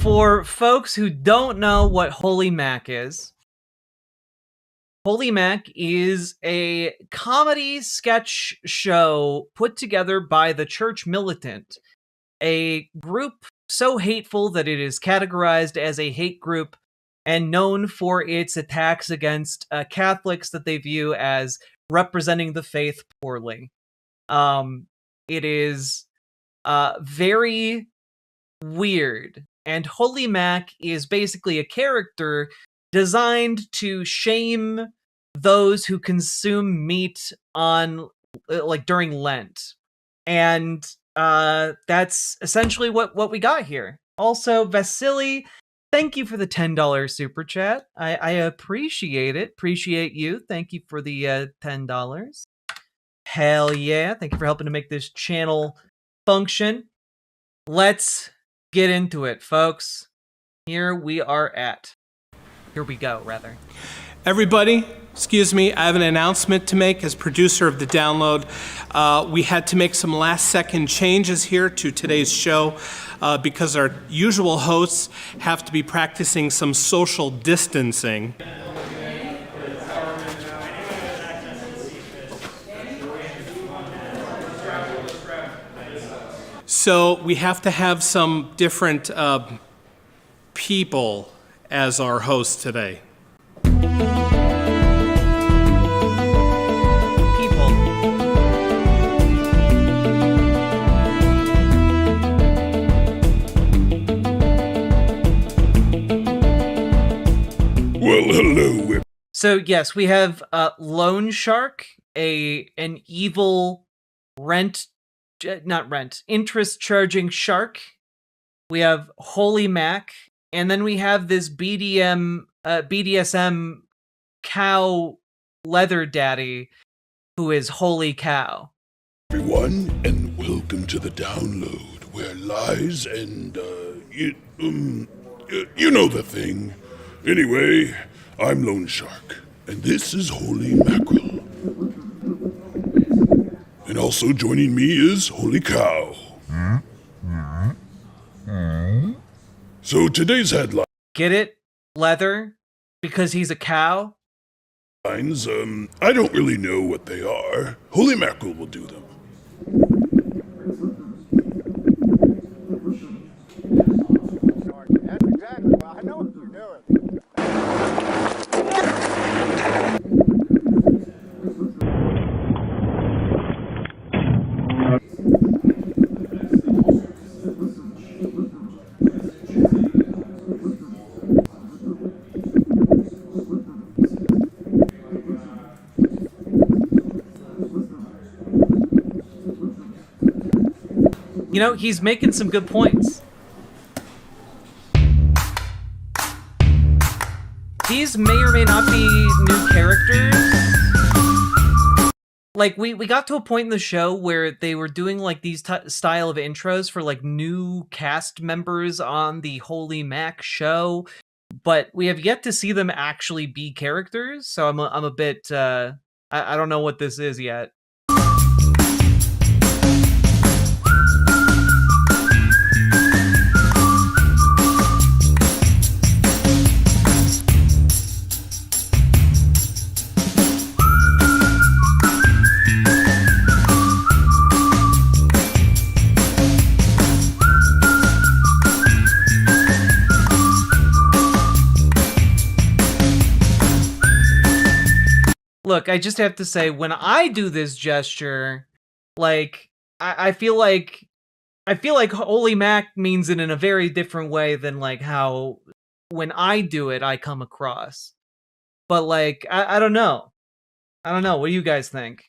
For folks who don't know what Holy Mac is, Holy Mac is a comedy sketch show put together by the Church Militant, a group so hateful that it is categorized as a hate group and known for its attacks against Catholics that they view as representing the faith poorly. It is very weird, and Holy Mac is basically a character designed to shame those who consume meat on during Lent. And that's essentially what we got here. Also, Vasily, thank you for the $10 super chat. I appreciate it. Appreciate you. Thank you for the $10. Hell yeah. Thank you for helping to make this channel function. Let's get into it, folks. Here we go, rather. Everybody, excuse me, I have an announcement to make as producer of the download. We had to make some last-second changes here to today's show because our usual hosts have to be practicing some social distancing. So we have to have some different people as our hosts today. Well, hello. So yes, we have Loan Shark, an evil interest charging shark. We have Holy Mac, and then we have this BDSM cow leather daddy who is Holy Cow. Everyone, and welcome to the download where lies and you know the thing. Anyway, I'm Loan Shark, and this is Holy Mackerel. And also joining me is Holy Cow. So today's headline. Get it? Leather? Because he's a cow? I don't really know what they are. Holy Mackerel will do them. That's exactly well. I know what you're doing. You know, he's making some good points. These may or may not be new characters. Like, we got to a point in the show where they were doing, like, these style of intros for, like, new cast members on the Holy Mac show, but we have yet to see them actually be characters, so I'm a bit, I don't know what this is yet. Look, I just have to say, when I do this gesture, like, I feel like Holy Mac means it in a very different way than, like, how when I do it, I come across. But, like, I don't know. I don't know. What do you guys think?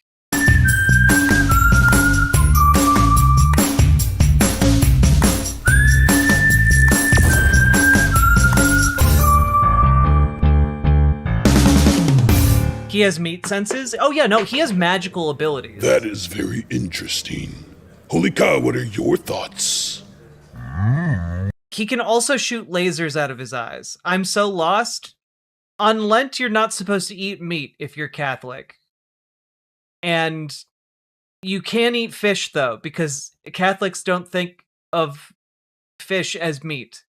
He has meat senses? Oh yeah, no, he has magical abilities. That is very interesting. Holy Cow, what are your thoughts? He can also shoot lasers out of his eyes. I'm so lost. On Lent, you're not supposed to eat meat if you're Catholic. And you can eat fish, though, because Catholics don't think of fish as meat.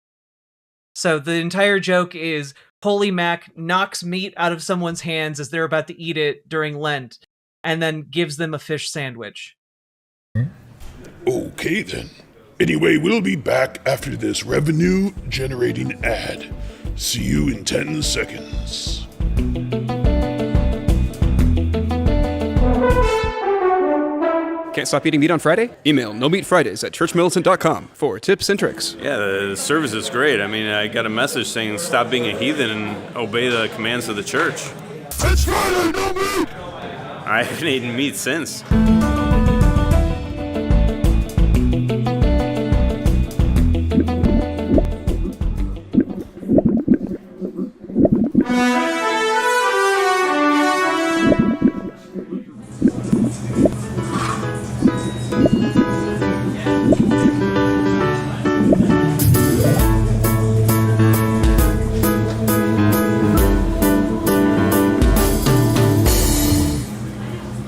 So the entire joke is Holy Mac knocks meat out of someone's hands as they're about to eat it during Lent, and then gives them a fish sandwich. Okay then. Anyway, we'll be back after this revenue-generating ad. See you in 10 seconds. Can't stop eating meat on Friday? Email nomeatfridays@churchmilitant.com for tips and tricks. Yeah, the service is great. I mean, I got a message saying stop being a heathen and obey the commands of the church. It's Friday, no meat! I haven't eaten meat since.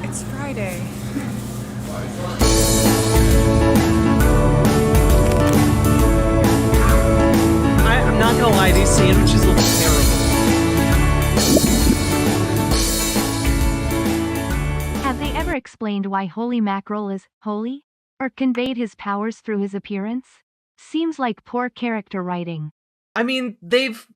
It's Friday. I'm not gonna lie, these sandwiches look terrible. Have they ever explained why Holy Mackerel is holy? Or conveyed his powers through his appearance? Seems like poor character writing. I mean, they've...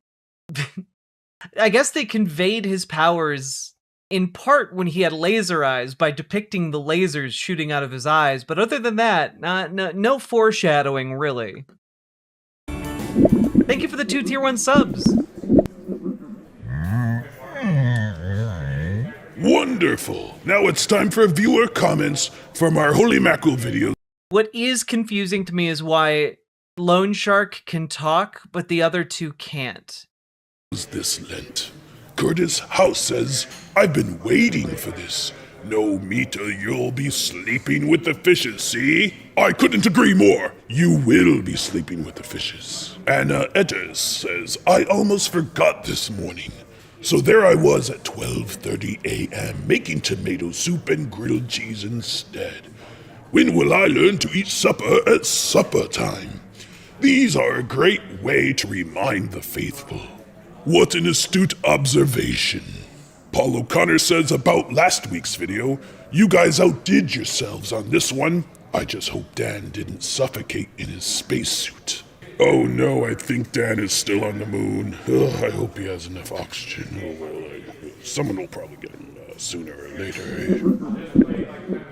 I guess they conveyed his powers in part when he had laser eyes by depicting the lasers shooting out of his eyes, but other than that, no foreshadowing, really. Thank you for the 2 tier 1 subs. Wonderful! Now it's time for viewer comments from our Holy Mackerel video. What is confusing to me is why Lone Shark can talk, but the other 2 can't. This Lent. Curtis House says, I've been waiting for this. No meat or you'll be sleeping with the fishes, see? I couldn't agree more. You will be sleeping with the fishes. Anna Edders says, I almost forgot this morning. So there I was at 12:30 a.m. making tomato soup and grilled cheese instead. When will I learn to eat supper at supper time? These are a great way to remind the faithful. What an astute observation. Paul O'Connor says about last week's video, you guys outdid yourselves on this one. I just hope Dan didn't suffocate in his spacesuit. Oh no, I think Dan is still on the moon. Ugh, I hope he has enough oxygen. Oh well, someone will probably get him sooner or later.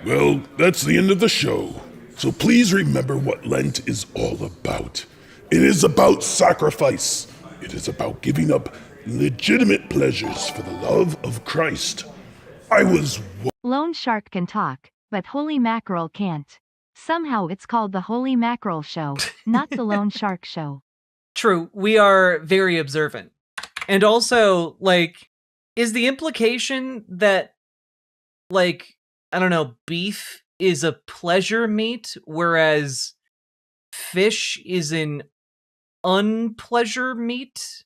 Well, that's the end of the show. So please remember what Lent is all about. It is about sacrifice. It is about giving up legitimate pleasures for the love of Christ. I was... Lone Shark can talk, but Holy Mackerel can't. Somehow it's called the Holy Mackerel Show, not the Lone Shark Show. True, we are very observant. And also, like, is the implication that, like, I don't know, beef is a pleasure meat, whereas fish is an unpleasure meat?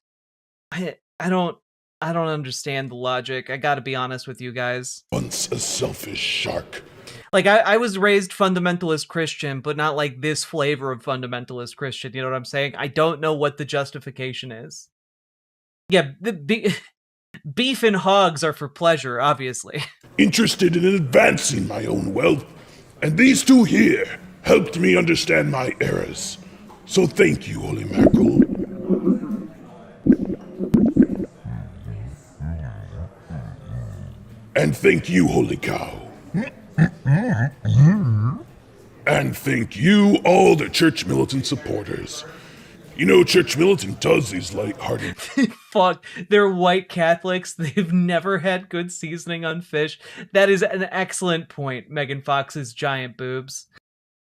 I don't understand the logic. I gotta be honest with you guys. Once a selfish shark. Like, I was raised fundamentalist Christian, but not like this flavor of fundamentalist Christian, you know what I'm saying? I don't know what the justification is. Yeah, beef and hogs are for pleasure, obviously. Interested in advancing my own wealth, and these two here helped me understand my errors. So thank you, Holy Mackerel. And thank you, Holy Cow. And thank you, all the Church Militant supporters. You know, Church Militant does these lighthearted... Fuck, they're white Catholics. They've never had good seasoning on fish. That is an excellent point, Megan Fox's giant boobs.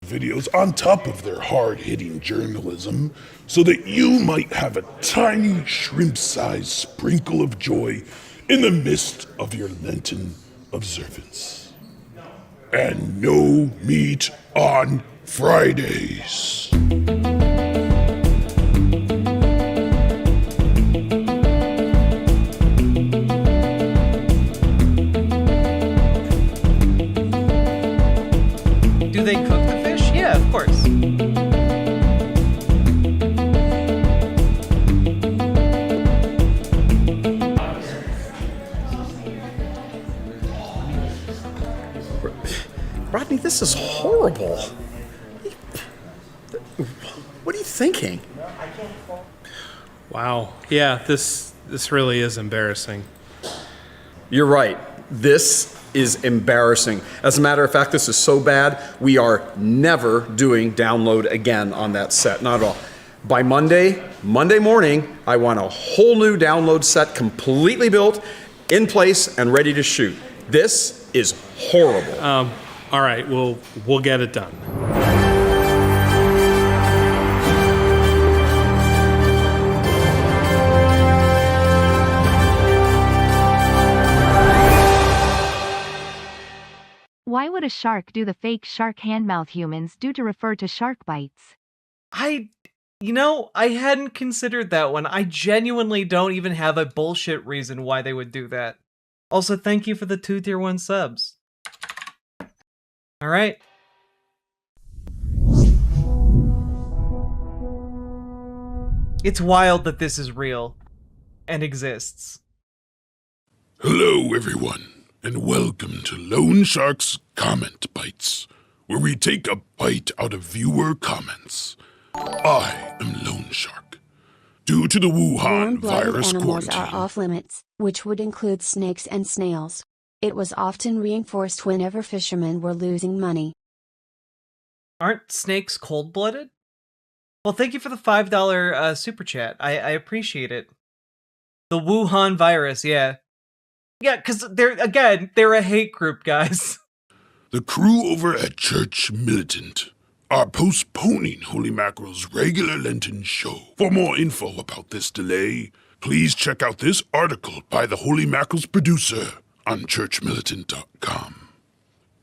...videos on top of their hard-hitting journalism, so that you might have a tiny shrimp-sized sprinkle of joy in the midst of your Lenten observance. And no meat on Fridays. Do they cook the fish? Yeah, of course. This is horrible. What are you thinking? Wow. Yeah, this really is embarrassing. You're right. This is embarrassing. As a matter of fact, this is so bad, we are never doing download again on that set. Not at all. By Monday morning, I want a whole new download set completely built, in place, and ready to shoot. This is horrible. All right, we'll get it done. Why would a shark do the fake shark handmouth humans do to refer to shark bites? I hadn't considered that one. I genuinely don't even have a bullshit reason why they would do that. Also, thank you for the 2 tier 1 subs. All right. It's wild that this is real and exists. Hello, everyone, and welcome to Lone Shark's Comment Bites, where we take a bite out of viewer comments. I am Lone Shark. Due to the Wuhan virus animals quarantine, are off limits, which would include snakes and snails. It was often reinforced whenever fishermen were losing money. Aren't snakes cold-blooded? Well, thank you for the $5 super chat. I appreciate it. The Wuhan virus, yeah. Yeah, because they're a hate group, guys. the crew over at Church Militant are postponing Holy Mackerel's regular Lenten show. For more info about this delay, please check out this article by the Holy Mackerel's producer on churchmilitant.com.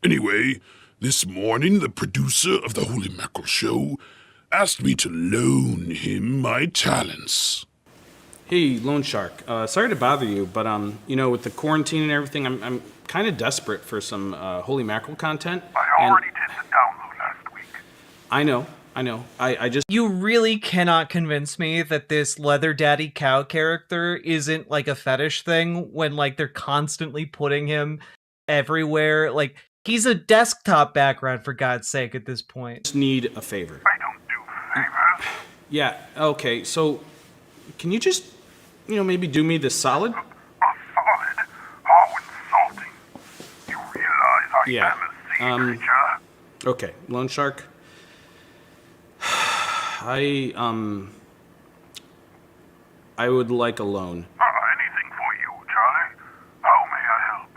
Anyway, this morning the producer of the Holy Mackerel show asked me to loan him my talents. Hey, Lone Shark. Sorry to bother you, but with the quarantine and everything, I'm kind of desperate for some Holy Mackerel content. I already did the download last week. I know. I just... You really cannot convince me that this Leather Daddy Cow character isn't like a fetish thing when like they're constantly putting him everywhere. Like, he's a desktop background, for God's sake, at this point. Just need a favor. I don't do favors. Yeah, okay, so can you just, maybe do me this solid? A solid? How insulting. You realize I Yeah, am a sea creature? Okay, Lone Shark. I would like a loan. Anything for you, Charlie. How may I help?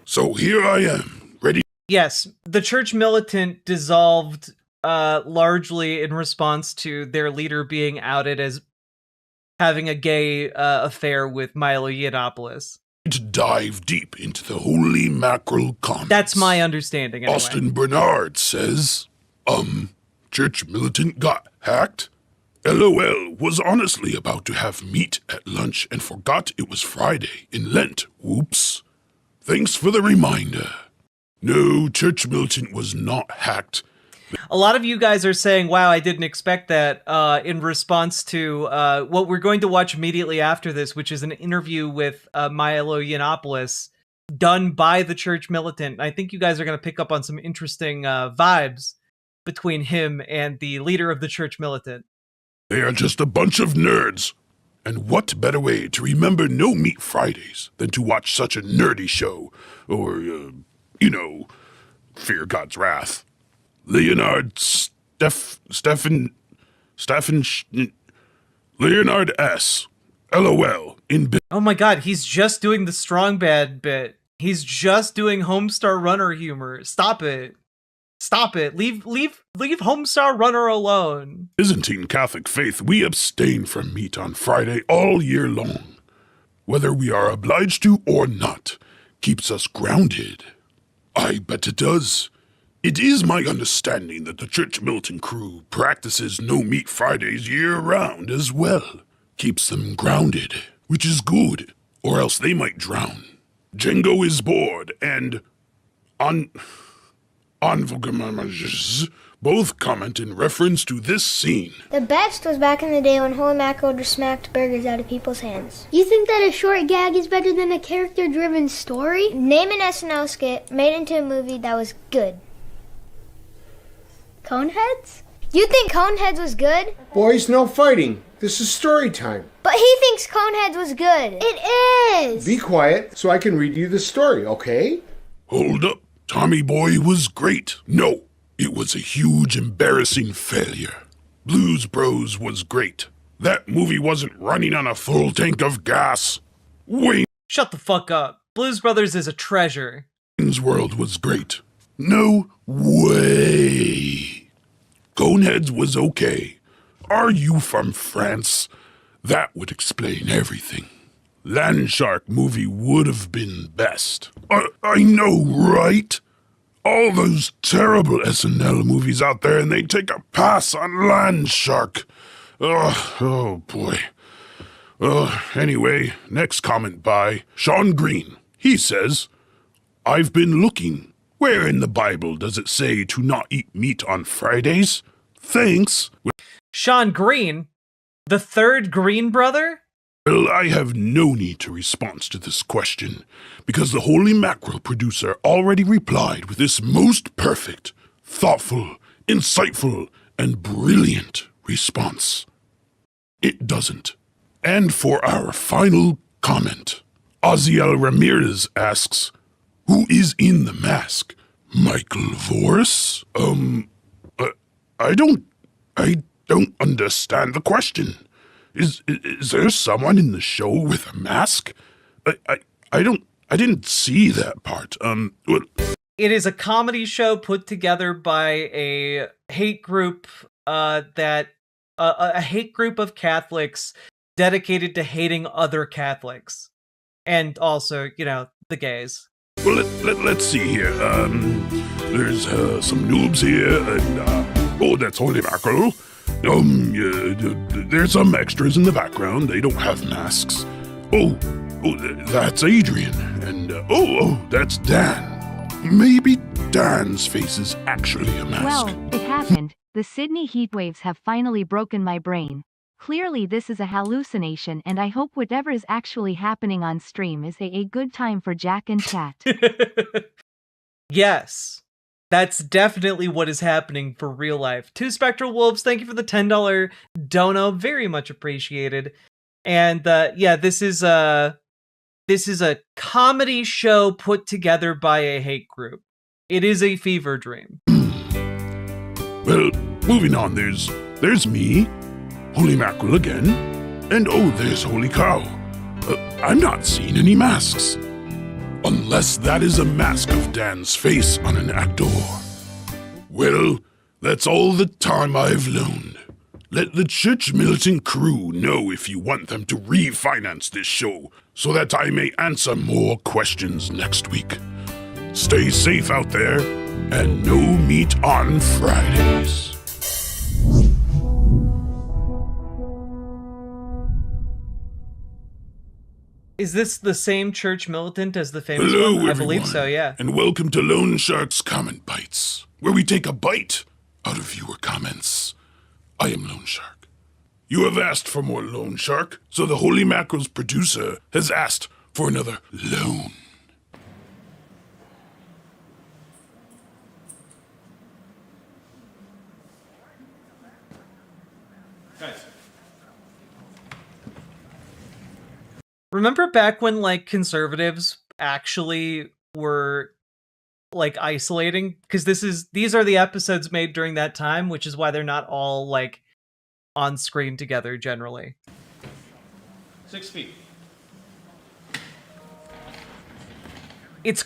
So here I am, ready. Yes, the Church Militant dissolved largely in response to their leader being outed as having a gay affair with Milo Yiannopoulos. To dive deep into the Holy Mackerel comments. That's my understanding, anyway. Austin Bernard says, Church Militant got hacked? LOL was honestly about to have meat at lunch and forgot it was Friday in Lent. Whoops. Thanks for the reminder. No, Church Militant was not hacked. A lot of you guys are saying, wow, I didn't expect that, in response to what we're going to watch immediately after this, which is an interview with Milo Yiannopoulos done by the Church Militant. I think you guys are going to pick up on some interesting vibes between him and the leader of the Church Militant. They are just a bunch of nerds. And what better way to remember No Meat Fridays than to watch such a nerdy show? Or, fear God's wrath. Leonard Leonard S. LOL. Oh my god, he's just doing the strong bad bit. He's just doing Homestar Runner humor. Stop it. Stop it. Leave Homestar Runner alone. Byzantine Catholic faith, we abstain from meat on Friday all year long. Whether we are obliged to or not, keeps us grounded. I bet it does. It is my understanding that the Church Militant crew practices No Meat Fridays year-round as well. Keeps them grounded, which is good, or else they might drown. Django is bored, and Both comment in reference to this scene. The best was back in the day when Holy Mackerel just smacked burgers out of people's hands. You think that a short gag is better than a character-driven story? Name an SNL skit made into a movie that was good. Coneheads? You think Coneheads was good? Boys, no fighting. This is story time. But he thinks Coneheads was good. It is! Be quiet so I can read you the story, okay? Hold up. Tommy Boy was great. No, it was a huge, embarrassing failure. Blues Bros was great. That movie wasn't running on a full tank of gas. Wayne's Shut the fuck up. Blues Brothers is a treasure. World was great. No way. Coneheads was okay. Are you from France? That would explain everything. Land Shark movie would have been best. I know, right? All those terrible SNL movies out there, and they take a pass on Land Shark. Oh boy. Anyway, next comment by Sean Green. He says, I've been looking. Where in the Bible does it say to not eat meat on Fridays? Thanks. Sean Green? The third Green brother? Well, I have no need to respond to this question, because the Holy Mackerel producer already replied with this most perfect, thoughtful, insightful, and brilliant response. It doesn't. And for our final comment, Oziel Ramirez asks, who is in the mask? Michael Voris? I don't understand the question. Is there someone in the show with a mask? I didn't see that part. Well, it is a comedy show put together by a hate group a hate group of Catholics dedicated to hating other Catholics. And also, the gays. Well, let's see here. There's some noobs here, and that's Holy Mackerel. There's some extras in the background. They don't have masks. Oh, that's Adrian, and that's Dan. Maybe Dan's face is actually a mask. Well, it happened. The Sydney heatwaves have finally broken my brain. Clearly this is a hallucination, and I hope whatever is actually happening on stream is a good time for Jack and Chat. Yes. That's definitely what is happening for real life. Two Spectral Wolves, thank you for the $10 dono. Very much appreciated. And this is a comedy show put together by a hate group. It is a fever dream. Well, moving on, there's me, Holy Mackerel again, and there's Holy Cow. I'm not seeing any masks. Unless that is a mask of Dan's face on an actor. Well, that's all the time I've loaned. Let the Church Militant crew know if you want them to refinance this show, so that I may answer more questions next week. Stay safe out there, and no meat on Fridays. Is this the same Church Militant as the famous Hello, one? I everyone, believe so, yeah. and welcome to Lone Shark's Comment Bites, where we take a bite out of viewer comments. I am Lone Shark. You have asked for more Lone Shark, so the Holy Mackerel's producer has asked for another loan. Remember back when conservatives actually were isolating? Because these are the episodes made during that time, which is why they're not all on screen together generally. 6 feet. It's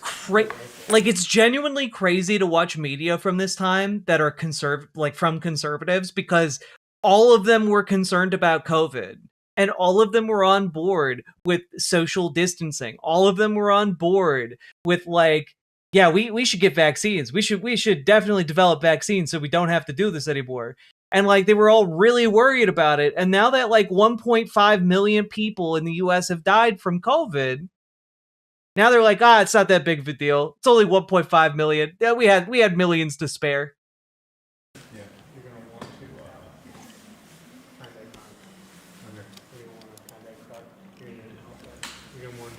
it's genuinely crazy to watch media from this time that are from conservatives, because all of them were concerned about COVID. And all of them were on board with social distancing. All of them were on board with we should get vaccines. We should definitely develop vaccines so we don't have to do this anymore. And they were all really worried about it. And now that 1.5 million people in the US have died from COVID, now they're it's not that big of a deal. It's only 1.5 million. Yeah, we had millions to spare.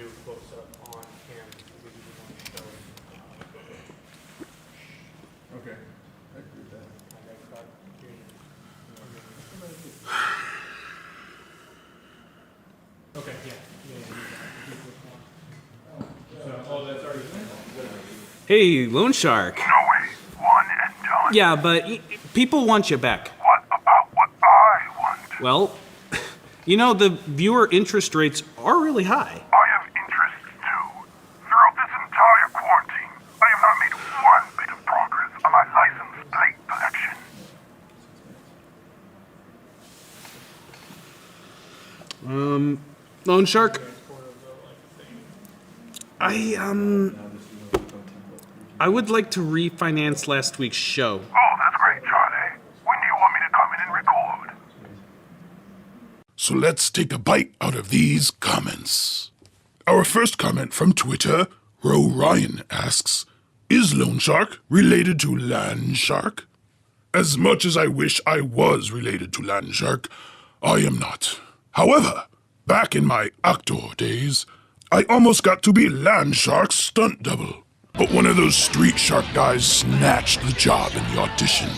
do a close-up on camera. We didn't want to show Okay, I agree with that. Okay, yeah. So, that's already Hey, Loan Shark. No way. One and done. Yeah, but people want you back. What about what I want? Well, you know, the viewer interest rates are really high. I have interests too. Throughout this entire quarantine, I have not made one bit of progress on my license plate collection. Loan Shark? I would like to refinance last week's show. Oh, that's great, Charlie. When do you want me to come in and record? So let's take a bite out of these comments. Our first comment from Twitter, Ro Ryan asks, is Loan Shark related to Land Shark? As much as I wish I was related to Land Shark, I am not. However, back in my actor days, I almost got to be Land Shark's stunt double. But one of those street shark guys snatched the job in the audition.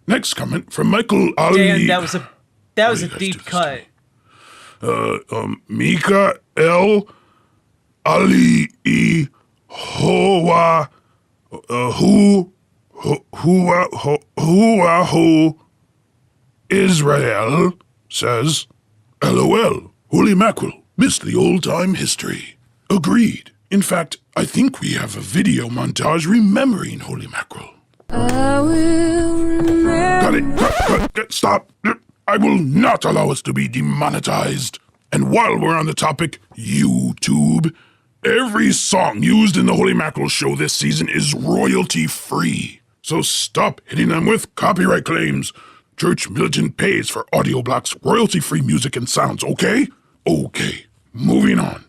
Next comment from Michael Ali. Dan, that was a deep cut. Mika L. Ali E. Hoa Hu Israel says, LOL, holy mackerel, missed the old-time history. Agreed. In fact, I think we have a video montage remembering holy mackerel. I will remember. Cut it. Stop. I will not allow us to be demonetized. And while we're on the topic, YouTube, every song used in the Holy Mackerel show this season is royalty-free. So stop hitting them with copyright claims. Church Militant pays for Audio Block's royalty-free music and sounds, okay? Okay, moving on.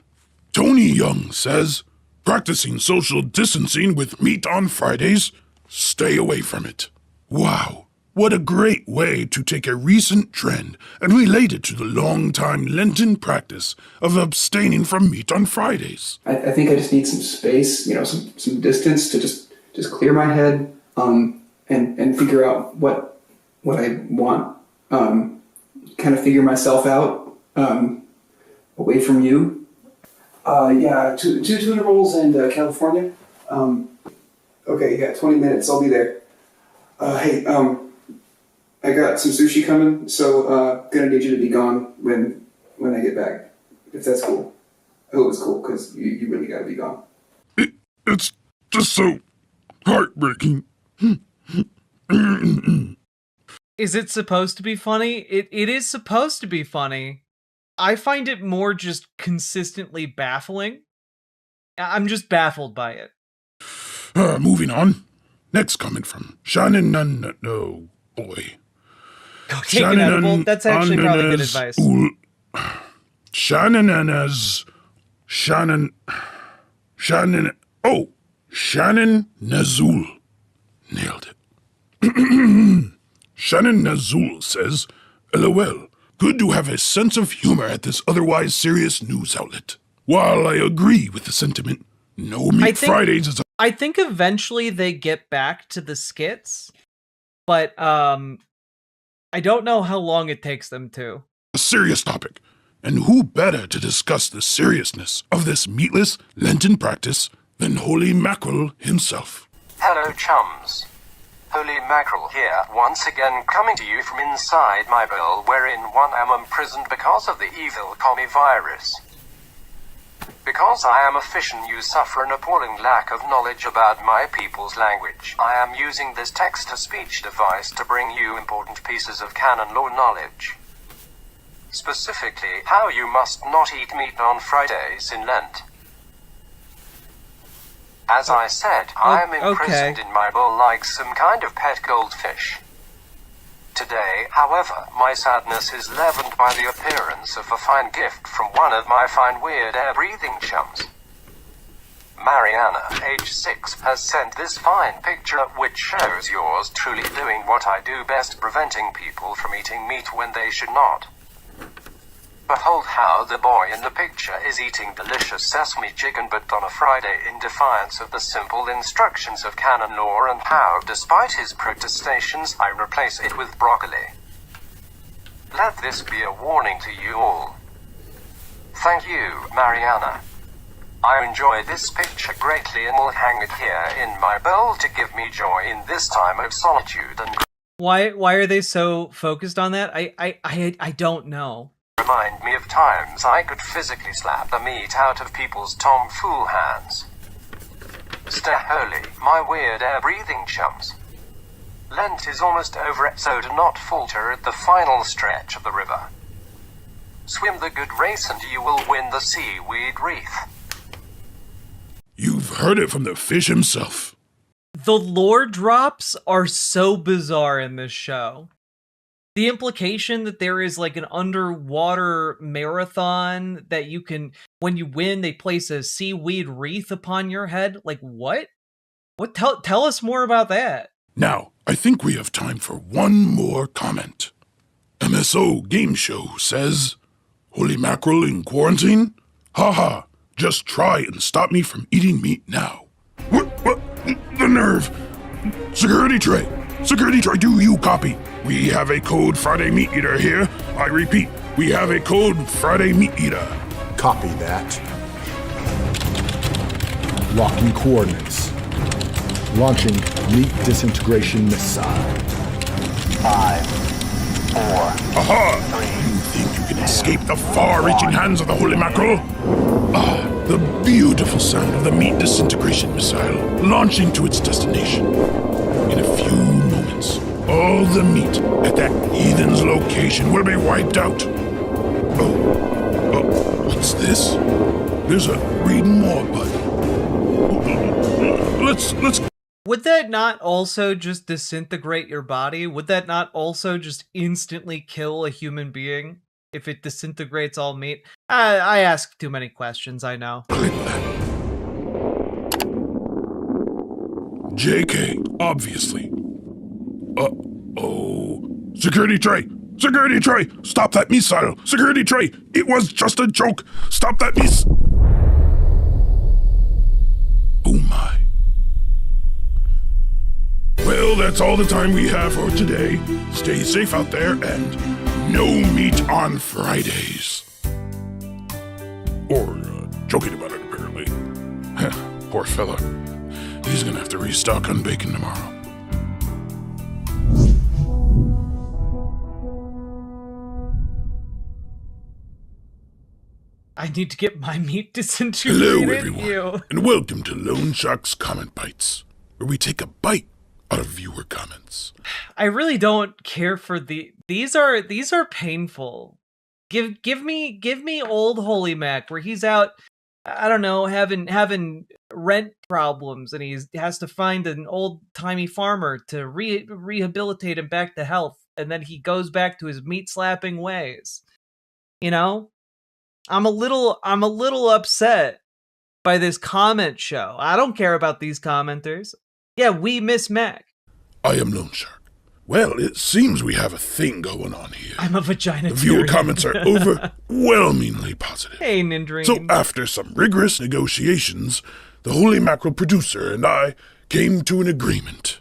Tony Young says, practicing social distancing with meat on Fridays, stay away from it. Wow, what a great way to take a recent trend and relate it to the long-time Lenten practice of abstaining from meat on Fridays. I think I just need some space, some distance to just clear my head, and figure out what I want, kind of figure myself out, away from you. Two tuna rolls and California. Okay, yeah, 20 minutes, I'll be there. Hey, I got some sushi coming, so gonna need you to be gone when I get back, if that's cool. I hope it's cool, because you really gotta be gone. It's just so heartbreaking. Is it supposed to be funny? It is supposed to be funny. I find it more just consistently baffling. I'm just baffled by it. Moving on. Next comment from Shannon. No, boy. Go take an edible. That's actually probably good advice. Shannon Nazul. Nailed it. Shannon Nazul says, LOL. Good to have a sense of humor at this otherwise serious news outlet. While I agree with the sentiment, no meat Fridays is I think eventually they get back to the skits, but I don't know how long it takes them to. A serious topic, and who better to discuss the seriousness of this meatless Lenten practice than Holy Mackerel himself. Hello, chums. Holy Mackerel here, once again coming to you from inside my bill, wherein one am imprisoned because of the evil commie virus. Because I am a fish and you suffer an appalling lack of knowledge about my people's language, I am using this text-to-speech device to bring you important pieces of canon law knowledge. Specifically, how you must not eat meat on Fridays in Lent. As I said, I am imprisoned in my bowl like some kind of pet goldfish. Today, however, my sadness is leavened by the appearance of a fine gift from one of my fine weird air-breathing chums. Mariana, age 6, has sent this fine picture which shows yours truly doing what I do best, preventing people from eating meat when they should not. Behold how the boy in the picture is eating delicious sesame chicken but on a Friday in defiance of the simple instructions of canon law, and how, despite his protestations, I replace it with broccoli. Let this be a warning to you all. Thank you, Mariana. I enjoy this picture greatly and will hang it here in my bowl to give me joy in this time of solitude and Why are they so focused on that? I don't know. remind me of times I could physically slap the meat out of people's tomfool hands. Stay holy, my weird air-breathing chums. Lent is almost over, so do not falter at the final stretch of the river. Swim the good race and you will win the seaweed wreath. You've heard it from the fish himself. The lore drops are so bizarre in this show. The implication that there is like an underwater marathon that you can, when you win, they place a seaweed wreath upon your head. Like, what? Tell us more about that. Now, I think we have time for one more comment. MSO Game Show says, Holy mackerel in quarantine? Haha, just try and stop me from eating meat now. What? The nerve! Security tray, do you copy? We have a code Friday Meat Eater here. I repeat, we have a code Friday Meat Eater. Copy that. Locking coordinates. Launching meat disintegration missile. 5, 4, Aha! 3. You think you can escape the far-reaching hands of the Holy Mackerel? Ah, the beautiful sound of the meat disintegration missile launching to its destination. In a few moments, all the meat at that heathen's location will be wiped out. Oh, what's this? There's a read more button. Let's. Would that not also just disintegrate your body? Would that not also just instantly kill a human being if it disintegrates all meat? I ask too many questions, I know. JK, obviously. Security tray! Security tray! Stop that missile! Security tray! It was just a joke! Stop that Oh my. Well, that's all the time we have for today. Stay safe out there and no meat on Fridays. Or, joking about it, apparently. Poor fella. He's gonna have to restock on bacon tomorrow. I need to get my meat disintegrated. Hello, everyone, Ew. and welcome to Lone Shark's Comment Bites, where we take a bite out of viewer comments. I really don't care for these are painful. Give me old Holy Mac where he's out, I don't know, having rent problems and he has to find an old-timey farmer to rehabilitate him back to health, and then he goes back to his meat slapping ways. You know? I'm a little upset by this comment show. I don't care about these commenters. Yeah, we miss Mac. I am Lone Shark. Well, it seems we have a thing going on here. I'm a vagina. The viewer comments are overwhelmingly positive. Hey, Nindream. So after some rigorous negotiations, the Holy Mackerel producer and I came to an agreement.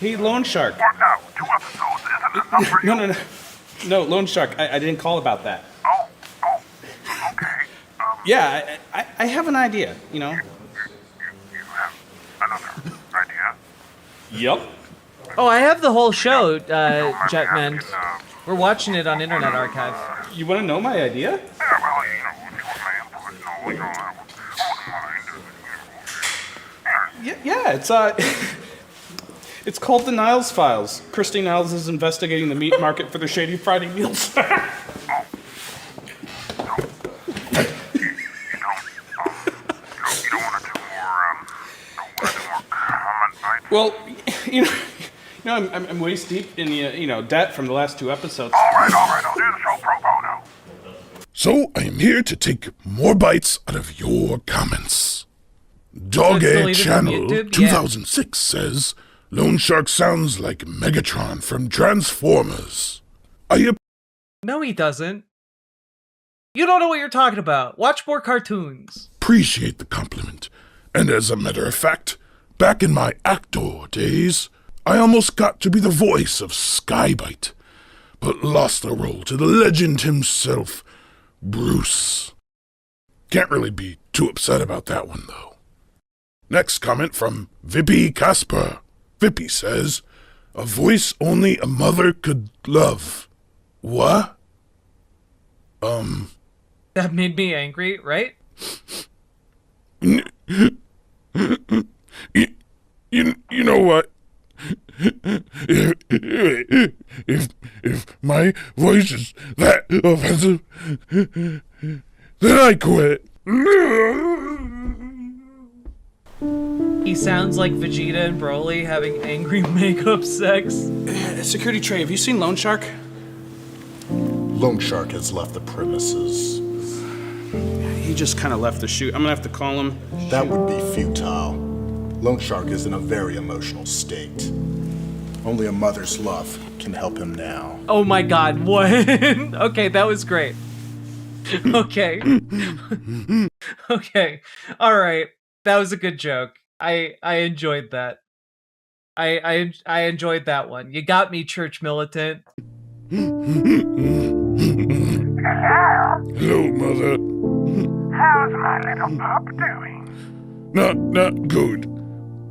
Hey, Lone Shark. What now? 2 episodes isn't enough for you? No, Lone Shark. I didn't call about that. Oh, okay. Yeah, I have an idea, you know. You have another idea? Yep. Oh, I have the whole show, Jetman. We're watching it on Internet Archive. You want to know my idea? Yeah, well, you know, if you want my input and all, you know, I wouldn't mind. Yeah, it's called the Niles Files. Christy Niles is investigating the meat market for the Shady Friday meals. Well, you know, I'm waist deep in the debt from the last 2 episodes. All right, I'll do the show pro bono. So I am here to take more bites out of your comments. Dog Egg Channel 2006 says, Loan Shark sounds like Megatron from Transformers. No, he doesn't. You don't know what you're talking about. Watch more cartoons. Appreciate the compliment. And as a matter of fact, back in my actor days, I almost got to be the voice of Skybite, but lost the role to the legend himself, Bruce. Can't really be too upset about that one, though. Next comment from Vippy Casper. Vippy says, a voice only a mother could love. What? That made me angry, right? You know what? If my voice is that offensive, then I quit. He sounds like Vegeta and Broly having angry makeup sex. Security Trey, have you seen Loan Shark? Loan Shark has left the premises. He just kind of left the shoot. I'm gonna have to call him. That would be futile. Loan Shark is in a very emotional state. Only a mother's love can help him now. Oh my god, what? Okay, that was great. Okay. Okay. Alright. That was a good joke. I enjoyed that. I enjoyed that one. You got me, Church Militant. Hello, Mother. How's my little pup doing? Not good.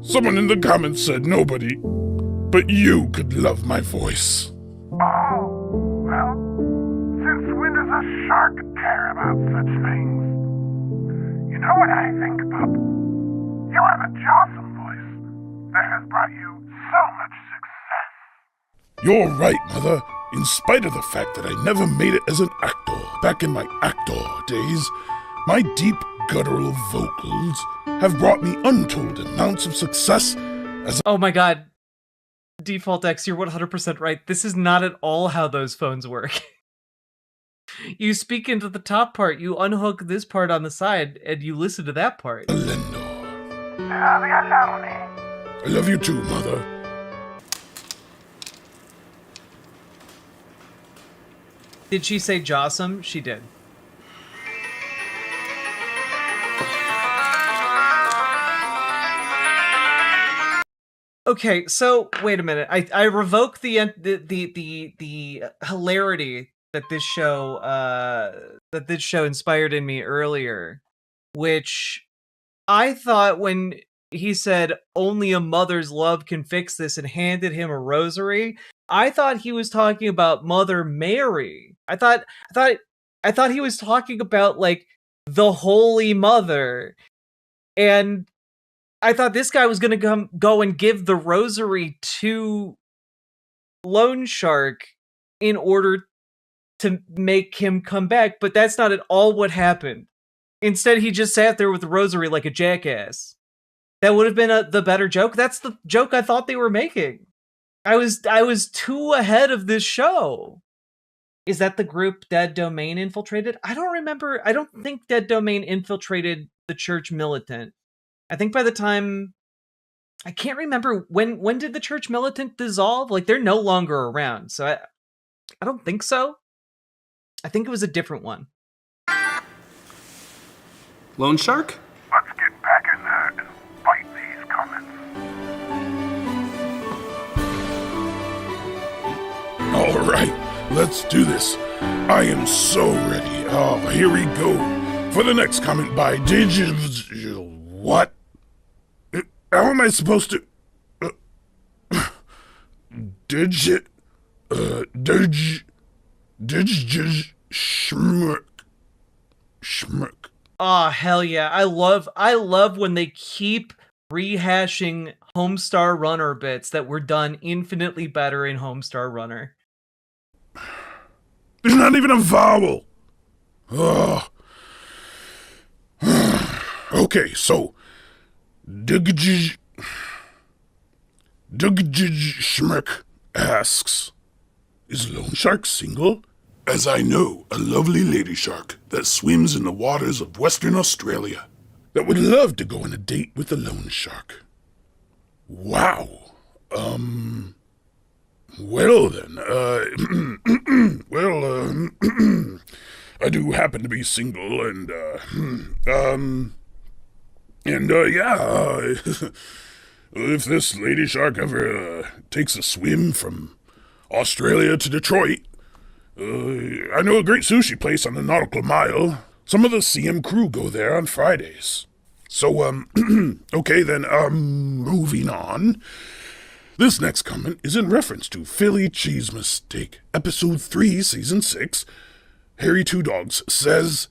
Someone in the comments said nobody, but you could love my voice. Oh, well, since when does a shark care about such things? You know what I think, pup? You have a jawsome voice that has brought you so much success. You're right, Mother. In spite of the fact that I never made it as an actor back in my actor days, my deep guttural vocals have brought me untold amounts of success as Oh my god. Default X, you're 100% right. This is not at all how those phones work. You speak into the top part, you unhook this part on the side, and you listen to that part. Love you, lonely. I love you too, Mother. Did she say Jossum? She did. Okay, so wait a minute. I revoke the hilarity that this show inspired in me earlier, which I thought when he said only a mother's love can fix this and handed him a rosary, I thought he was talking about Mother Mary. I thought he was talking about like the Holy Mother, and I thought this guy was gonna go and give the rosary to Loan Shark in order to make him come back, but that's not at all what happened. Instead, he just sat there with the rosary like a jackass. That would have been the better joke. That's the joke I thought they were making. I was too ahead of this show. Is that the group Dead Domain infiltrated? I don't remember. I don't think Dead Domain infiltrated the Church Militant. I think by the time... I can't remember. When did the Church Militant dissolve? Like, they're no longer around. So I don't think so. I think it was a different one. Loan Shark? Let's get back in there and fight these comments. All right, let's do this. I am so ready. Oh, here we go. For the next comment by What? How am I supposed to... Schmirk. Oh, hell yeah. I love when they keep rehashing Homestar Runner bits that were done infinitely better in Homestar Runner. There's not even a vowel. Oh. Okay, so Schmirk asks, is Loan Shark single? As I know a lovely lady shark that swims in the waters of Western Australia that would love to go on a date with a loan shark. Wow. Well then, I do happen to be single, and, if this lady shark ever, takes a swim from Australia to Detroit, I know a great sushi place on the Nautical Mile. Some of the CM crew go there on Fridays. So, okay then, moving on. This next comment is in reference to Philly Cheese Mistake, Episode 3, Season 6. Harry Two Dogs says,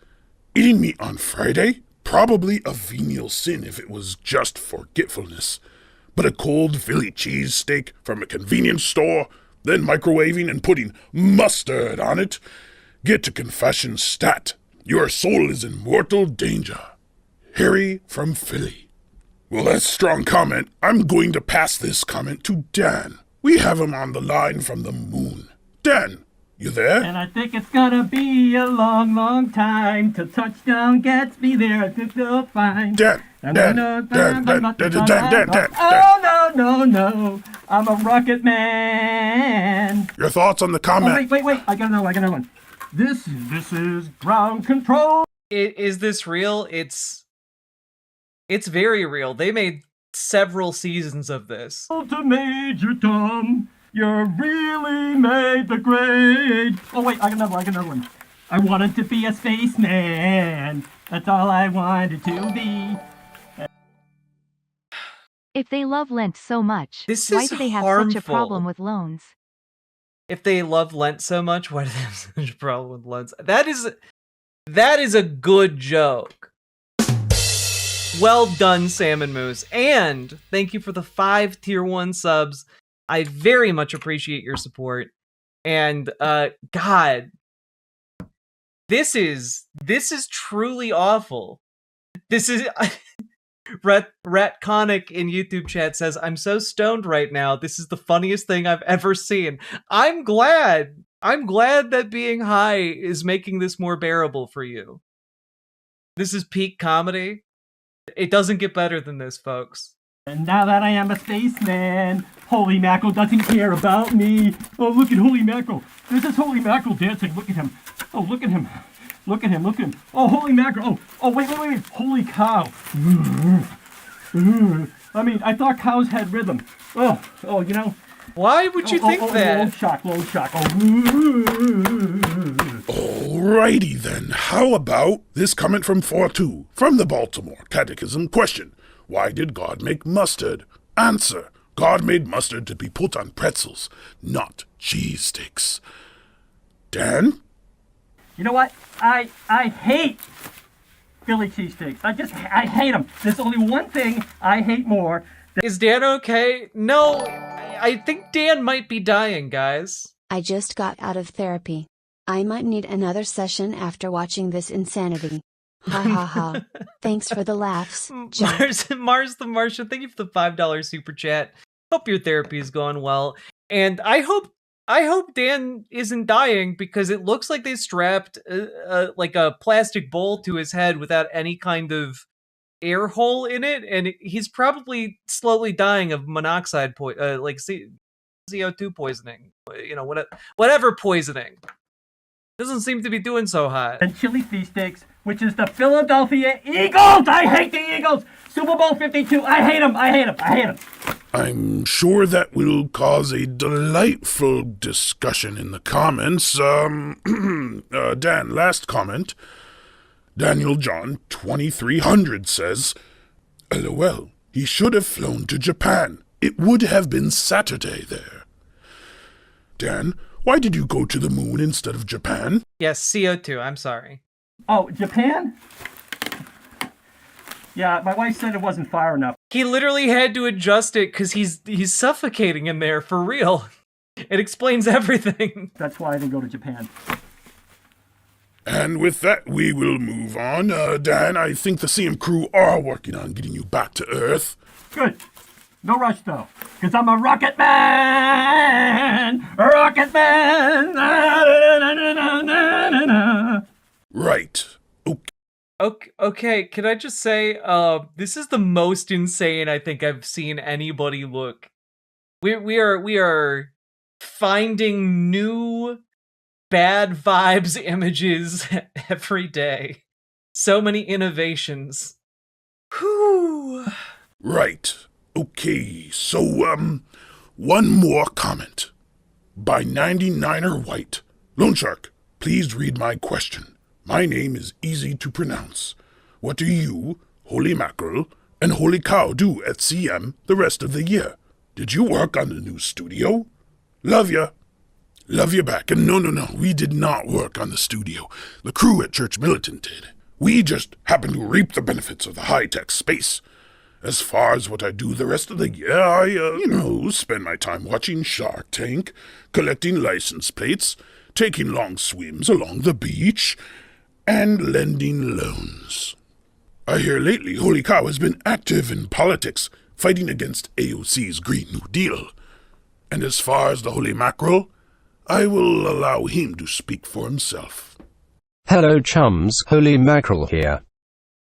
eating meat on Friday? Probably a venial sin if it was just forgetfulness. But a cold Philly cheese steak from a convenience store, then microwaving and putting mustard on it? Get to confession stat. Your soul is in mortal danger. Harry from Philly. Well, that's a strong comment. I'm going to pass this comment to Dan. We have him on the line from the moon. Dan, you there? And I think it's gonna be a long, long time till touchdown gets me there to find. Dan. Oh, no. I'm a rocket man. Your thoughts on the comment? Oh, wait. I got another one. This is ground control. Is this real? It's very real. They made several seasons of this. To Major Tom, you really made the grade. Oh wait, I got another one. I wanted to be a spaceman. That's all I wanted to be. If they love Lent so much, why do they have such a problem with loans? If they love Lent so much, why do they have such a problem with loans? That is a good joke. Well done, Salmon Moose. And thank you for the 5 Tier 1 subs. I very much appreciate your support. And, God, this is truly awful. This is... Ratconic in YouTube chat says, I'm so stoned right now. This is the funniest thing I've ever seen. I'm glad that being high is making this more bearable for you. This is peak comedy. It doesn't get better than this, folks. And now that I am a spaceman, Holy Mackerel doesn't care about me. Oh, look at Holy Mackerel. This is Holy Mackerel dancing. Look at him. Oh, look at him. Look at him. Oh, Holy Mackerel. Oh, wait. Holy cow. I mean, I thought cows had rhythm. Oh, you know. Why would you think that? Low shock. Alrighty then, how about this comment from 4-2, from the Baltimore Catechism. Question, why did God make mustard? Answer, God made mustard to be put on pretzels, not cheese sticks. Dan? You know what? I hate Philly cheesesteaks. I hate them. There's only one thing I hate more. Is Dan okay? No, I think Dan might be dying, guys. I just got out of therapy. I might need another session after watching this insanity. Ha ha ha. Thanks for the laughs, Jack. Mars the Martian, thank you for the $5 super chat. Hope your therapy is going well. And I hope Dan isn't dying, because it looks like they strapped like a plastic bowl to his head without any kind of air hole in it, and he's probably slowly dying of monoxide like CO2 poisoning. You know, whatever poisoning. Doesn't seem to be doing so hot. And chili cheesesteaks, which is the Philadelphia Eagles. I hate the Eagles. Super Bowl 52. I hate them. I'm sure that will cause a delightful discussion in the comments. Dan, last comment. Daniel John 2300 says, LOL, he should have flown to Japan. It would have been Saturday there. Dan, why did you go to the moon instead of Japan? Yes, CO2, I'm sorry. Oh, Japan? Yeah, my wife said it wasn't far enough. He literally had to adjust it because he's suffocating in there, for real. It explains everything. That's why I didn't go to Japan. And with that, we will move on. Dan, I think the CM crew are working on getting you back to Earth. Good. No rush, though, because I'm a rocket man! Rocket man! Right. Okay, can I just say, this is the most insane I think I've seen anybody look. We are finding new bad vibes images every day. So many innovations. Whew. Right. Okay, so, one more comment. By 99er White. Loan Shark, please read my question. My name is easy to pronounce. What do you, Holy Mackerel, and Holy Cow do at CM the rest of the year? Did you work on the new studio? Love ya. Love you back. And no, we did not work on the studio. The crew at Church Militant did. We just happened to reap the benefits of the high-tech space. As far as what I do the rest of the year, I, spend my time watching Shark Tank, collecting license plates, taking long swims along the beach, and lending loans. I hear lately Holy Cow has been active in politics, fighting against AOC's Green New Deal. And as far as the Holy Mackerel, I will allow him to speak for himself. Hello chums, Holy Mackerel here.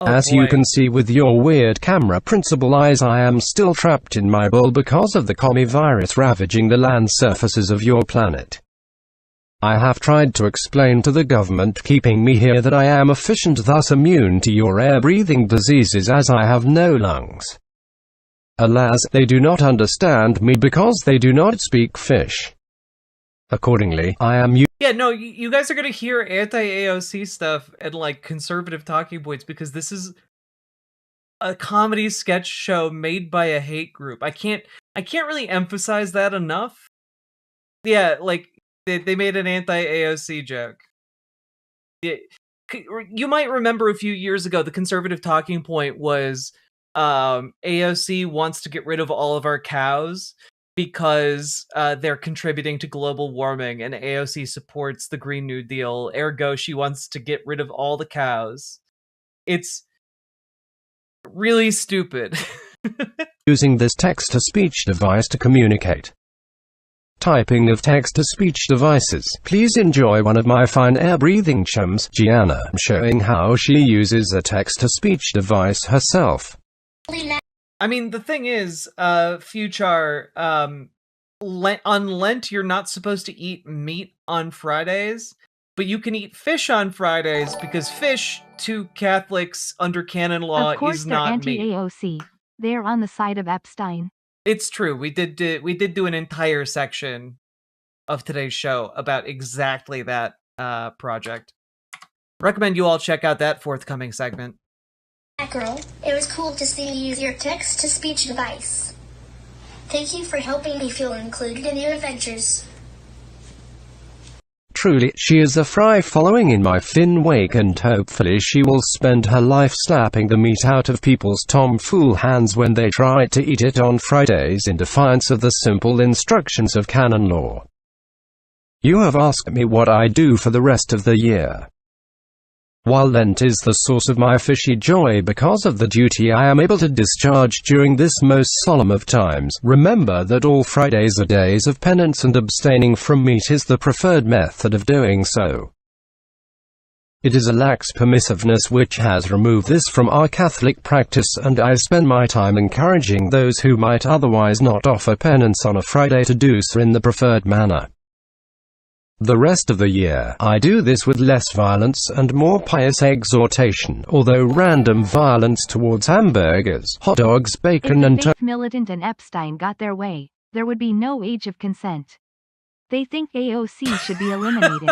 As you can see with your weird camera principal eyes, I am still trapped in my bowl because of the commie virus ravaging the land surfaces of your planet. I have tried to explain to the government keeping me here that I am efficient, thus immune to your air-breathing diseases as I have no lungs. Alas, they do not understand me because they do not speak fish. Accordingly, I am Yeah, no, you guys are gonna hear anti-AOC stuff and like conservative talking points because this is a comedy sketch show made by a hate group. I can't really emphasize that enough. Yeah, like they made an anti-AOC joke. You might remember a few years ago the conservative talking point was AOC wants to get rid of all of our cows because they're contributing to global warming, and AOC supports the Green New Deal, ergo she wants to get rid of all the cows. It's really stupid. using this text-to-speech device to communicate. Typing of text-to-speech devices. Please enjoy one of my fine air-breathing chums, Gianna, showing how she uses a text-to-speech device herself. I mean, the thing is, Fuchar, on Lent, you're not supposed to eat meat on Fridays, but you can eat fish on Fridays because fish, to Catholics under canon law, is not meat. Of course they're anti-AOC. They're on the side of Epstein. It's true. We did do an entire section of today's show about exactly that project. Recommend you all check out that forthcoming segment. Mackerel, it was cool to see you use your text-to-speech device. Thank you for helping me feel included in your adventures. Truly, she is a fry following in my thin wake, and hopefully she will spend her life slapping the meat out of people's tomfool hands when they try to eat it on Fridays in defiance of the simple instructions of canon law. You have asked me what I do for the rest of the year. While Lent is the source of my fishy joy because of the duty I am able to discharge during this most solemn of times, remember that all Fridays are days of penance, and abstaining from meat is the preferred method of doing so. It is a lax permissiveness which has removed this from our Catholic practice, and I spend my time encouraging those who might otherwise not offer penance on a Friday to do so in the preferred manner. The rest of the year, I do this with less violence and more pious exhortation, although random violence towards hamburgers, hot dogs, bacon, and If Militant and Epstein got their way, there would be no age of consent. They think AOC should be eliminated.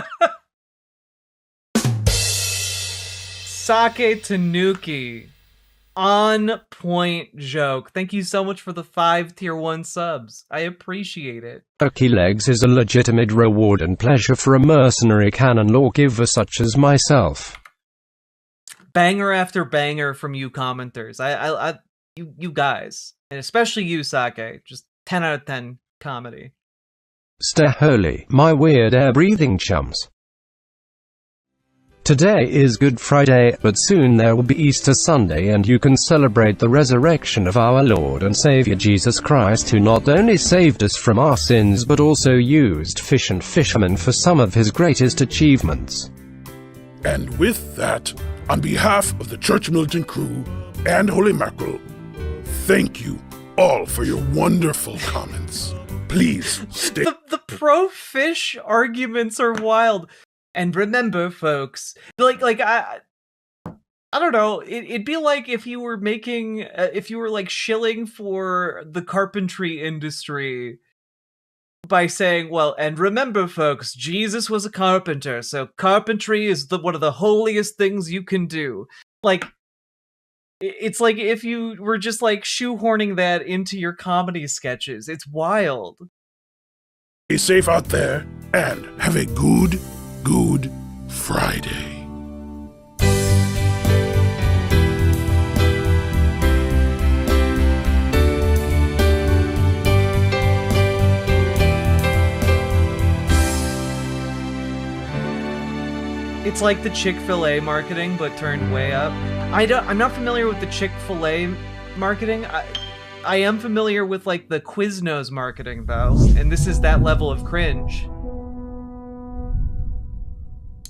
Sake Tanuki. On point joke. Thank you so much for the 5 tier 1 subs. I appreciate it. Turkey legs is a legitimate reward and pleasure for a mercenary canon lawgiver such as myself. Banger after banger from you commenters. You guys, and especially you, Sake. Just 10 out of 10 comedy. Stay holy, my weird air-breathing chums. Today is Good Friday, but soon there will be Easter Sunday, and you can celebrate the resurrection of our Lord and Savior Jesus Christ, who not only saved us from our sins but also used fish and fishermen for some of his greatest achievements. And with that, on behalf of the Church Militant crew and Holy Mackerel, thank you all for your wonderful comments. Please, stay. The pro-fish arguments are wild. And remember, folks, I don't know. It'd be like if you were making, if you were like shilling for the carpentry industry by saying, well, and remember, folks, Jesus was a carpenter, so carpentry is one of the holiest things you can do. Like, it's like if you were just like shoehorning that into your comedy sketches. It's wild. Be safe out there and have a good Friday. It's like the Chick-fil-A marketing, but turned way up. I'm not familiar with the Chick-fil-A marketing. I am familiar with like the Quiznos marketing though, and this is that level of cringe.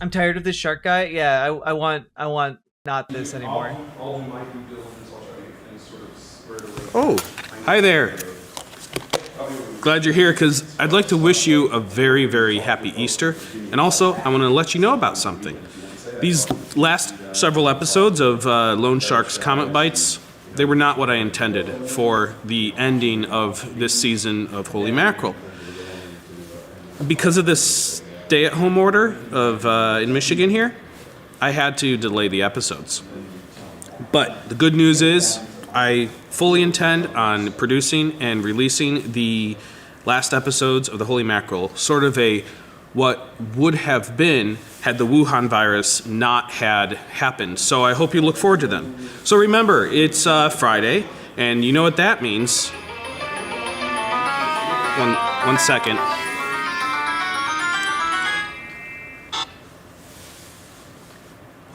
I'm tired of this shark guy. Yeah, I want not this anymore. Oh, hi there. Glad you're here, because I'd like to wish you a very, very happy Easter. And also, I want to let you know about something. These last several episodes of Lone Shark's Comet Bites, they were not what I intended for the ending of this season of Holy Mackerel. Because of this stay-at-home order in Michigan here, I had to delay the episodes. But the good news is, I fully intend on producing and releasing the last episodes of the Holy Mackerel, sort of a what would have been had the Wuhan virus not had happened. So I hope you look forward to them. So remember, it's Friday, and you know what that means. One second.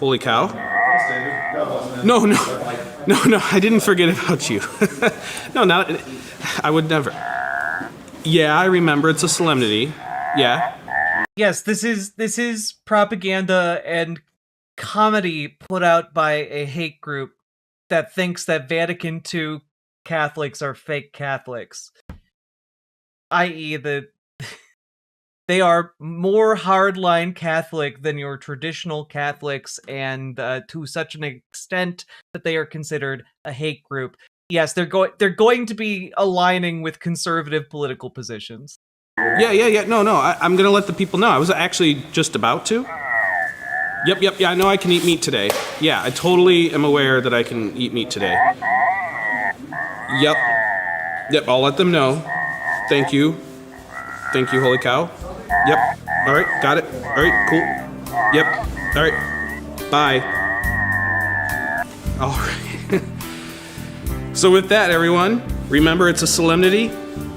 Holy cow. No, I didn't forget about you. No, I would never. Yeah, I remember, it's a solemnity. Yeah. Yes, this is propaganda and comedy put out by a hate group that thinks that Vatican II Catholics are fake Catholics. i.e. they are more hardline Catholic than your traditional Catholics, and to such an extent that they are considered a hate group. Yes, they're going to be aligning with conservative political positions. Yeah. No. I'm gonna let the people know. I was actually just about to. Yep. Yeah, I know I can eat meat today. Yeah, I totally am aware that I can eat meat today. Yep. I'll let them know. Thank you, holy cow. Yep. All right, got it. All right, cool. Yep. All right. Bye. All right. So with that, everyone, remember it's a solemnity.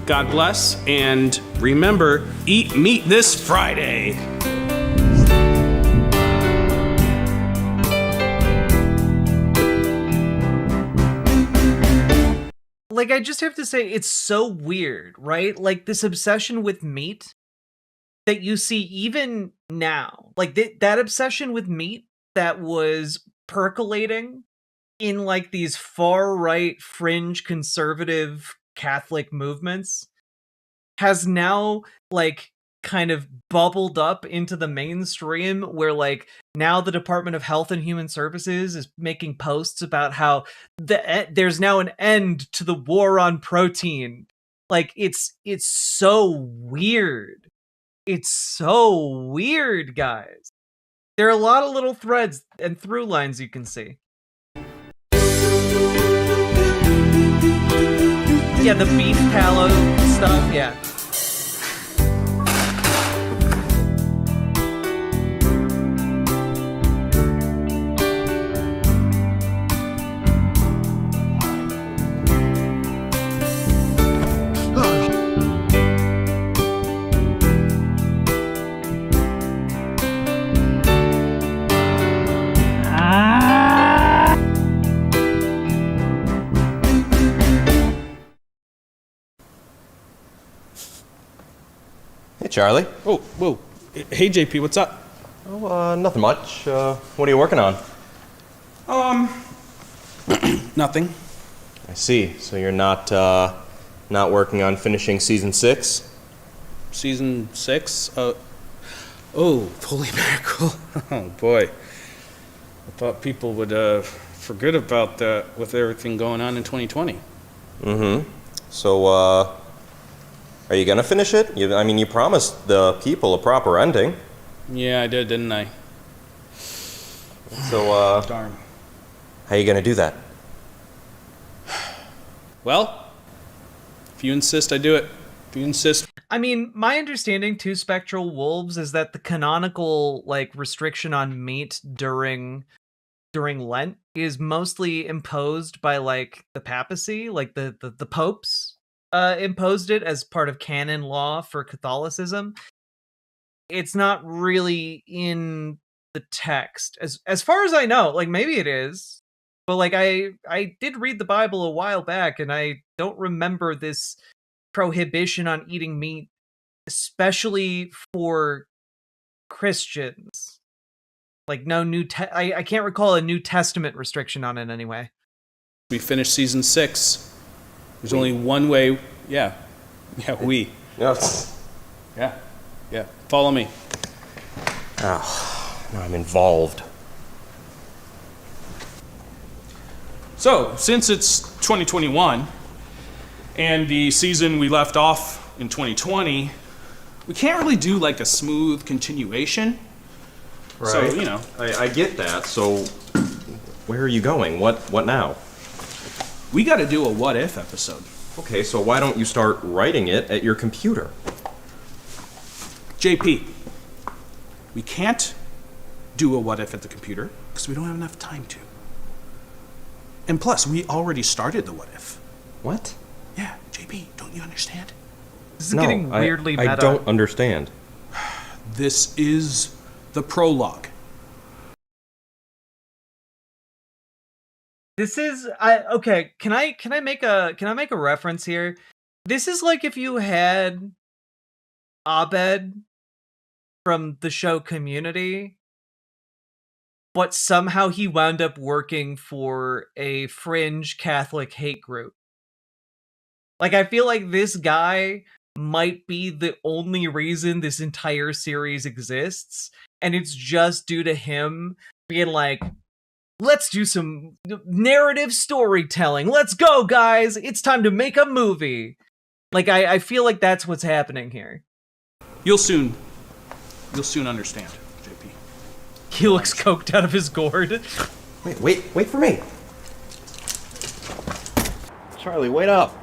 God bless, and remember, eat meat this Friday. Like, I just have to say, it's so weird, right? Like, this obsession with meat that you see even now. Like, that obsession with meat that was percolating in, like, these far-right, fringe, conservative Catholic movements has now, like, kind of bubbled up into the mainstream, where, like, now the Department of Health and Human Services is making posts about how there's now an end to the war on protein. Like, it's so weird. It's so weird, guys. There are a lot of little threads and through lines you can see. Yeah, the beef tallow stuff, yeah. Hey, Charlie. Oh, whoa. Hey, JP, what's up? Oh, nothing much. What are you working on? Nothing. I see. So you're not Not working on finishing season 6? Season 6? Oh, holy mackerel. Oh, boy. I thought people would forget about that with everything going on in 2020. Mm-hmm. So, are you gonna finish it? You promised the people a proper ending. Yeah, I did, didn't I? So, Darn. how are you gonna do that? Well, if you insist, I do it. If you insist. I mean, my understanding to Spectral Wolves is that the canonical restriction on meat during Lent is mostly imposed by the papacy, the popes imposed it as part of canon law for Catholicism. It's not really in the text as far as I know. Maybe it is, but I did read the Bible a while back and I don't remember this prohibition on eating meat, especially for Christians. No I can't recall a New Testament restriction on it anyway. We finished season 6. There's only one way. Yeah, we. Yes. Yeah. Follow me. Oh, now I'm involved. So, since it's 2021, and the season we left off in 2020, we can't really do a smooth continuation. Right. So, I get that. So, where are you going? What now? We got to do a what if episode. Okay, so why don't you start writing it at your computer? JP, we can't do a what if at the computer because we don't have enough time to. And plus, we already started the what if. What? Yeah, JP, don't you understand? This is getting weirdly meta. I don't understand. This is the prologue. This is okay. Can I make a reference here? This is like if you had Abed from the show Community, but somehow he wound up working for a fringe Catholic hate group. I feel like this guy might be the only reason this entire series exists, and it's just due to him being let's do some narrative storytelling. Let's go, guys. It's time to make a movie. I feel like that's what's happening here. You'll soon understand, JP. He looks coked out of his gourd. Wait for me. Charlie, wait up.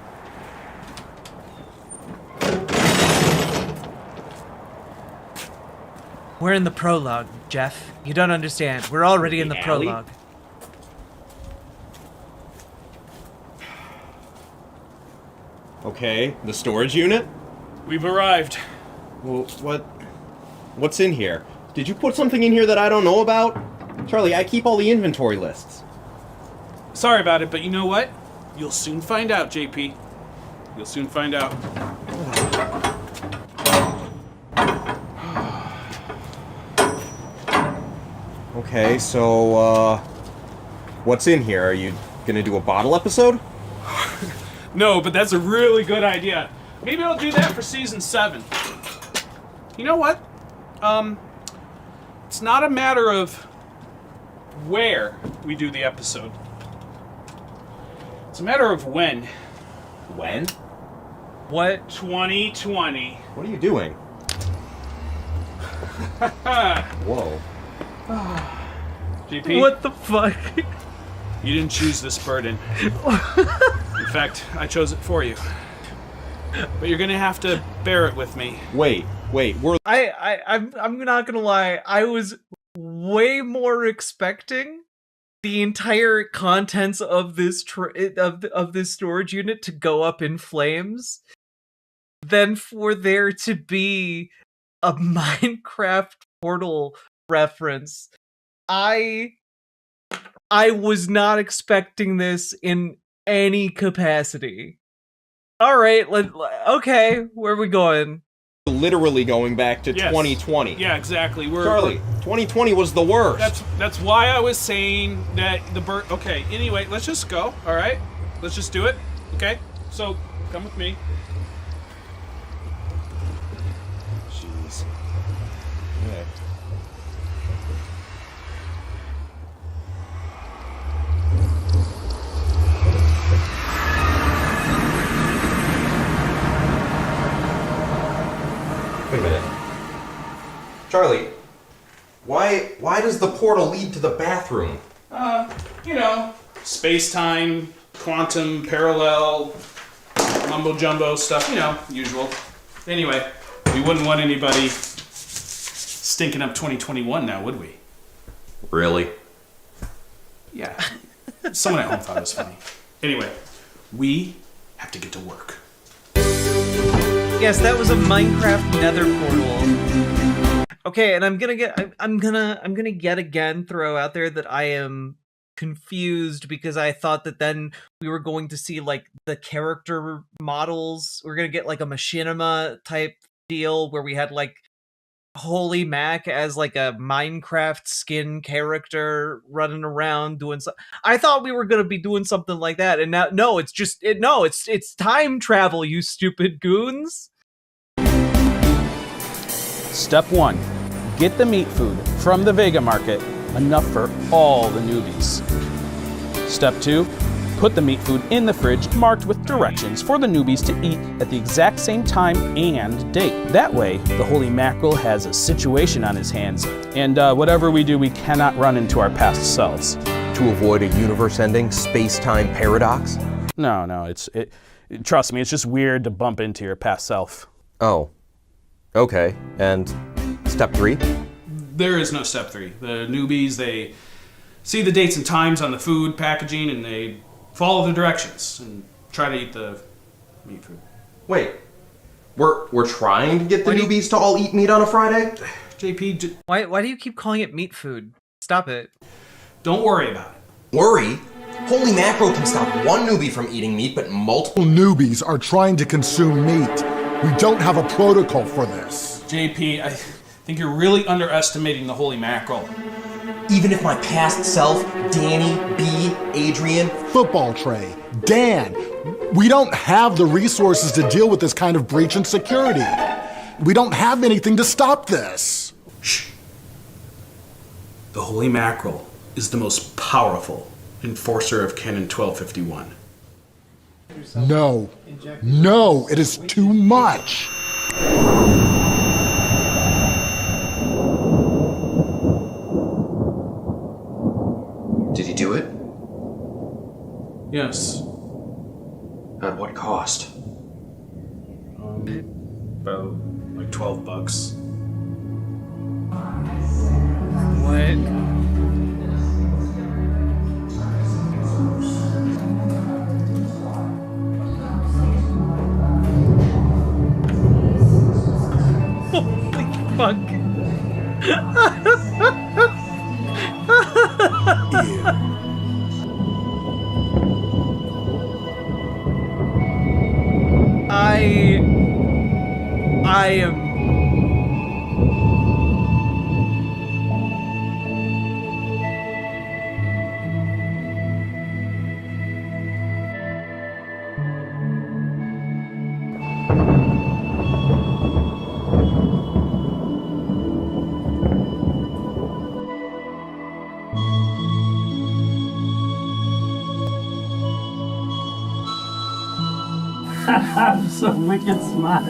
We're in the prologue, Jeff. You don't understand. We're already in the prologue. Okay, the storage unit? We've arrived. Well, what's in here? Did you put something in here that I don't know about? Charlie, I keep all the inventory lists. Sorry about it, but you know what? You'll soon find out, JP. You'll soon find out. Okay, so, what's in here? Are you gonna do a bottle episode? No, but that's a really good idea. Maybe I'll do that for season 7. You know what? It's not a matter of where we do the episode. It's a matter of when. When? What? 2020. What are you doing? Whoa. JP? What the fuck? You didn't choose this burden. In fact, I chose it for you. But you're gonna have to bear it with me. Wait, we're... I'm not gonna lie, I was way more expecting the entire contents of this of this storage unit to go up in flames than for there to be a Minecraft Portal reference. I was not expecting this in any capacity. All right, okay, where are we going? Literally going back to 2020. Yeah, exactly. Charlie, 2020 was the worst. That's why I was saying that the bird. Okay, anyway, let's just go. All right, let's just do it. Okay, so come with me. Jeez. Okay. Wait a minute. Charlie, why does the portal lead to the bathroom? Space-time, quantum, parallel, mumbo-jumbo stuff, usual. Anyway, we wouldn't want anybody stinking up 2021 now, would we? Really? Yeah. Someone at home thought it was funny. Anyway, we have to get to work. Yes, that was a Minecraft Nether portal. Okay, and I'm gonna yet again throw out there that I am confused because I thought that then we were going to see like the character models. We're gonna get like a machinima type deal where we had like Holy Mac as like a Minecraft skin character running around doing so. I thought we were gonna be doing something like that, and now no, it's time travel, you stupid goons. Step 1. Get the meat food from the Vega Market, enough for all the newbies. Step 2. Put the meat food in the fridge marked with directions for the newbies to eat at the exact same time and date. That way, the Holy Mackerel has a situation on his hands, and whatever we do, we cannot run into our past selves. To avoid a universe-ending space-time paradox? No, trust me, it's just weird to bump into your past self. Oh. Okay, and step 3? There is no step 3. The newbies, they see the dates and times on the food packaging and they follow the directions and try to eat the meat food. Wait, we're trying to get the newbies to all eat meat on a Friday? JP, why do you keep calling it meat food? Stop it. Don't worry about it. Worry? Holy Mackerel can stop one newbie from eating meat, but multiple newbies are trying to consume meat. We don't have a protocol for this. JP, I think you're really underestimating the Holy Mackerel. Even if my past self, Danny, B, Adrian... Football tray, Dan, we don't have the resources to deal with this kind of breach in security. We don't have anything to stop this. Shh. The Holy Mackerel is the most powerful enforcer of Canon 1251. No, it is too much. Did he do it? Yes. At what cost? About like $12. What? Holy fuck. I am... I'm so wicked smart.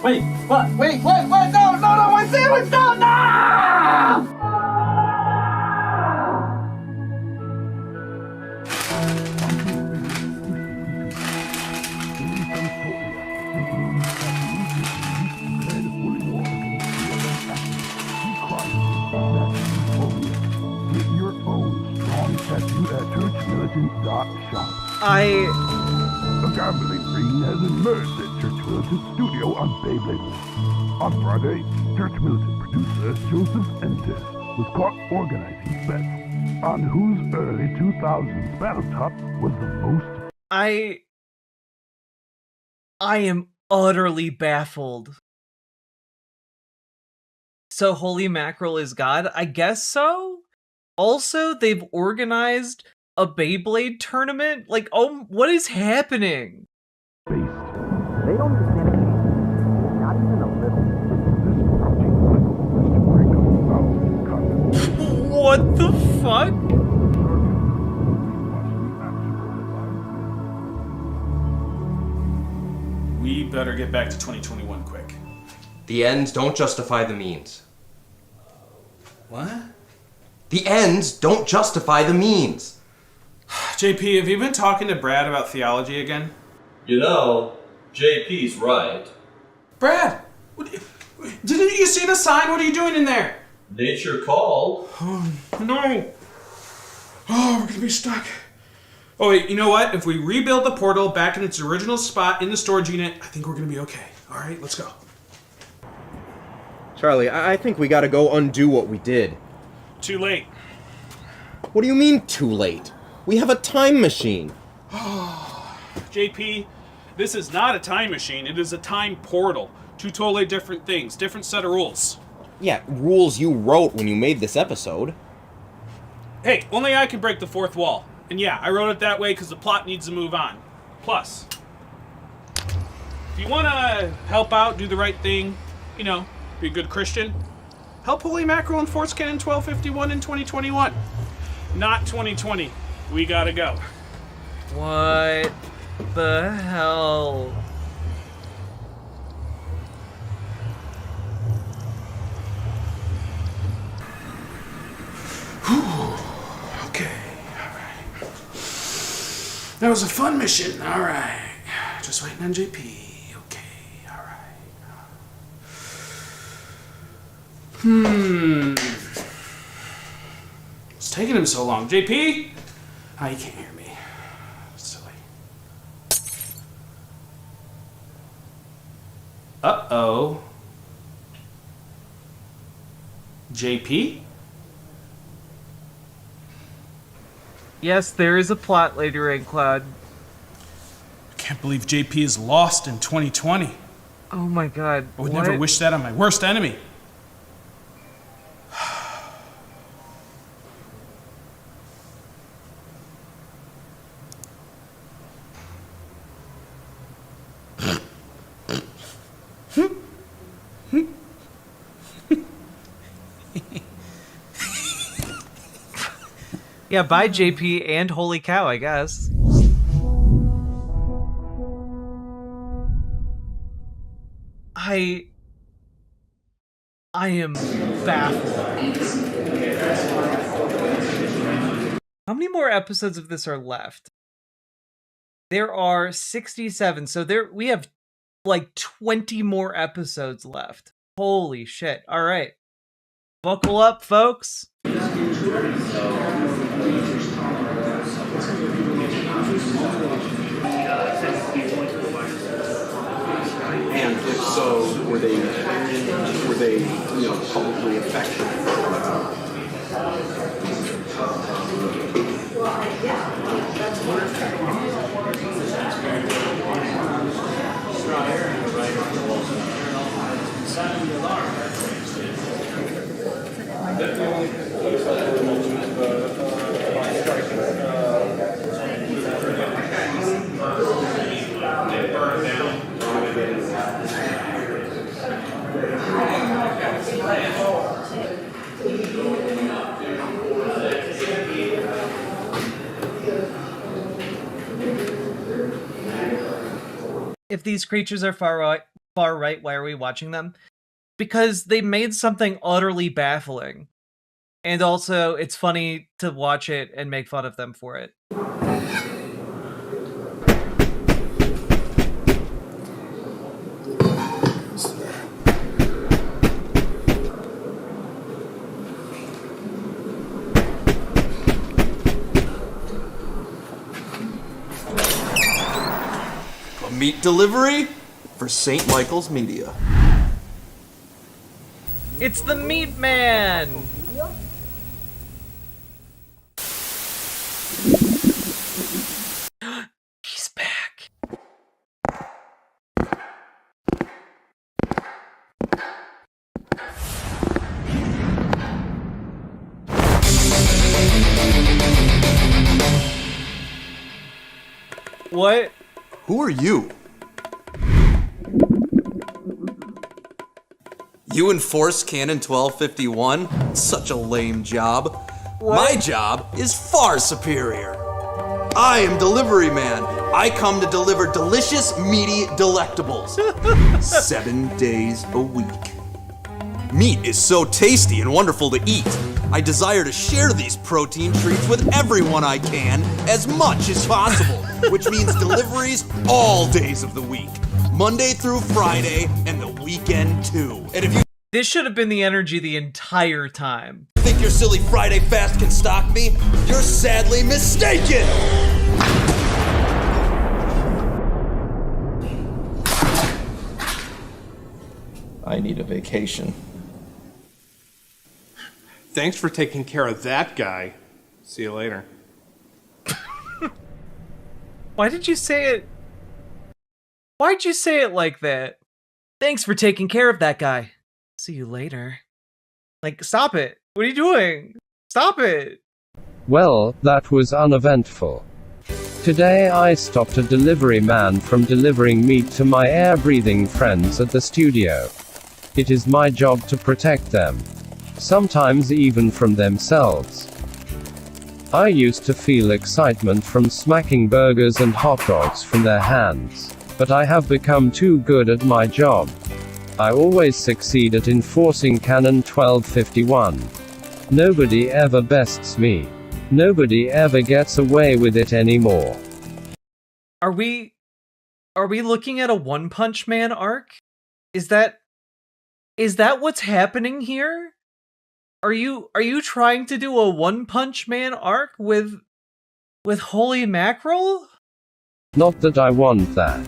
Wait, what? Wait, no, my sandwich, no! Get your own strong tattoo at churchmilitant.shop. A gambling ring has emerged at Church Militant Studio on Beyblade. On Friday, Church Militant producer Joseph Entes was caught organizing bets on whose early 2000s battle top was the most... I am utterly baffled. So Holy Mackerel is God? I guess so? Also, they've organized a Beyblade tournament? Like, oh, what is happening? They don't understand a game. Not even a little. What the fuck? We better get back to 2021 quick. The ends don't justify the means. What? The ends don't justify the means. JP, have you been talking to Brad about theology again? You know, JP's right. Brad! Didn't you see the sign? What are you doing in there? Nature called. Oh, no! Oh, we're gonna be stuck. Oh, wait, you know what? If we rebuild the portal back in its original spot in the storage unit, I think we're gonna be okay. Alright, let's go. Charlie, I think we gotta go undo what we did. Too late. What do you mean, too late? We have a time machine. JP, this is not a time machine. It is a time portal. Two totally different things. Different set of rules. Yeah, rules you wrote when you made this episode. Hey, only I can break the fourth wall. And yeah, I wrote it that way because the plot needs to move on. Plus, if you want to help out, do the right thing, you know, be a good Christian, help Holy Mackerel enforce Canon 1251 in 2021. Not 2020. We gotta go. What the hell? Okay, alright. That was a fun mission, alright. Just waiting on JP. Okay, alright. It's taking him so long. JP? Oh, you can't hear me. Silly. Uh-oh. JP? Yes, there is a plot later in Cloud. I can't believe JP is lost in 2020. Oh my god. I would never wish that on my worst enemy. Yeah, bye JP and holy cow, I guess. I am baffled. How many more episodes of this are left? There are 67, so we have like 20 more episodes left. Holy shit. All right. Buckle up, folks. And if so, were they, you know, publicly affectionate? If these creatures are far right, why are we watching them? Because they made something utterly baffling. And also, it's funny to watch it and make fun of them for it. Meat delivery for St. Michael's Media. It's the Meat Man! He's back. What? Who are you? You enforce Canon 1251? Such a lame job. What? My job is far superior. I am Delivery Man. I come to deliver delicious, meaty delectables. 7 days a week. Meat is so tasty and wonderful to eat. I desire to share these protein treats with everyone I can, as much as possible, which means deliveries all days of the week. Monday through Friday, and the weekend too. And if you This should have been the energy the entire time. think your silly Friday fast can stop me, you're sadly mistaken! I need a vacation. Thanks for taking care of that guy. See you later. Why did you say it? Why'd you say it like that? Thanks for taking care of that guy. See you later. Like, stop it. What are you doing? Stop it. Well, that was uneventful. Today I stopped a delivery man from delivering meat to my air-breathing friends at the studio. It is my job to protect them. Sometimes even from themselves. I used to feel excitement from smacking burgers and hot dogs from their hands. But I have become too good at my job. I always succeed at enforcing Canon 1251. Nobody ever bests me. Nobody ever gets away with it anymore. Are we looking at a One Punch Man arc? Is that what's happening here? Are you trying to do a One Punch Man arc with Holy Mackerel? Not that I want that.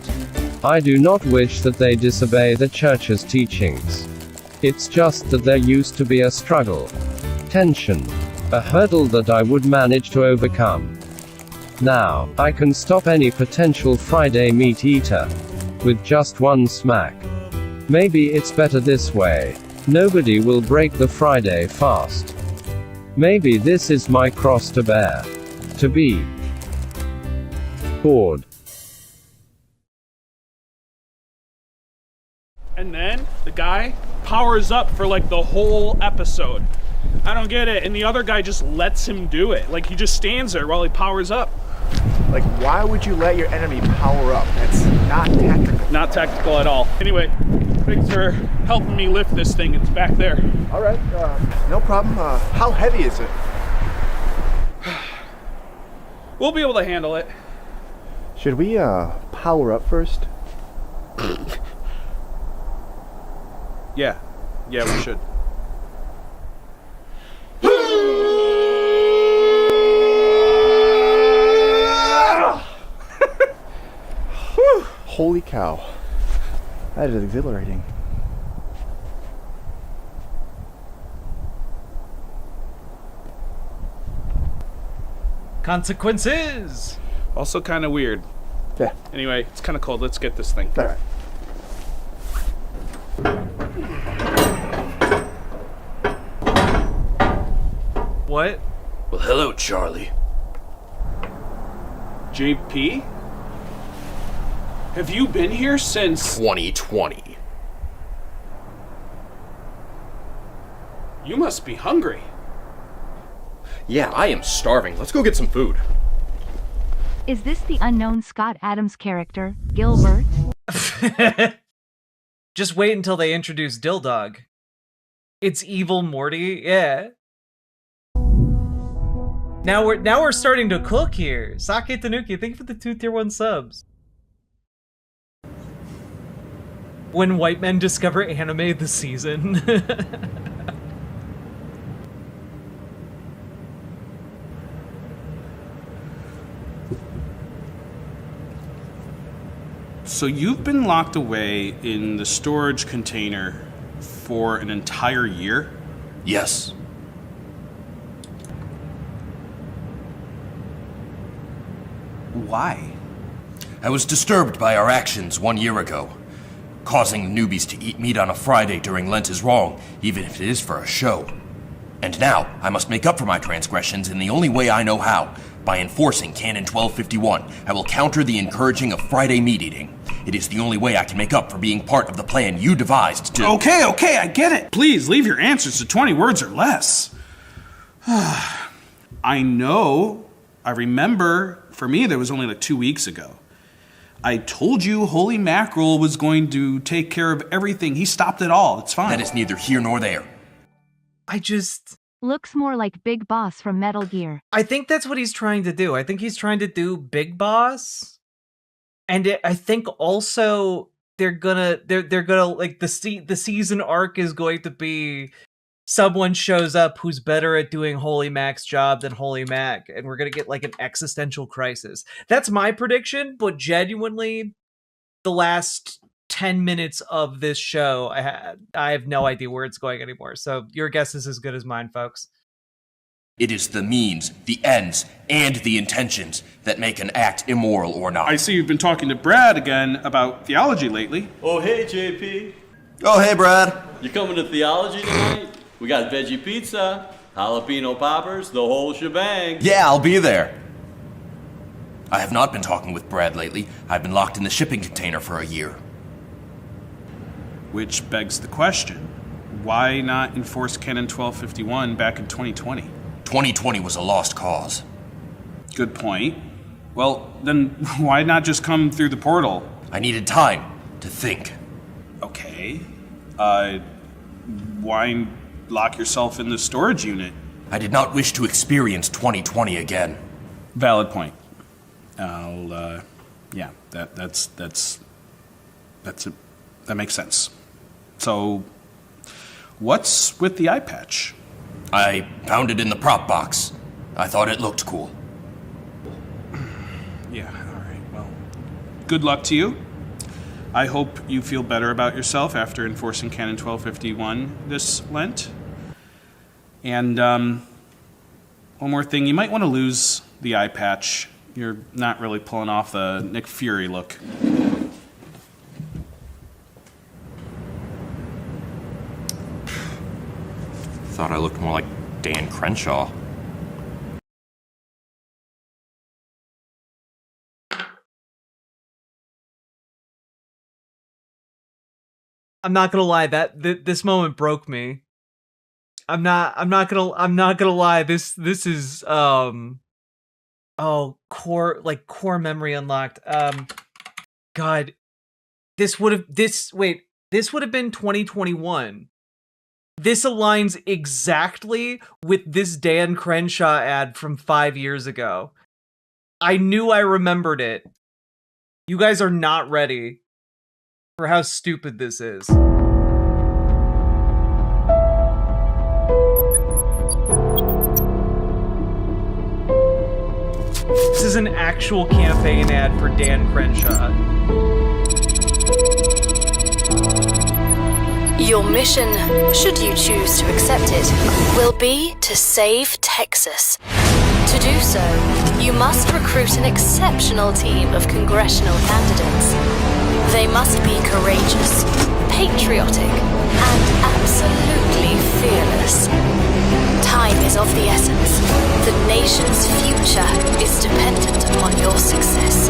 I do not wish that they disobey the church's teachings. It's just that there used to be a struggle. Tension. A hurdle that I would manage to overcome. Now, I can stop any potential Friday meat eater. With just one smack. Maybe it's better this way. Nobody will break the Friday fast. Maybe this is my cross to bear. To be bored. And then the guy powers up for like the whole episode. I don't get it. And the other guy just lets him do it. Like he just stands there while he powers up. Like, why would you let your enemy power up? That's not tactical. Not tactical at all. Anyway, thanks for helping me lift this thing. It's back there. All right, no problem. How heavy is it? We'll be able to handle it. Should we, power up first? Yeah, we should. Holy cow. That is exhilarating. Consequences! Also kind of weird. Yeah. Anyway, it's kind of cold. Let's get this thing. All right. What? Well, hello, Charlie. JP? Have you been here since 2020. You must be hungry. Yeah, I am starving. Let's go get some food. Is this the unknown Scott Adams character, Gilbert? Just wait until they introduce Dildog. It's evil Morty, yeah. Now we're starting to cook here. Sake Tanuki, thank you for the 2 tier 1 subs. When white men discover anime this season. So you've been locked away in the storage container for an entire year? Yes. Why? I was disturbed by our actions 1 year ago. Causing the newbies to eat meat on a Friday during Lent is wrong, even if it is for a show. And now, I must make up for my transgressions in the only way I know how, By enforcing Canon 1251, I will counter the encouraging of Friday meat eating. It is the only way I can make up for being part of the plan you devised to— Okay, I get it. Please leave your answers to 20 words or less. I remember, for me, that was only like 2 weeks ago. I told you Holy Mackerel was going to take care of everything. He stopped it all. It's fine. That is neither here nor there. Looks more like Big Boss from Metal Gear. I think that's what he's trying to do. I think he's trying to do Big Boss. And I think also they're gonna like the season arc is going to be someone shows up who's better at doing Holy Mac's job than Holy Mac, and we're gonna get like an existential crisis. That's my prediction, but genuinely, the last 10 minutes of this show, I have no idea where it's going anymore. So your guess is as good as mine, folks. It is the means, the ends, and the intentions that make an act immoral or not. I see you've been talking to Brad again about theology lately. Oh, hey, JP. Oh, hey, Brad. You coming to theology tonight? We got veggie pizza, jalapeno poppers, the whole shebang. Yeah, I'll be there. I have not been talking with Brad lately. I've been locked in the shipping container for a year. Which begs the question, why not enforce Canon 1251 back in 2020? 2020 was a lost cause. Good point. Well, then why not just come through the portal? I needed time to think. Okay. Why lock yourself in the storage unit? I did not wish to experience 2020 again. Valid point. Yeah, that makes sense. So, what's with the eye patch? I found it in the prop box. I thought it looked cool. Yeah, all right. Well, good luck to you. I hope you feel better about yourself after enforcing Canon 1251 this Lent. And one more thing, you might want to lose the eye patch. You're not really pulling off the Nick Fury look. Thought I looked more like Dan Crenshaw. I'm not gonna lie, this moment broke me. I'm not gonna lie. This is core memory unlocked. God, this would have been 2021. This aligns exactly with this Dan Crenshaw ad from 5 years ago. I knew I remembered it. You guys are not ready for how stupid this is. This is an actual campaign ad for Dan Crenshaw. Your mission, should you choose to accept it, will be to save Texas. To do so, you must recruit an exceptional team of congressional candidates. They must be courageous, patriotic, and absolutely fearless. Time is of the essence. The nation's future is dependent upon your success.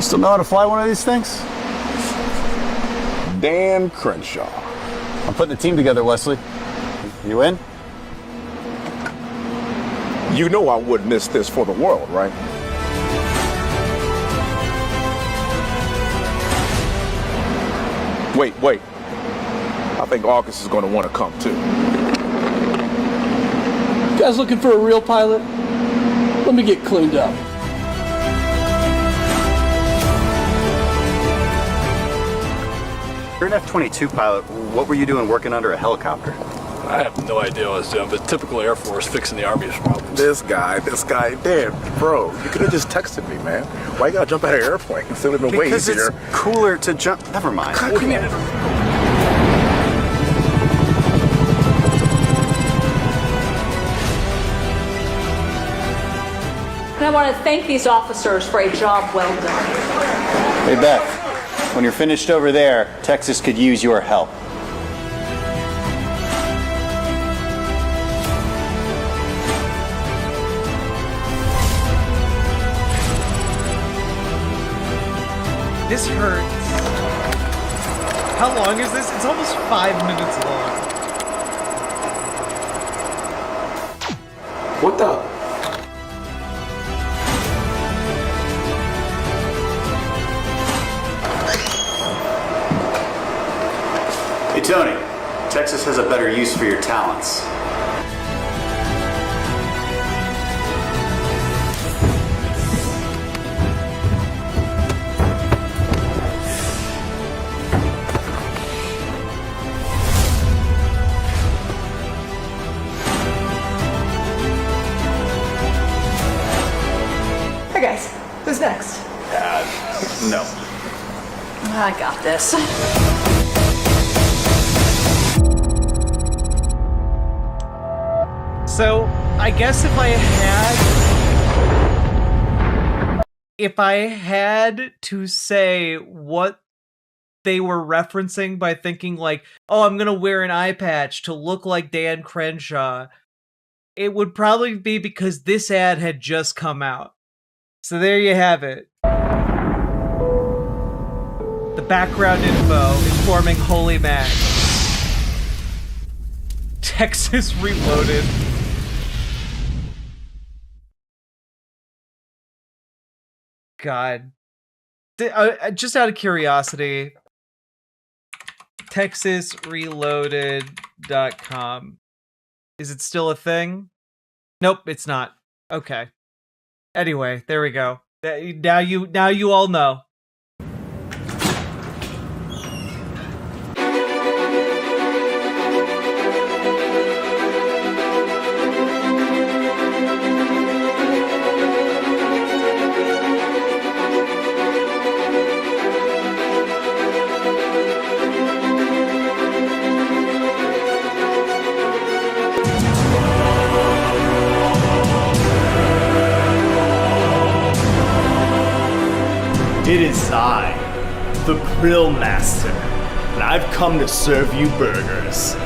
Still know how to fly one of these things? Dan Crenshaw. I'm putting the team together, Wesley. You in? You know I wouldn't miss this for the world, right? Wait. I think August is going to want to come too. You guys looking for a real pilot? Let me get cleaned up. You're an F-22 pilot. What were you doing working under a helicopter? I have no idea what I was doing, but typical Air Force fixing the Army's problems. This guy, damn, bro, you could have just texted me, man. Why you gotta jump out of an airplane? It would have been way Because easier. it's cooler to jump. Never mind. Come here. And I want to thank these officers for a job well done. Hey, Beth, when you're finished over there, Texas could use your help. This hurts. How long is this? It's almost 5 minutes long. What the? Hey, Tony. Texas has a better use for your talents. Hey guys, who's next? No. I got this. So, I guess if I had to say what they were referencing by thinking like, oh, I'm gonna wear an eye patch to look like Dan Crenshaw, it would probably be because this ad had just come out. So there you have it. The background info informing Holy Mac. Texas Reloaded. God. Just out of curiosity, TexasReloaded.com. Is it still a thing? Nope, it's not. Okay. Anyway, there we go. Now you all know. It is I, the Grill Master, and I've come to serve you burgers.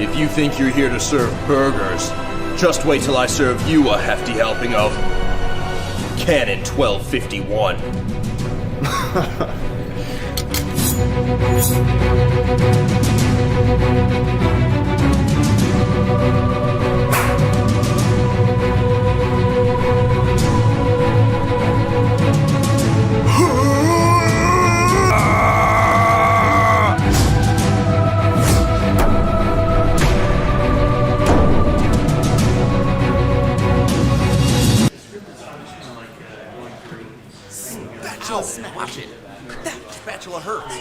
If you think you're here to serve burgers, just wait till I serve you a hefty helping of Cannon 1251. Watch it. That spatula hurts.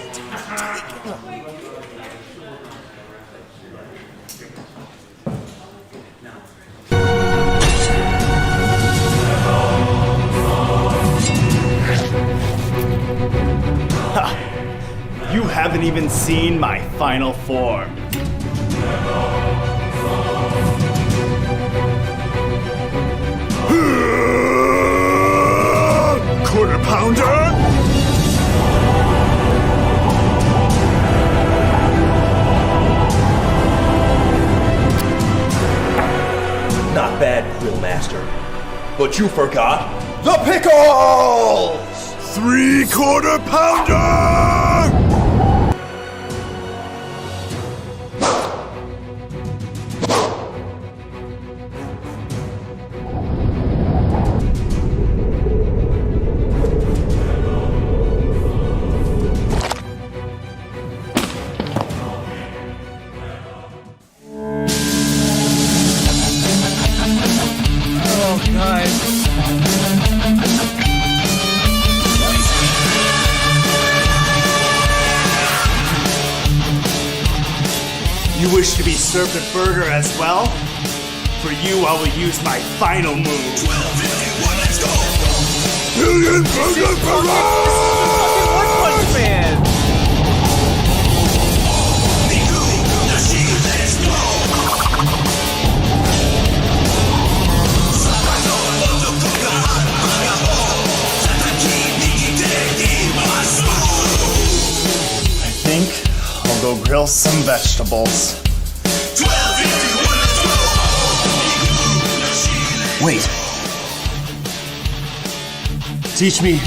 Ha! You haven't even seen my final form. Quarter pounder? Not bad, Grill Master. But you forgot the pickles! 3/4 pounder! You wish to be served a burger as well? For you, I will use my final move. 1251, let's go! Million Burger One Punch Man! I think I'll go grill some vegetables. Wait. Teach me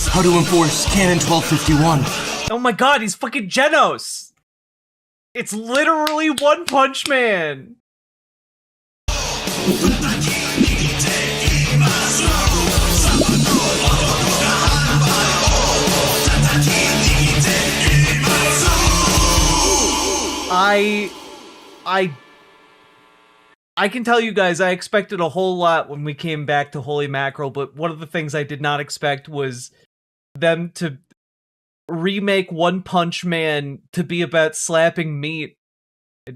how to enforce Canon 1251. Oh my god, he's fucking Genos! It's literally One Punch Man! I can tell you guys, I expected a whole lot when we came back to Holy Mackerel, but one of the things I did not expect was them to remake One Punch Man to be about slapping meat. I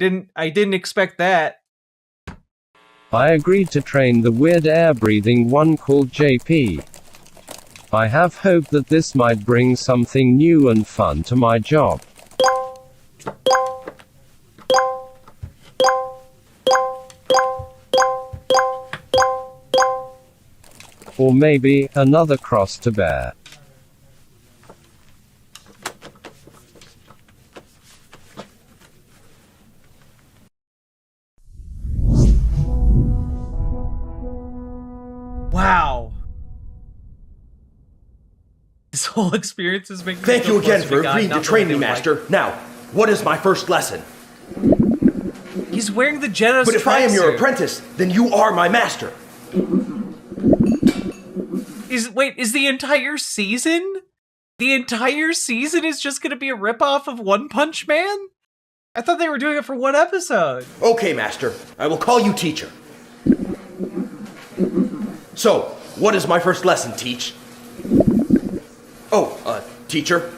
didn't expect that. I agreed to train the weird air-breathing one called JP. I have hope that this might bring something new and fun to my job. Or maybe, another cross to bear. Wow. This whole experience has been. Thank you again for agreeing to train me, Master. Now, what is my first lesson? He's wearing the Genos. But if I am your apprentice, then you are my master. Is the entire season? The entire season is just gonna be a ripoff of One Punch Man? I thought they were doing it for one episode. Okay, Master. I will call you teacher. So, what is my first lesson, Teach? Oh, teacher?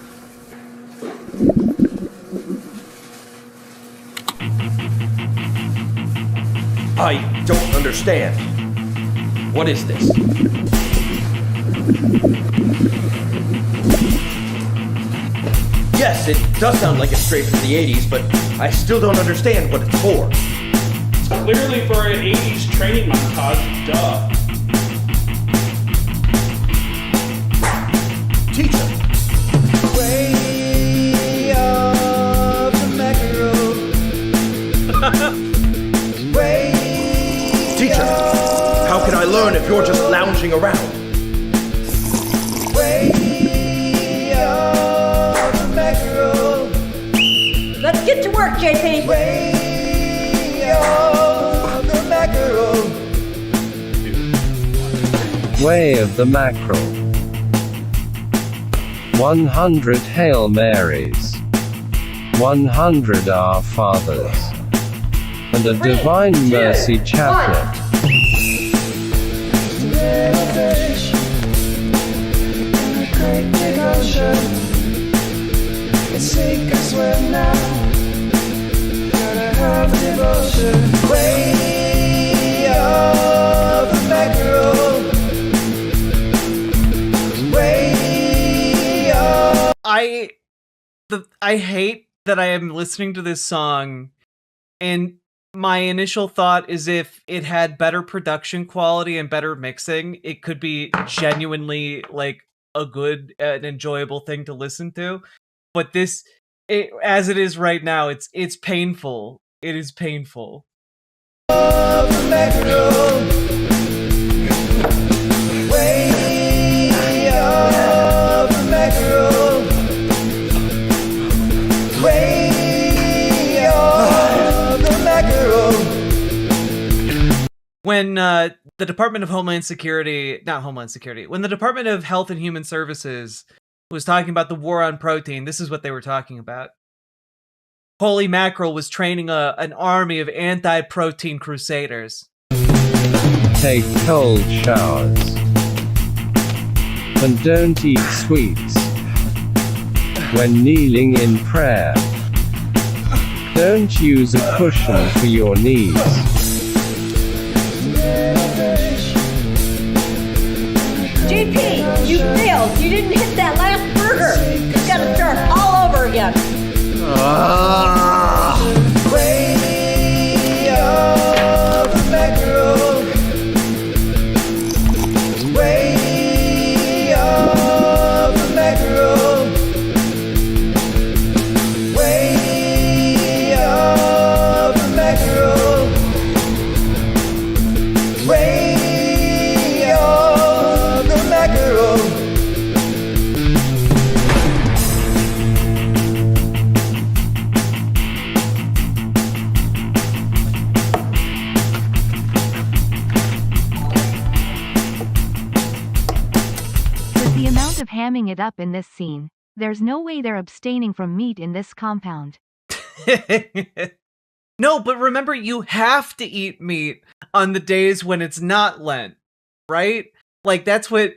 I don't understand. What is this? Yes, it does sound like it's straight from the 80s, but I still don't understand what it's for. It's clearly for an 80s training montage, duh. Teacher! Way of the Mackerel. Way Teacher, how can I learn if you're just lounging around? Way of the Mackerel. Let's get to work, JP. Way of the Mackerel. Way of the Mackerel. 100 Hail Marys. 100 Our Fathers. And a Divine Mercy Chaplet. Sink or swim now. Gotta have devotion. Way of the Mackerel. Way of. I hate that I am listening to this song, and my initial thought is if it had better production quality and better mixing, it could be genuinely like a good and enjoyable thing to listen to. But this, as it is right now, it's painful. It is painful. Of the Mackerel. Way of the Mackerel. Way of the Mackerel. When the Department of Homeland Security, not Homeland Security, when the Department of Health and Human Services was talking about the war on protein, this is what they were talking about. Holy Mackerel was training an army of anti-protein crusaders. Take cold showers. And don't eat sweets. When kneeling in prayer. Don't use a cushion for your knees. JP, you failed. You didn't hit that last burger. You gotta start all over again. Way of the mackerel. Way of the mackerel. Way of the mackerel. Way of the mackerel. With the amount of hamming it up in this scene, there's no way they're abstaining from meat in this compound. No, but remember, you have to eat meat on the days when it's not Lent, right? Like, that's what...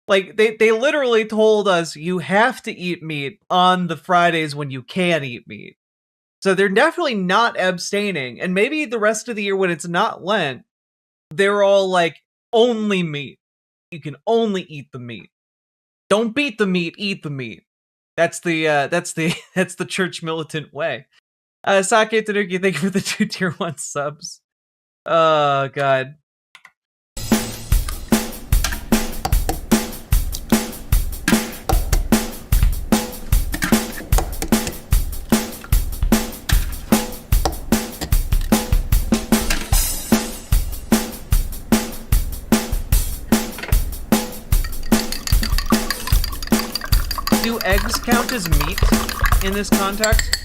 Like, they literally told us you have to eat meat on the Fridays when you can eat meat. So they're definitely not abstaining. And maybe the rest of the year when it's not Lent, they're all like, only meat. You can only eat the meat. Don't beat the meat, eat the meat. That's the Church Militant way. Sake Tanuki, thank you for the 2 tier 1 subs. Oh, God. Do eggs count as meat in this context?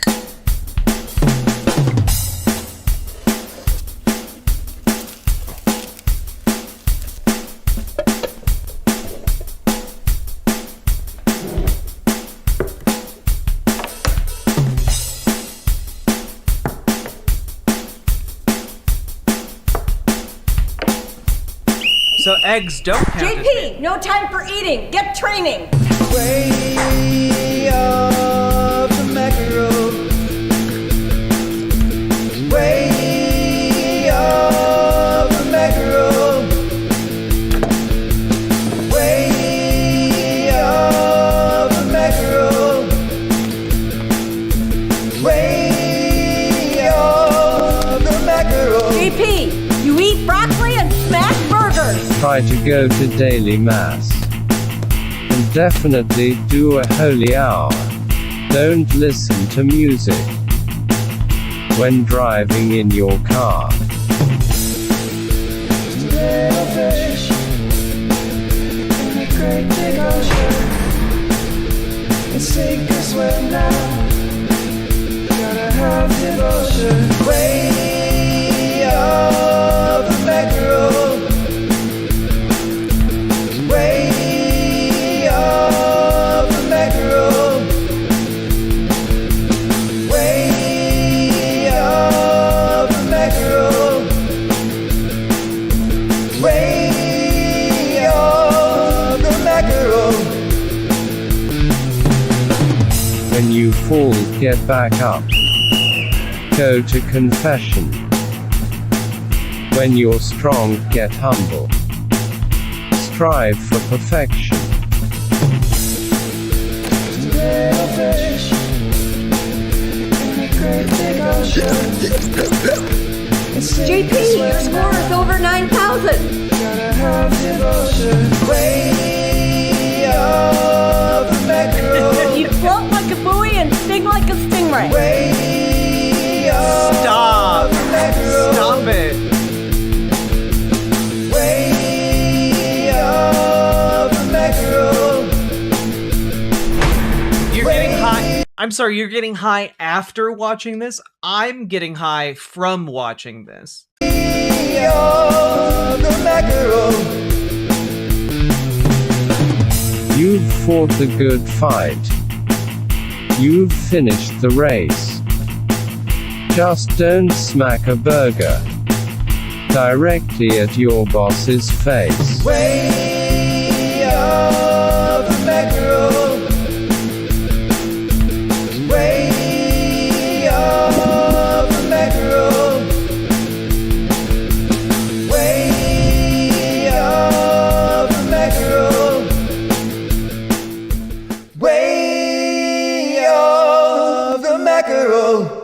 So eggs don't count as meat. JP, no time for eating. Get training. Way of the mackerel. Way of the mackerel. Way of the mackerel. Way of the mackerel. JP, you eat broccoli and smash burgers. Try to go to daily mass. And definitely do a holy hour. Don't listen to music when driving in your car. Little fish in a great big ocean. And sink or swim now. Gotta have devotion. Way of the mackerel. Way of the mackerel. Way of the mackerel. Way of the mackerel. When you fall, get back up. Go to confession. When you're strong, get humble. Strive for perfection. Little fish in a great big ocean. JP, your score is over 9,000. Gotta have devotion. Way of the mackerel. You float like a buoy and sting like a stingray. Way of Stop! the mackerel. Stop it! Way of the mackerel. You're getting high. I'm sorry, you're getting high after watching this? I'm getting high from watching this. Way of the mackerel. You've fought the good fight. You've finished the race. Just don't smack a burger directly at your boss's face. Way of the mackerel. Way of go.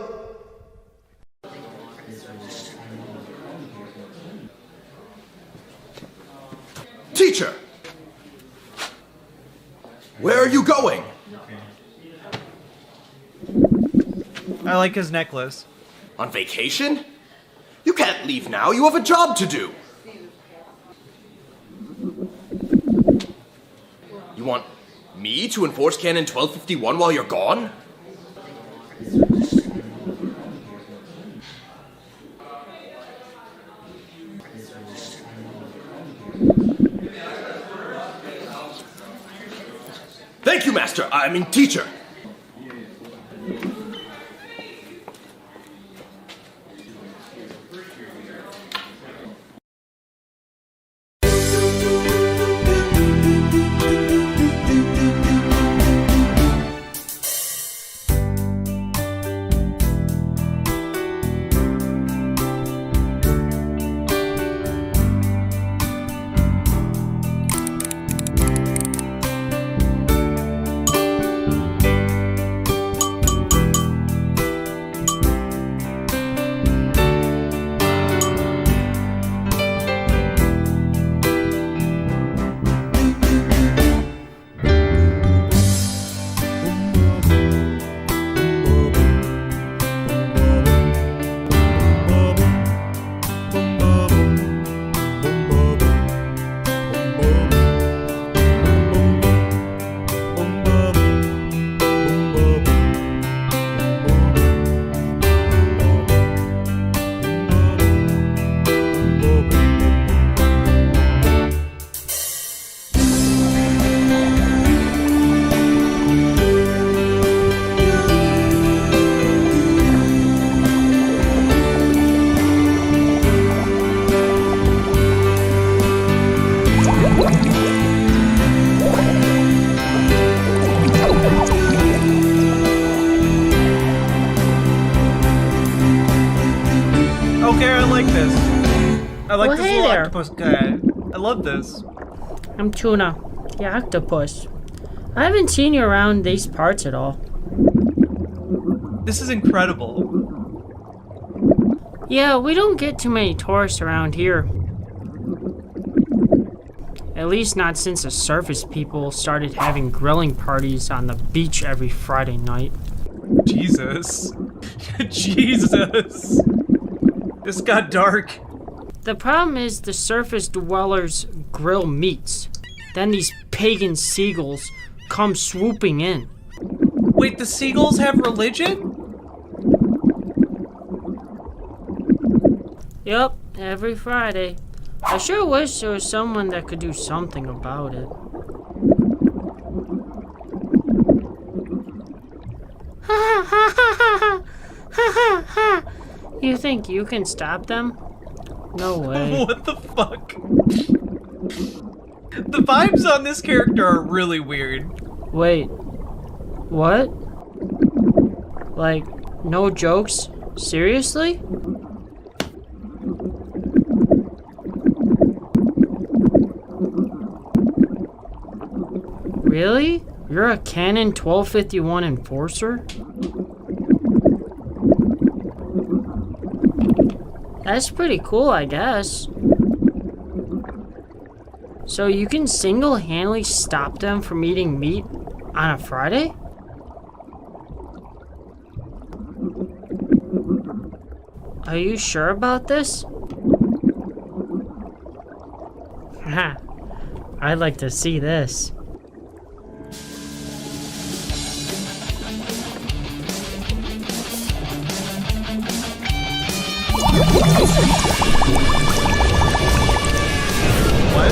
Teacher! Where are you going? I like his necklace. On vacation? You can't leave now. You have a job to do. You want me to enforce Canon 1251 while you're gone? Thank you, Master. I mean, teacher. I like Well, this hey little there. octopus guy. I love this. I'm Tuna, the octopus. I haven't seen you around these parts at all. This is incredible. Yeah, we don't get too many tourists around here. At least not since the surface people started having grilling parties on the beach every Friday night. Jesus. Jesus. This got dark. The problem is the surface dwellers grill meats. Then these pagan seagulls come swooping in. Wait, the seagulls have religion? Yep, every Friday. I sure wish there was someone that could do something about it. Ha ha ha ha ha ha ha. You think you can stop them? No way. What the fuck? The vibes on this character are really weird. Wait. What? Like, no jokes? Seriously? Really? You're a Canon 1251 enforcer? That's pretty cool, I guess. So you can single-handedly stop them from eating meat on a Friday? Are you sure about this? Ha! I'd like to see this. What?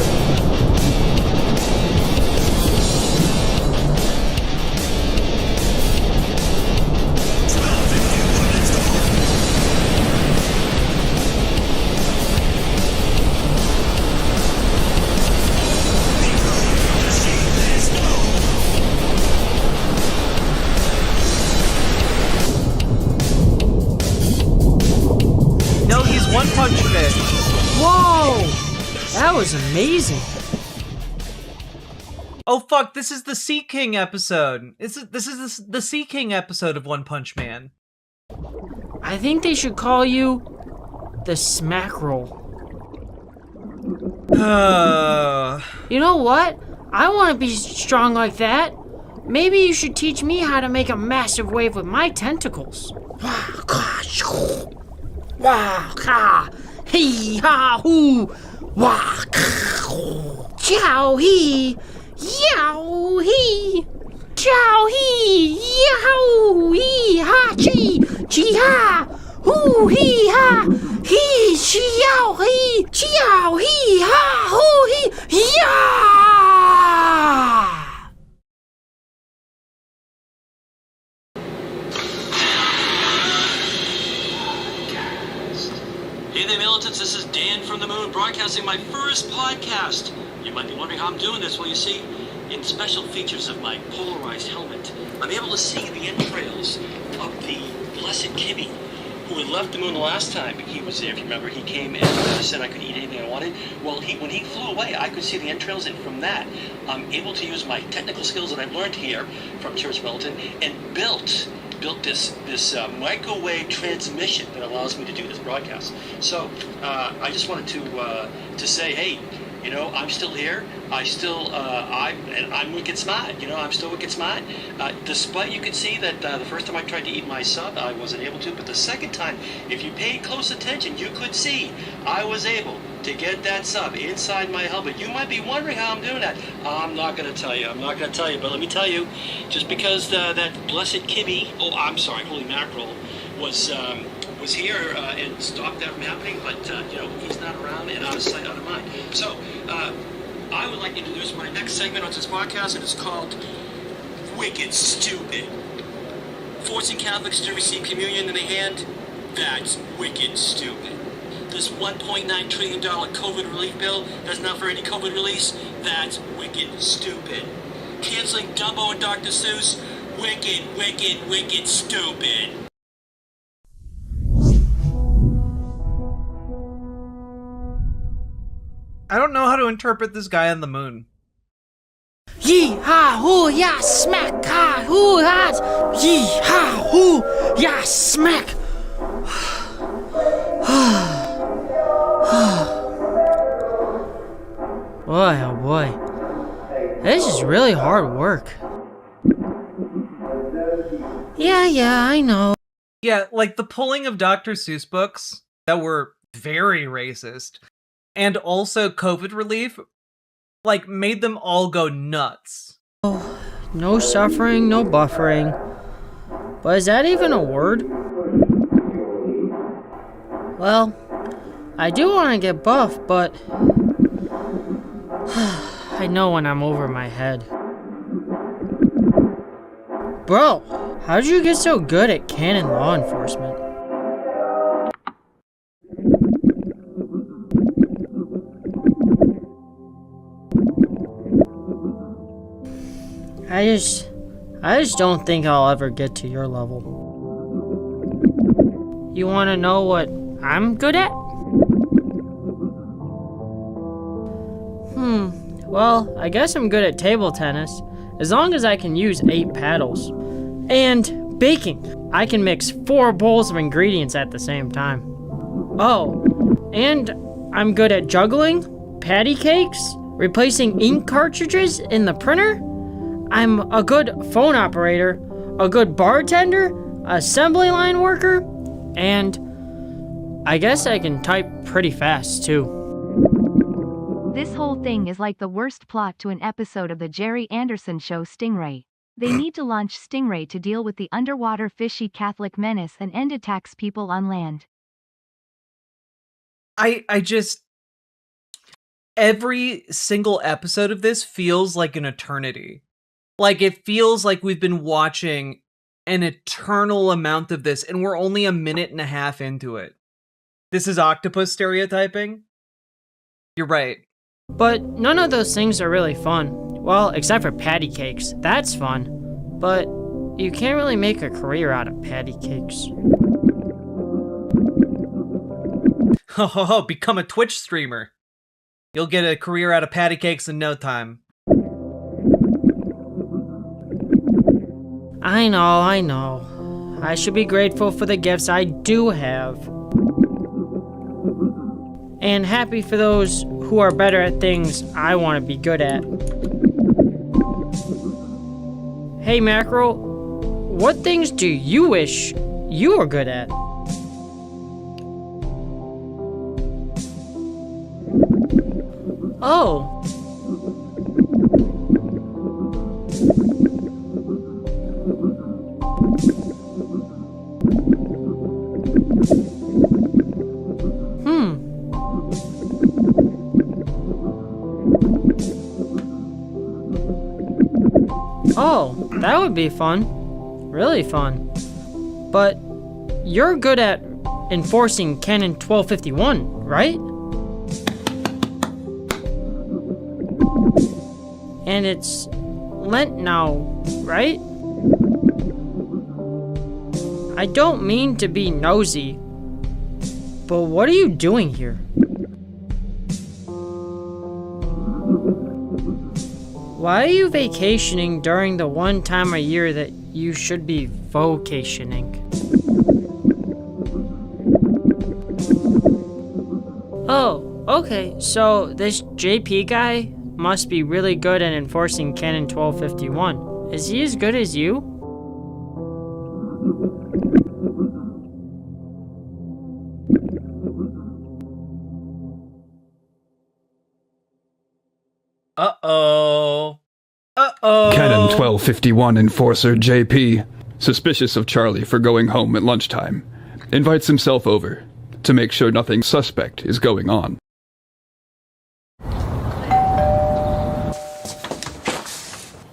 No, he's One Punch Man. Whoa! That was amazing. Oh fuck, this is the Sea King episode. This is the Sea King episode of One Punch Man. I think they should call you the Mackerel. You know what? I want to be strong like that. Maybe you should teach me how to make a massive wave with my tentacles. Wah, ka, hee, ha, hoo, wah, chow, hee, yow, hee, chow, hee, yow, hee, ha, chi, chi, ha, hoo, hee, ha, hee, chi, yow, hee, chi, yow, hee, ha, hoo, hee, yeah! Hey there, militants, this is Dan from the Moon, broadcasting my first podcast. You might be wondering how I'm doing this. Well, you see, in special features of my polarized helmet, I'm able to see the entrails of the blessed Kimmy, who had left the moon the last time he was there. If you remember, he came and said I could eat anything I wanted. Well, when he flew away, I could see the entrails, and from that, I'm able to use my technical skills that I've learned here from Church Militant and built this microwave transmission that allows me to do this broadcast. So I just wanted to say, hey, you know, I'm still here. I'm wicked smart. You know, I'm still wicked smart. Despite you could see that the first time I tried to eat my sub, I wasn't able to. But the second time, if you paid close attention, you could see I was able to get that sub inside my helmet. You might be wondering how I'm doing that. I'm not going to tell you. But let me tell you, just because that blessed Kimmy, Holy Mackerel, was here and stopped that from happening, but you know, he's not around and out of sight, out of mind. So I would like to introduce my next segment on this podcast, and it's called Wicked Stupid. Forcing Catholics to receive communion in the hand, that's wicked stupid. This $1.9 trillion COVID relief bill that's not for any COVID release, that's wicked stupid. Canceling Dumbo and Dr. Seuss, wicked stupid. I don't know how to interpret this guy on the moon. Yee ha hoo ya smack ha hoo ha yee ha hoo ya smack. Boy, oh boy, this is really hard work. Yeah, I know. Yeah, like the pulling of Dr. Seuss books that were very racist, and also COVID relief, like, made them all go nuts. Oh, no suffering, no buffering. But is that even a word? Well, I do want to get buff, but I know when I'm over my head. Bro, how'd you get so good at canon law enforcement? I just don't think I'll ever get to your level. You want to know what I'm good at? Well, I guess I'm good at table tennis, as long as I can use 8 paddles. And baking. I can mix 4 bowls of ingredients at the same time. Oh, and I'm good at juggling, patty cakes, replacing ink cartridges in the printer. I'm a good phone operator, a good bartender, assembly line worker, and I guess I can type pretty fast too. This whole thing is like the worst plot to an episode of the Jerry Anderson show Stingray. They need to launch Stingray to deal with the underwater fishy Catholic menace and end attacks people on land. Every single episode of this feels like an eternity. Like, it feels like we've been watching an eternal amount of this, and we're only a minute and a half into it. This is octopus stereotyping? You're right. But none of those things are really fun. Well, except for patty cakes. That's fun. But you can't really make a career out of patty cakes. Oh, become a Twitch streamer. You'll get a career out of patty cakes in no time. I know. I should be grateful for the gifts I do have. And happy for those who are better at things I want to be good at. Hey, Mackerel, what things do you wish you were good at? Oh. Oh, that would be fun. Really fun. But you're good at enforcing Canon 1251, right? And it's Lent now, right? I don't mean to be nosy, but what are you doing here? Why are you vacationing during the one time a year that you should be vocationing? Oh, okay, so this JP guy must be really good at enforcing Canon 1251. Is he as good as you? Uh-oh. Canon 1251 Enforcer JP, suspicious of Charlie for going home at lunchtime, invites himself over to make sure nothing suspect is going on.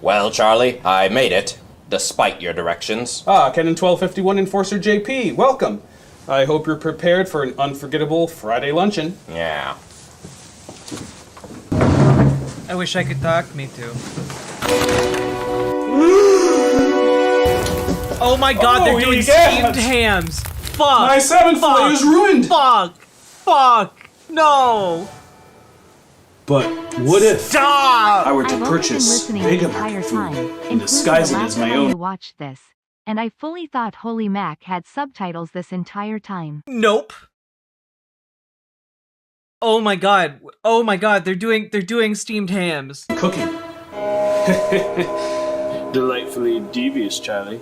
Well, Charlie, I made it, despite your directions. Canon 1251 Enforcer JP, welcome. I hope you're prepared for an unforgettable Friday luncheon. Yeah. I wish I could talk. Me too. Oh my god, they're doing steamed hams. Fuck. My salmon fillet is ruined. Fuck. No. But what if Stop! I were to I've only purchase been listening the entire time, and disguise it as my I own? watched this, and I fully thought Holy Mac had subtitles this entire time. Nope. Oh my god, they're doing steamed hams. Cooking. Delightfully devious, Charlie.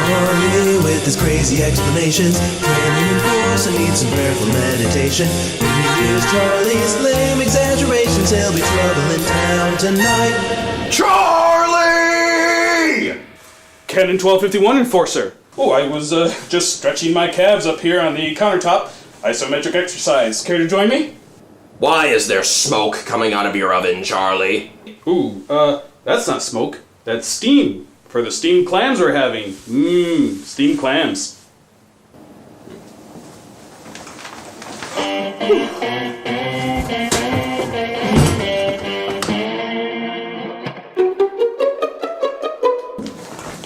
Charlie with his crazy explanations. Training in force and needs some prayerful meditation. When he hears Charlie's lame exaggerations, he'll be trouble in town tonight. Charlie! Canon 1251 Enforcer. Oh, I was just stretching my calves up here on the countertop. Isometric exercise. Care to join me? Why is there smoke coming out of your oven, Charlie? Ooh, that's not smoke. That's steam. For the steamed clams we're having. Steamed clams.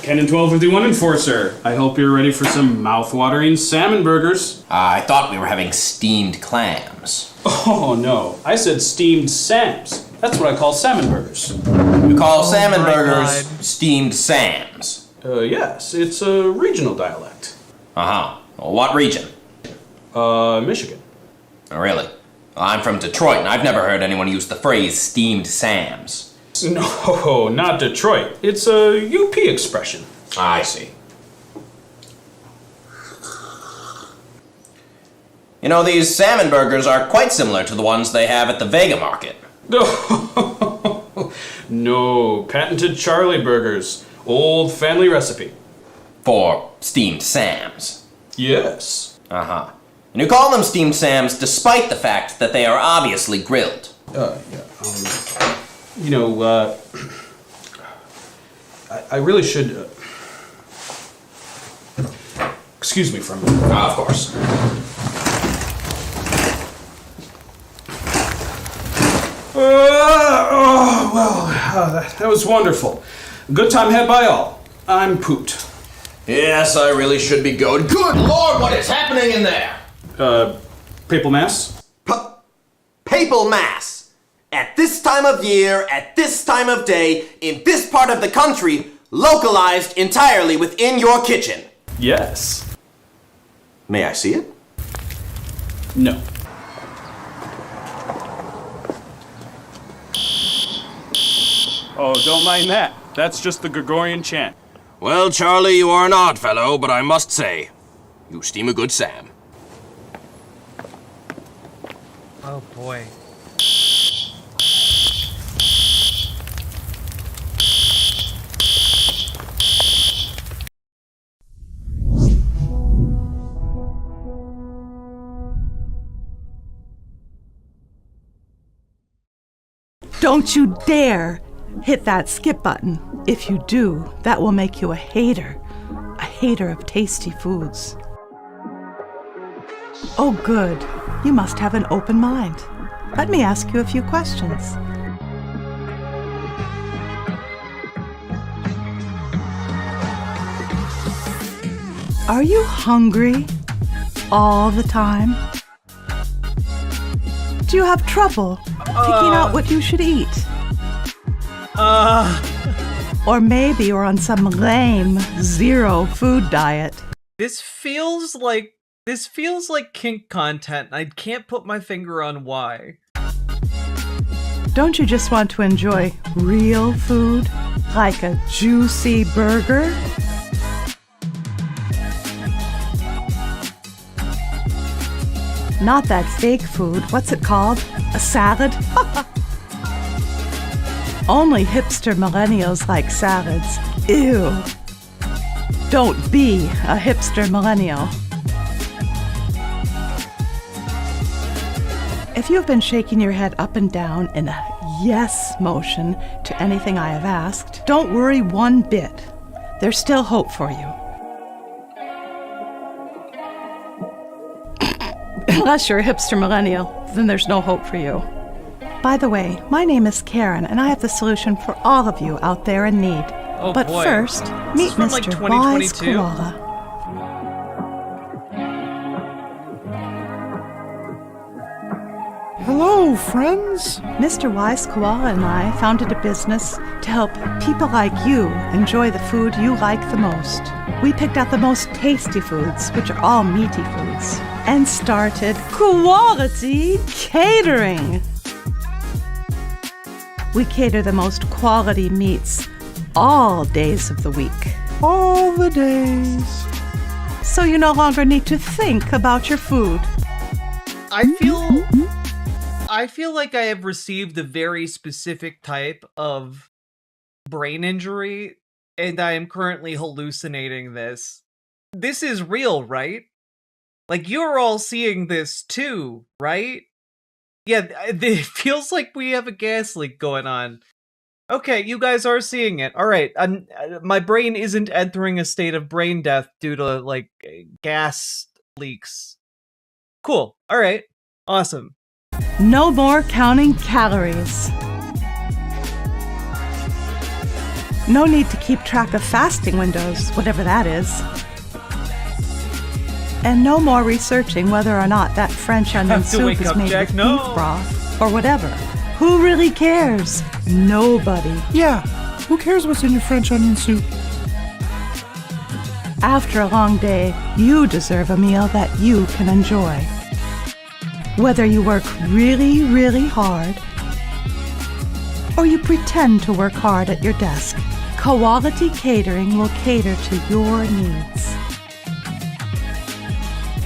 Canon 1251 Enforcer. I hope you're ready for some mouth-watering salmon burgers. I thought we were having steamed clams. Oh, no. I said steamed Sams. That's what I call salmon burgers. You call salmon burgers steamed Sams? Yes. It's a regional dialect. Uh-huh. Well, what region? Michigan. Oh, really? Well, I'm from Detroit, and I've never heard anyone use the phrase steamed Sams. No, not Detroit. It's a UP expression. I see. You know, these salmon burgers are quite similar to the ones they have at the Vega Market. No, patented Charlie burgers. Old family recipe. For steamed Sams? Yes. Uh-huh. And you call them steamed Sams despite the fact that they are obviously grilled. You know, I really should... Excuse me for a minute. Of course. That was wonderful. Good time had by all. I'm pooped. Yes, I really should be going. Good Lord, what is happening in there? Papal Mass? papal mass. At this time of year, at this time of day, in this part of the country, localized entirely within your kitchen. Yes. May I see it? No. Oh, don't mind that. That's just the Gregorian chant. Well, Charlie, you are an odd fellow, but I must say, you steam a good Sam. Oh boy. Don't you dare hit that skip button. If you do, that will make you a hater of tasty foods. Oh, good. You must have an open mind. Let me ask you a few questions. Are you hungry all the time? Do you have trouble picking out what you should eat? Or maybe you're on some lame zero food diet. This feels like kink content. I can't put my finger on why. Don't you just want to enjoy real food, like a juicy burger? Not that fake food. What's it called? A salad? Only hipster millennials like salads. Ew. Don't be a hipster millennial. If you've been shaking your head up and down in a yes motion to anything I have asked, don't worry one bit. There's still hope for you. Unless you're a hipster millennial, then there's no hope for you. By the way, my name is Karen, and I have the solution for all of you out there in need. Oh, but boy. first, meet from, Mr. like, Wise 2022? Koala. Hello, friends. Mr. Wise Koala and I founded a business to help people like you enjoy the food you like the most. We picked out the most tasty foods, which are all meaty foods, and started Quality Catering. We cater the most quality meats all days of the week. All the days. So you no longer need to think about your food. I feel like I have received a very specific type of brain injury, and I am currently hallucinating this. This is real, right? Like, you're all seeing this too, right? Yeah, it feels like we have a gas leak going on. Okay, you guys are seeing it. All right, my brain isn't entering a state of brain death due to, like, gas leaks. Cool. All right. Awesome. No more counting calories. No need to keep track of fasting windows, whatever that is. And no more researching whether or not that French onion soup is made with beef broth or whatever. Who really cares? Nobody. Yeah, who cares what's in your French onion soup? After a long day, you deserve a meal that you can enjoy. Whether you work really, really hard or you pretend to work hard at your desk, Quality Catering will cater to your needs.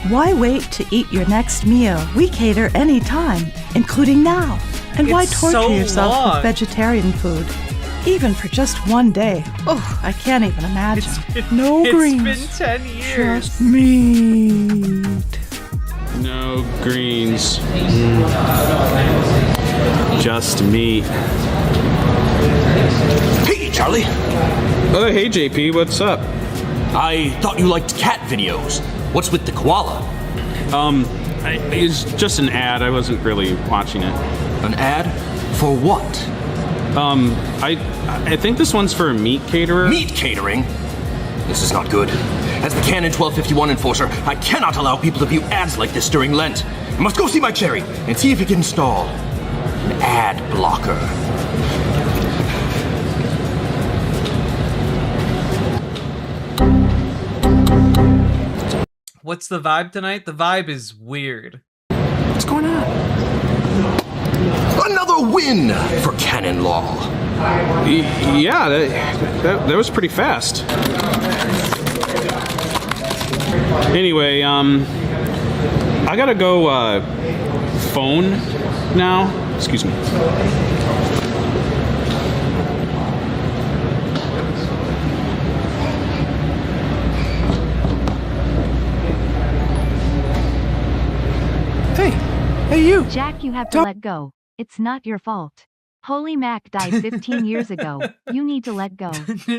Why wait to eat your next meal? We cater anytime, including now. And why It's torture so yourself long. with vegetarian food? Even for just one day. Oh, I can't even imagine. No greens. It's been 10 years. Just meat. No greens. Just meat. Hey, Charlie. Oh, hey, JP, what's up? I thought you liked cat videos. What's with the koala? It's just an ad. I wasn't really watching it. An ad? For what? I think this one's for a meat caterer. Meat catering? This is not good. As the Canon 1251 enforcer, I cannot allow people to view ads like this during Lent. I must go see my Cherry and see if he can install ad blocker. What's the vibe tonight? The vibe is weird. What's going on? Another win for Canon Law. Yeah, that was pretty fast. Anyway, I gotta go phone now. Excuse me. Hey, you! Jack, you have to let go. It's not your fault. Holy Mac died 15 years ago. You need to let go.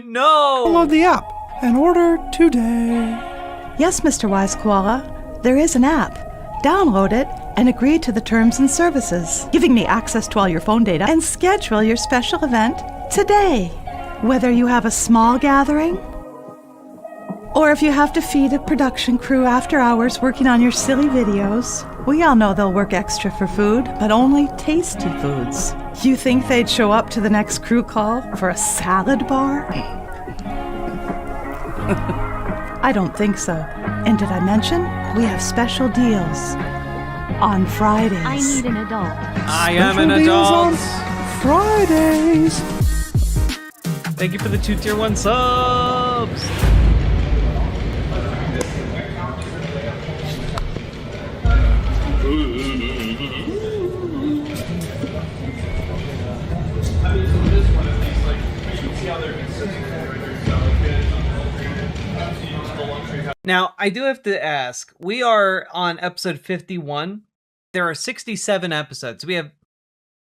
No! Download the app and order today. Yes, Mr. Wise Koala, there is an app. Download it and agree to the terms and services, giving me access to all your phone data and schedule your special event today. Whether you have a small gathering or if you have to feed a production crew after hours working on your silly videos, we all know they'll work extra for food, but only tasty foods. You think they'd show up to the next crew call for a salad bar? I don't think so. And did I mention we have special deals on Fridays? I need an adult. I am an adult. Fridays. Thank you for the 2 tier 1 subs. Now, I do have to ask, we are on episode 51. There are 67 episodes. We have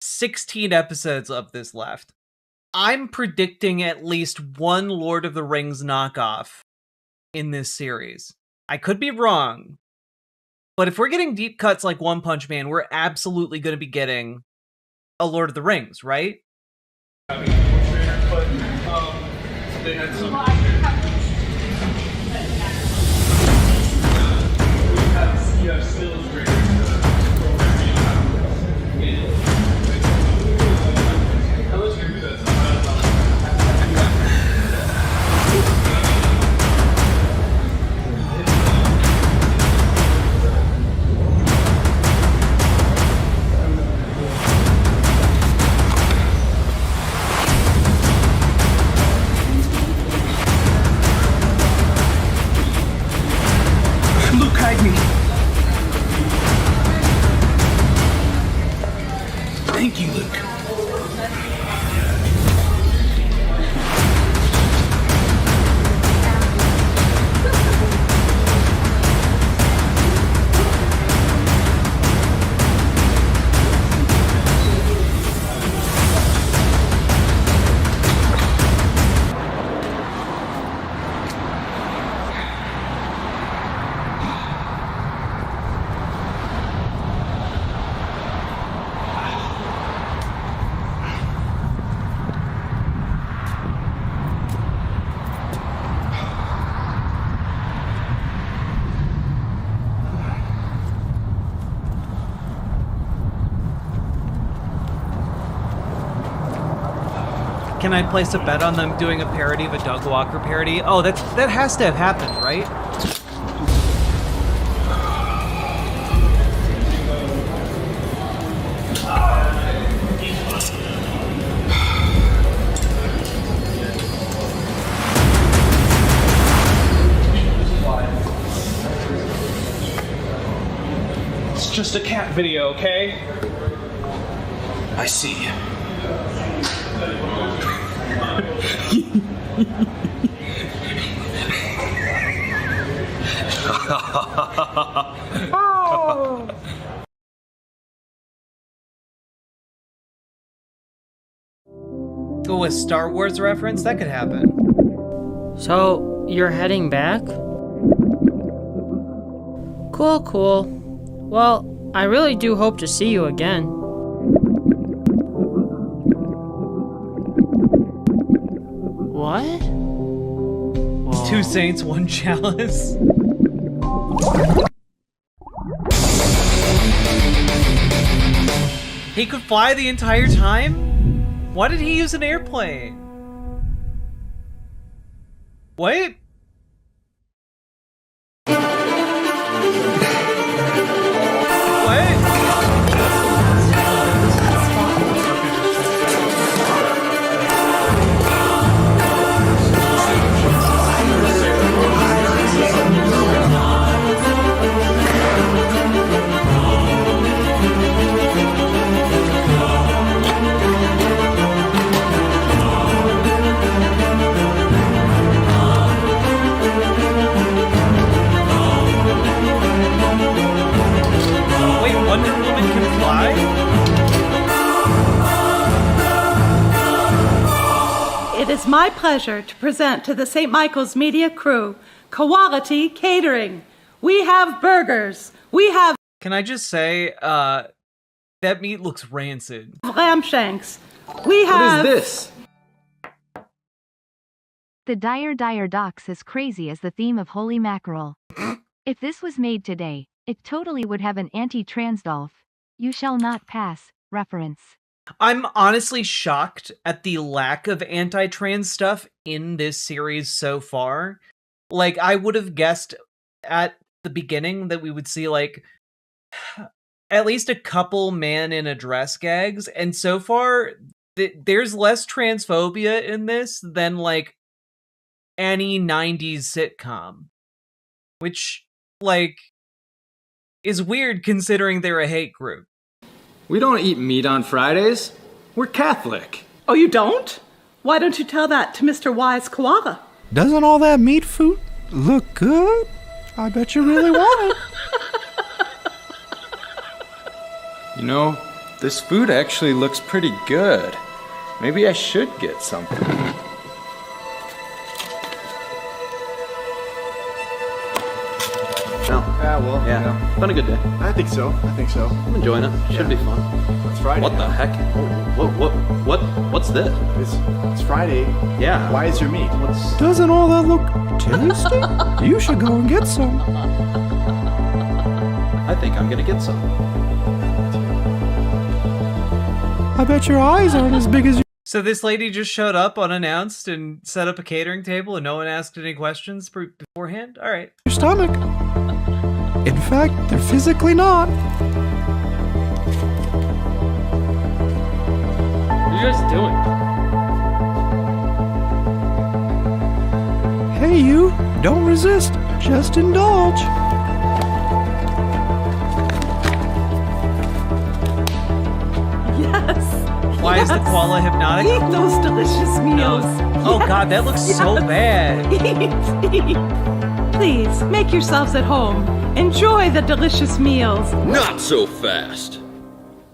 16 episodes of this left. I'm predicting at least one Lord of the Rings knockoff in this series. I could be wrong, but if we're getting deep cuts like One Punch Man, we're absolutely going to be getting a Lord of the Rings, right? They had some. Thank you, Luke. Can I place a bet on them doing a parody of a Doug Walker parody? Oh, that has to have happened, right? It's just a cat video, okay? I see. Oh, a Star Wars reference? That could happen. So, you're heading back? Cool, cool. Well, I really do hope to see you again. What? Whoa. 2 saints, 1 chalice. He could fly the entire time? Why did he use an airplane? What? Wonder Woman can fly? It is my pleasure to present to the St. Michael's Media crew, Quality Catering. We have burgers. We have... Can I just say, that meat looks rancid. Lamb shanks. We have... What is this? The Dire Docks is crazy as the theme of Holy Mackerel. If this was made today, it totally would have an anti-transdolf. You shall not pass reference. I'm honestly shocked at the lack of anti-trans stuff in this series so far. Like, I would have guessed at the beginning that we would see, like, at least a couple man in a dress gags, and so far, there's less transphobia in this than, like, any 90s sitcom. Which, like, is weird considering they're a hate group. We don't eat meat on Fridays. We're Catholic. Oh, you don't? Why don't you tell that to Mr. Wise Koala? Doesn't all that meat food look good? I bet you really want it. You know, this food actually looks pretty good. Maybe I should get something. No. Yeah, well, yeah. Been a good day. I think so. I'm enjoying it. Should be fun. It's Friday. What the heck? What's this? It's Friday. Yeah. Why is your meat? Doesn't all that look tasty? You should go and get some. I think I'm gonna get some. I bet your eyes aren't as big as you. So this lady just showed up unannounced and set up a catering table and no one asked any questions beforehand? Alright. Your stomach. In fact, they're physically not. What are you guys doing? Hey, you. Don't resist. Just indulge. Yes. Why is the koala hypnotic? Eat those delicious meals. Oh god, that looks so bad. Eat. Please, make yourselves at home. Enjoy the delicious meals. Not so fast.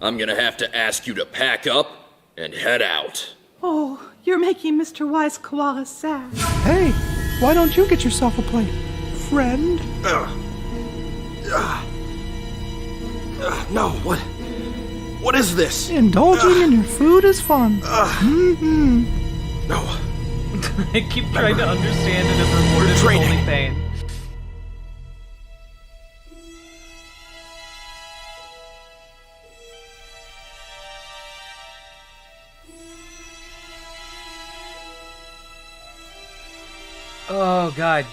I'm gonna have to ask you to pack up and head out. Oh, you're making Mr. Wise Koala sad. Hey, why don't you get yourself a plate, friend? No, what is this? Indulging in your food is fun. No. I keep trying to understand and have reported holy pain. Oh god.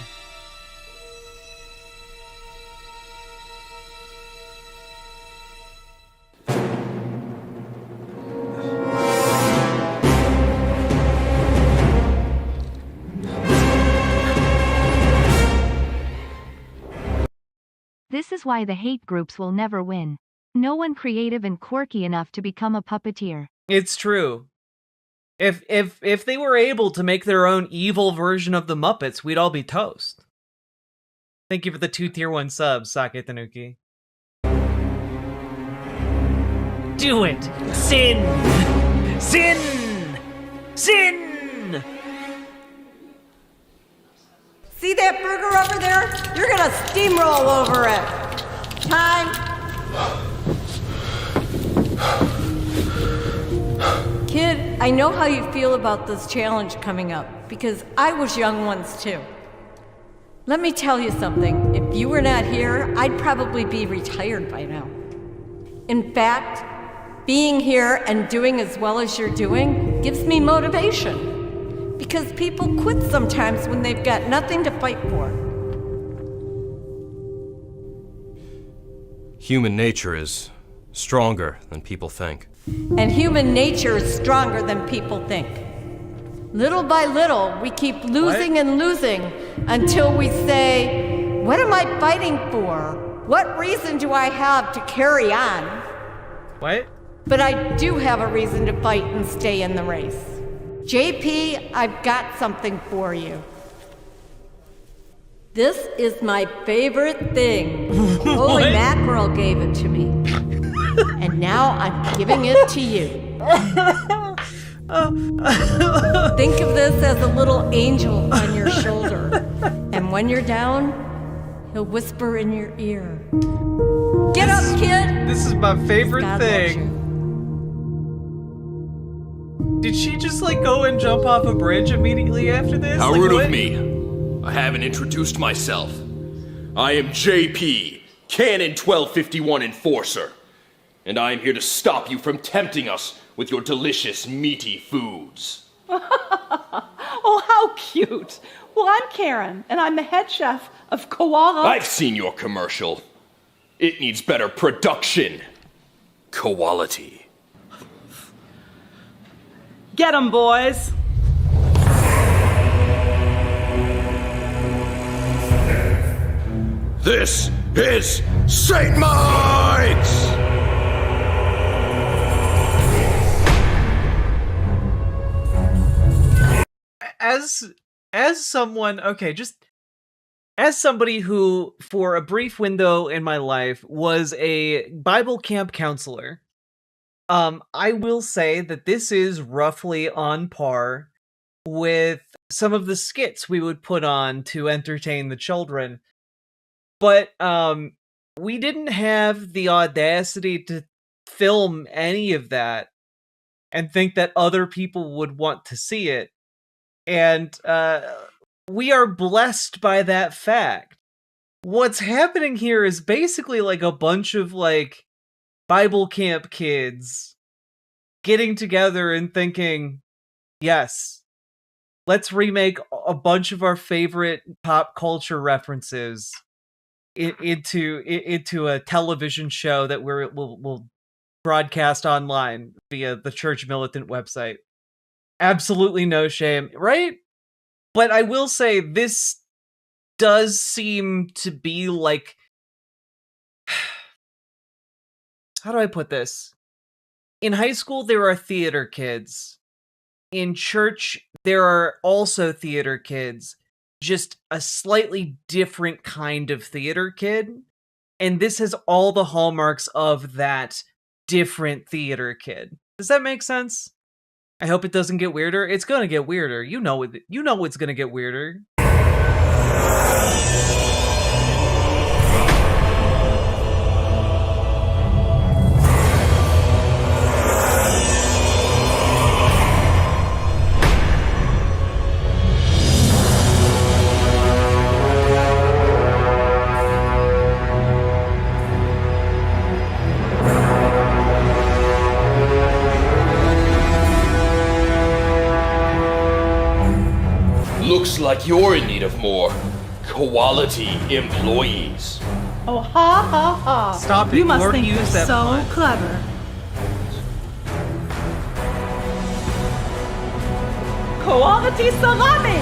This is why the hate groups will never win. No one creative and quirky enough to become a puppeteer. It's true. If they were able to make their own evil version of the Muppets, we'd all be toast. Thank you for the 2 tier 1 subs, Sake Tanuki. Do it! Sin! Sin! Sin! See that burger over there? You're gonna steamroll over it. Time. Kid, I know how you feel about this challenge coming up, because I was young once too. Let me tell you something. If you were not here, I'd probably be retired by now. In fact, Being here and doing as well as you're doing gives me motivation. Because people quit sometimes when they've got nothing to fight for. Human nature is stronger than people think. And human nature is stronger than people think. Little by little, we keep losing and losing until we say, what am I fighting for? What reason do I have to carry on? What? But I do have a reason to fight and stay in the race. JP, I've got something for you. This is my favorite thing. Holy Mackerel gave it to me. And now I'm giving it to you. Think of this as a little angel on your shoulder. And when you're down, he'll whisper in your ear. Get up, kid! This is my favorite God thing. Did she just like go and jump off a bridge immediately after this? How Like, rude what? of me. I haven't introduced myself. I am JP, Canon 1251 Enforcer. And I am here to stop you from tempting us with your delicious, meaty foods. Oh, how cute. Well, I'm Karen, and I'm the head chef of Koala. I've seen your commercial. It needs better production. Quality. Get 'em, boys. This is St. Mine's! As someone, okay, just as somebody who, for a brief window in my life, was a Bible camp counselor, I will say that this is roughly on par with some of the skits we would put on to entertain the children. But we didn't have the audacity to film any of that and think that other people would want to see it. And we are blessed by that fact. What's happening here is basically like a bunch of like Bible camp kids getting together and thinking, yes, let's remake a bunch of our favorite pop culture references into a television show that we'll broadcast online via the Church Militant website. Absolutely no shame, right? But I will say this does seem to be like, how do I put this? In high school, there are theater kids. In church, there are also theater kids, just a slightly different kind of theater kid. And this has all the hallmarks of that different theater kid. Does that make sense? I hope it doesn't get weirder. It's gonna get weirder. You know it's gonna get weirder. Looks like you're in need of more quality employees. Oh, ha, ha, ha. Stop it. You must already think you're used that so pun. clever. Quality salami!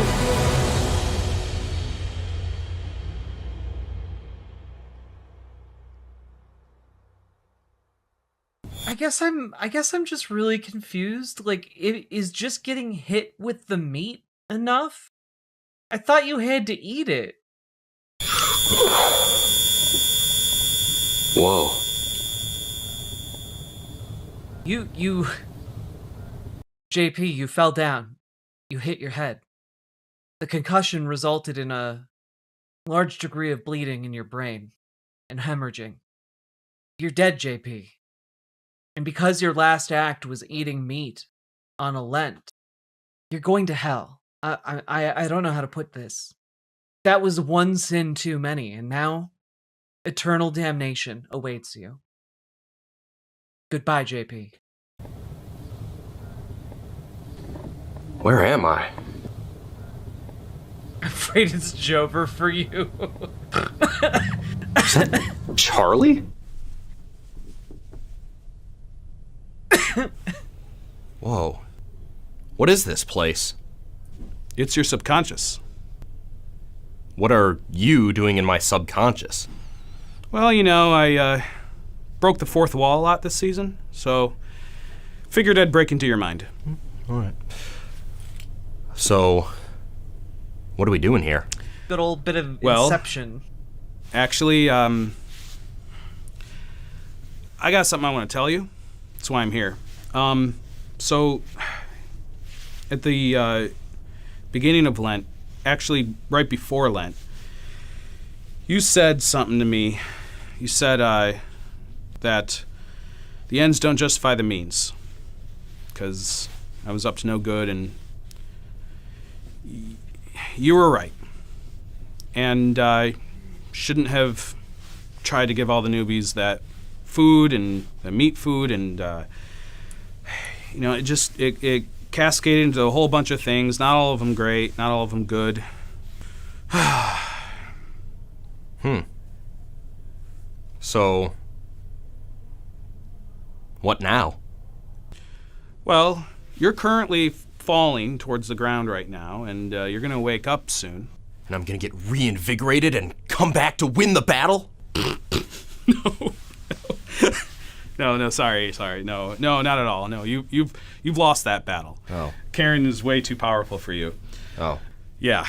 I guess I'm just really confused. Like, is just getting hit with the meat enough? I thought you had to eat it. Whoa. You JP, you fell down. You hit your head. The concussion resulted in a large degree of bleeding in your brain and hemorrhaging. You're dead, JP. And because your last act was eating meat on a Lent, you're going to hell. I don't know how to put this. That was one sin too many, and now eternal damnation awaits you. Goodbye, JP. Where am I? I'm afraid it's Jover for you. Is that Charlie? Whoa. What is this place? It's your subconscious. What are you doing in my subconscious? Well, I broke the fourth wall a lot this season, so figured I'd break into your mind. All right. So, what are we doing here? Good old bit of Inception. Actually, I got something I want to tell you. That's why I'm here. So, at the beginning of Lent, actually right before Lent, you said something to me. You said that the ends don't justify the means, because I was up to no good, and you were right. And I shouldn't have tried to give all the newbies that food and the meat food, and it cascaded into a whole bunch of things. Not all of them great, not all of them good. So, what now? Well, you're currently falling towards the ground right now, and you're going to wake up soon. And I'm going to get reinvigorated and come back to win the battle? No, sorry. No, not at all. No, you've lost that battle. Oh. Karen is way too powerful for you. Oh. Yeah.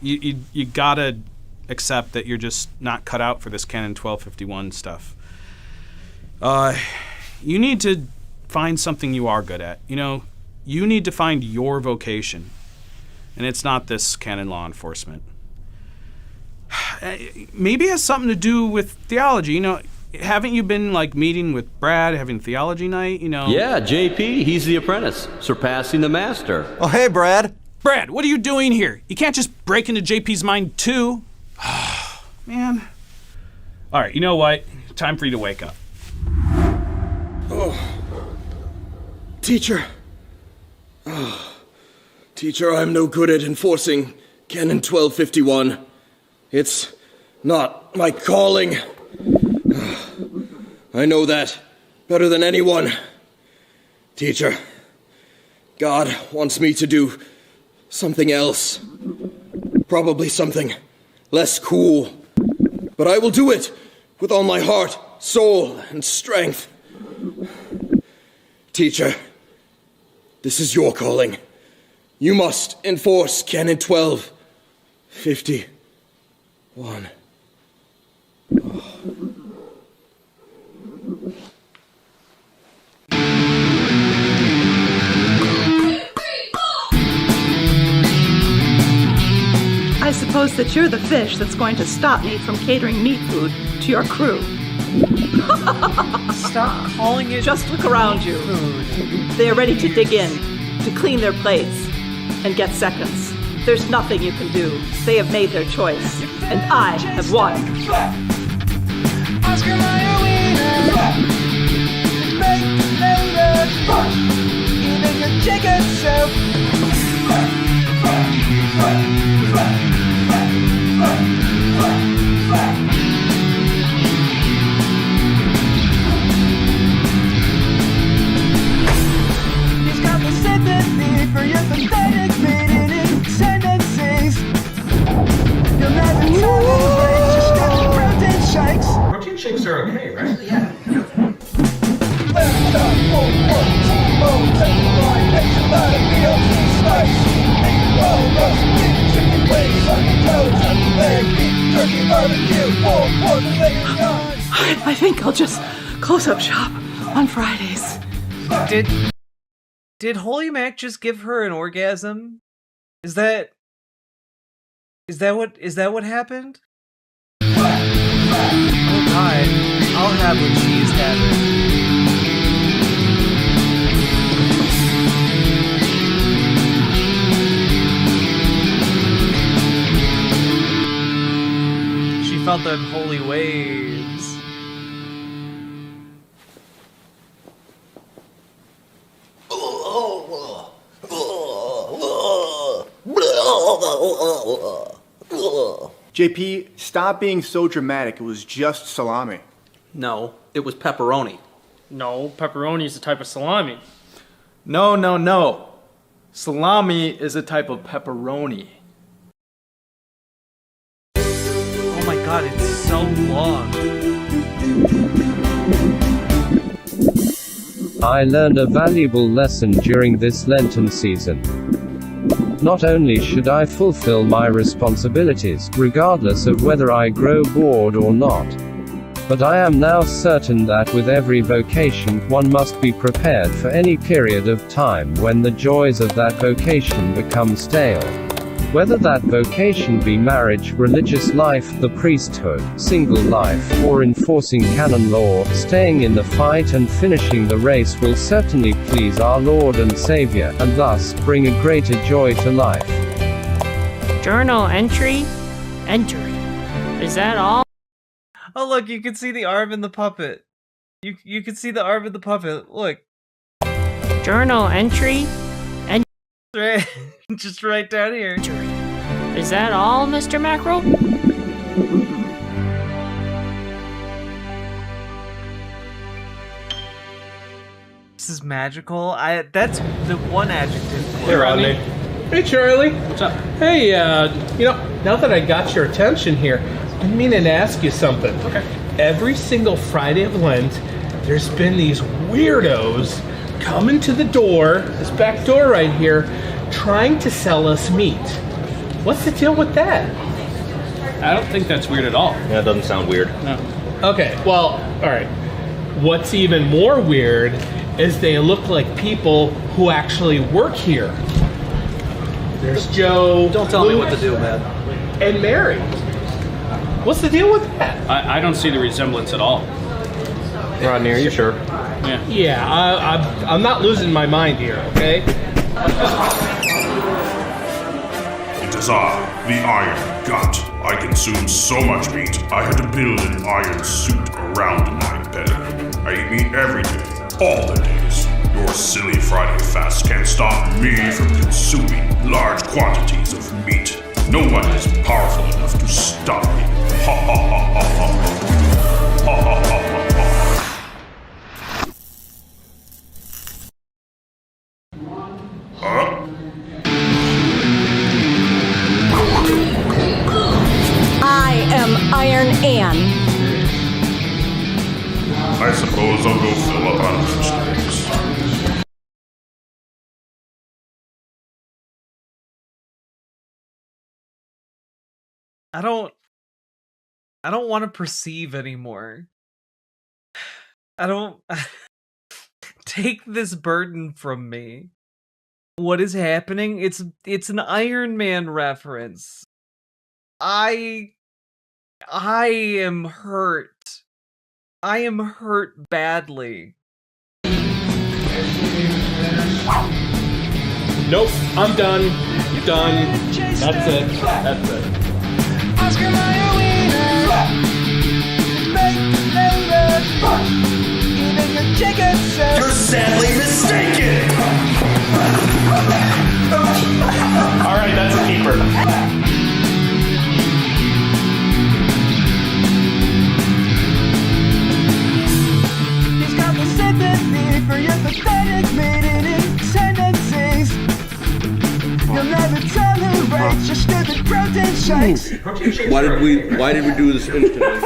You gotta accept that you're just not cut out for this Canon 1251 stuff. You need to find something you are good at. You need to find your vocation. And it's not this canon law enforcement. Maybe it has something to do with theology. Haven't you been meeting with Brad, having theology night? Yeah, JP, he's the apprentice, surpassing the master. Oh, hey, Brad. Brad, what are you doing here? You can't just break into JP's mind too. Man. All right, you know what? Time for you to wake up. Oh. Teacher. Oh. Teacher, I'm no good at enforcing Canon 1251. It's not my calling. I know that better than anyone. Teacher, God wants me to do something else. Probably something less cool. But I will do it with all my heart, soul, and strength. Teacher, this is your calling. You must enforce Canon 1251. I suppose that you're the fish that's going to stop me from catering meat food to your crew. Stop calling it. Just look around you. They are ready to dig in, to clean their plates, and get seconds. There's nothing you can do. They have made their choice, and I have won. Oscar Mayer wiener, baked potatoes, even your chicken soup. He's got the sympathy for your pathetic meaning sentences. You'll never celebrate just after protein shakes. Protein shakes are okay, right? Yeah. I think I'll just close up shop on Fridays. Did Holy Mac just give her an orgasm? Is that what happened? Oh God, I'll have what she's having. She felt the unholy waves. JP, stop being so dramatic. It was just salami. No, it was pepperoni. No, pepperoni is a type of salami. No. Salami is a type of pepperoni. Oh my god, it's so long. I learned a valuable lesson during this Lenten season. Not only should I fulfill my responsibilities, regardless of whether I grow bored or not, but I am now certain that with every vocation, one must be prepared for any period of time when the joys of that vocation become stale. Whether that vocation be marriage, religious life, the priesthood, single life, or enforcing canon law, staying in the fight and finishing the race will certainly please our Lord and Savior, and thus bring a greater joy to life. Journal entry entered. Is that all? Oh look, you can see the arm in the puppet. You can see the arm in the puppet. Look. Journal entry entered. Right, just right down here. Is that all, Mr. Mackerel? This is magical. That's the one adjective. Hey, Rodney. Hey, Charlie. What's up? Hey, now that I got your attention here, I'm meaning to ask you something. Okay. Every single Friday of Lent, there's been these weirdos coming to the door, this back door right here, trying to sell us meat. What's the deal with that? I don't think that's weird at all. Yeah, it doesn't sound weird. No. Okay, well, alright. What's even more weird is they look like people who actually work here. There's Joe. Don't tell me what to do, man. And Mary. What's the deal with that? I don't see the resemblance at all. Rodney, are you sure? Yeah. Yeah, I'm not losing my mind here, okay? It is I, the Iron Gut. I consume so much meat, I had to build an iron suit around my belly. I eat meat every day, all the days. Your silly Friday fast can't stop me from consuming large quantities of meat. No one is powerful enough to stop me. Ha ha ha ha ha. Ha ha ha ha. I am Iron Ann. I suppose I'll go fill up on vegetables. I don't want to perceive anymore. I don't take this burden from me. What is happening? It's an Iron Man reference. I am hurt. I am hurt badly. Nope, I'm done. Done. That's it. That's it. Oscar Mayer wiener. Even your chicken says You're sadly mistaken! Alright, that's a keeper. he's got the sympathy for your pathetic maiden tendencies. You'll never tolerate your stupid protein shakes. Why did we do this instrument?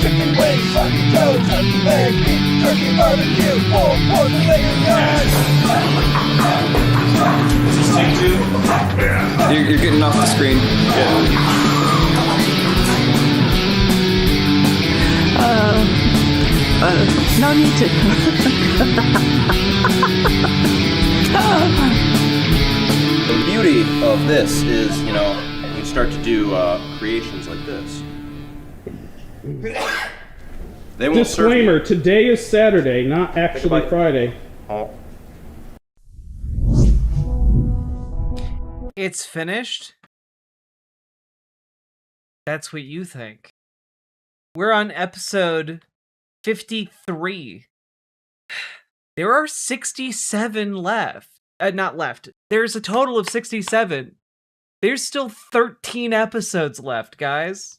Chicken wings, sunny toes, turkey leg, beef, turkey barbecue, pork You're getting off the screen. No need to. The beauty of this is, you can start to do creations like this. They won't Disclaimer, today is Saturday, not actually Friday. It's finished. That's what you think. We're on episode 53. There are 67 left. Not left. There's a total of 67. There's still 13 episodes left, guys.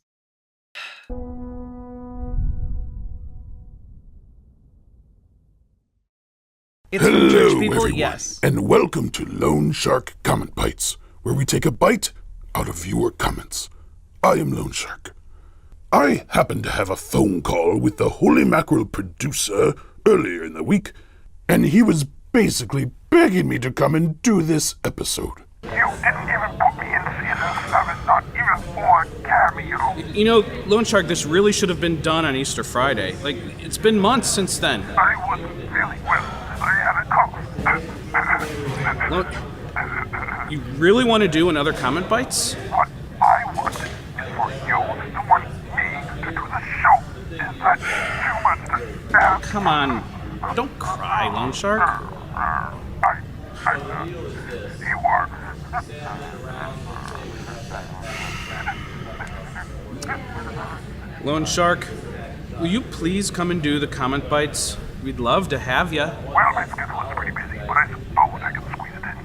It's from Church Hello, People, everyone, yes. and welcome to Lone Shark Comment Bites, where we take a bite out of viewer comments. I am Lone Shark. I happened to have a phone call with the Holy Mackerel producer earlier in the week, and he was basically begging me to come and do this episode. You didn't even put me in season 7, not even for a cameo. You know, Lone Shark, this really should have been done on Easter Friday. Like, it's been months since then. I wasn't feeling well. I had a cough. Look, you really want to do another Comment Bites? What I want is for you to want me to do the show. Is that too much to ask? Come on, don't cry, Lone Shark. You are. Lone Shark, will you please come and do the Comment Bites? We'd love to have you. Well, my schedule is pretty busy, but I suppose I can squeeze it in.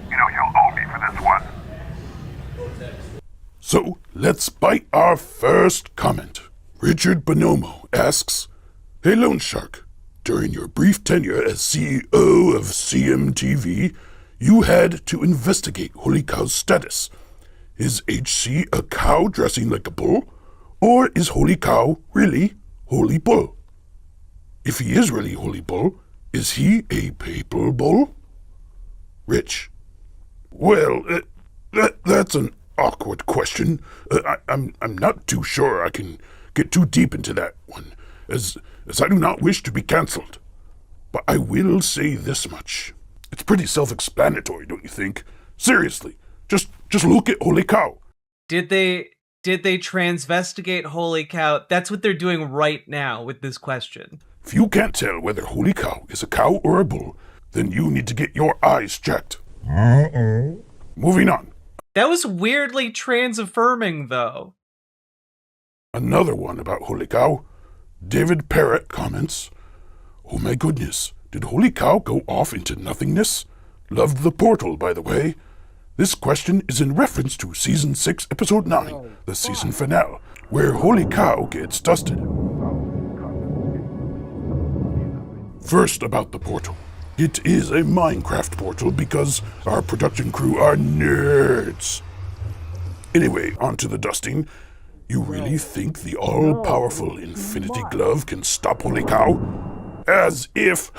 You know, you'll owe me for this one. So, let's bite our first comment. Richard Bonomo asks, Hey Lone Shark, during your brief tenure as CEO of CMTV, you had to investigate Holy Cow's status. Is HC a cow dressing like a bull? Or is Holy Cow really Holy Bull? If he is really Holy Bull, is he a papal bull? Rich. Well, that's an awkward question. I'm not too sure I can get too deep into that one, as I do not wish to be cancelled. But I will say this much. It's pretty self-explanatory, don't you think? Seriously, just look at Holy Cow. Did they transvestigate Holy Cow? That's what they're doing right now with this question. If you can't tell whether Holy Cow is a cow or a bull, then you need to get your eyes checked. Moving on. That was weirdly trans-affirming, though. Another one about Holy Cow. David Parrott comments, Oh my goodness, did Holy Cow go off into nothingness? Loved the portal, by the way. This question is in reference to Season 6, Episode 9, the season finale, where Holy Cow gets dusted. First about the portal. It is a Minecraft portal because our production crew are nerds. Anyway, on to the dusting. You really think the all-powerful Infinity Glove can stop Holy Cow? As if,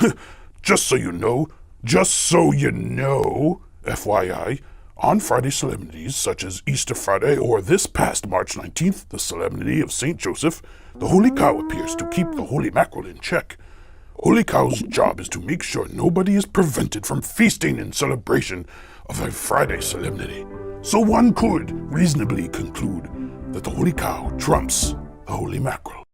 just so you know, FYI, on Friday solemnities such as Easter Friday or this past March 19th, the Solemnity of St. Joseph, the Holy Cow appears to keep the Holy Mackerel in check. Holy Cow's job is to make sure nobody is prevented from feasting in celebration of a Friday solemnity. So one could reasonably conclude that the Holy Cow trumps the Holy Mackerel.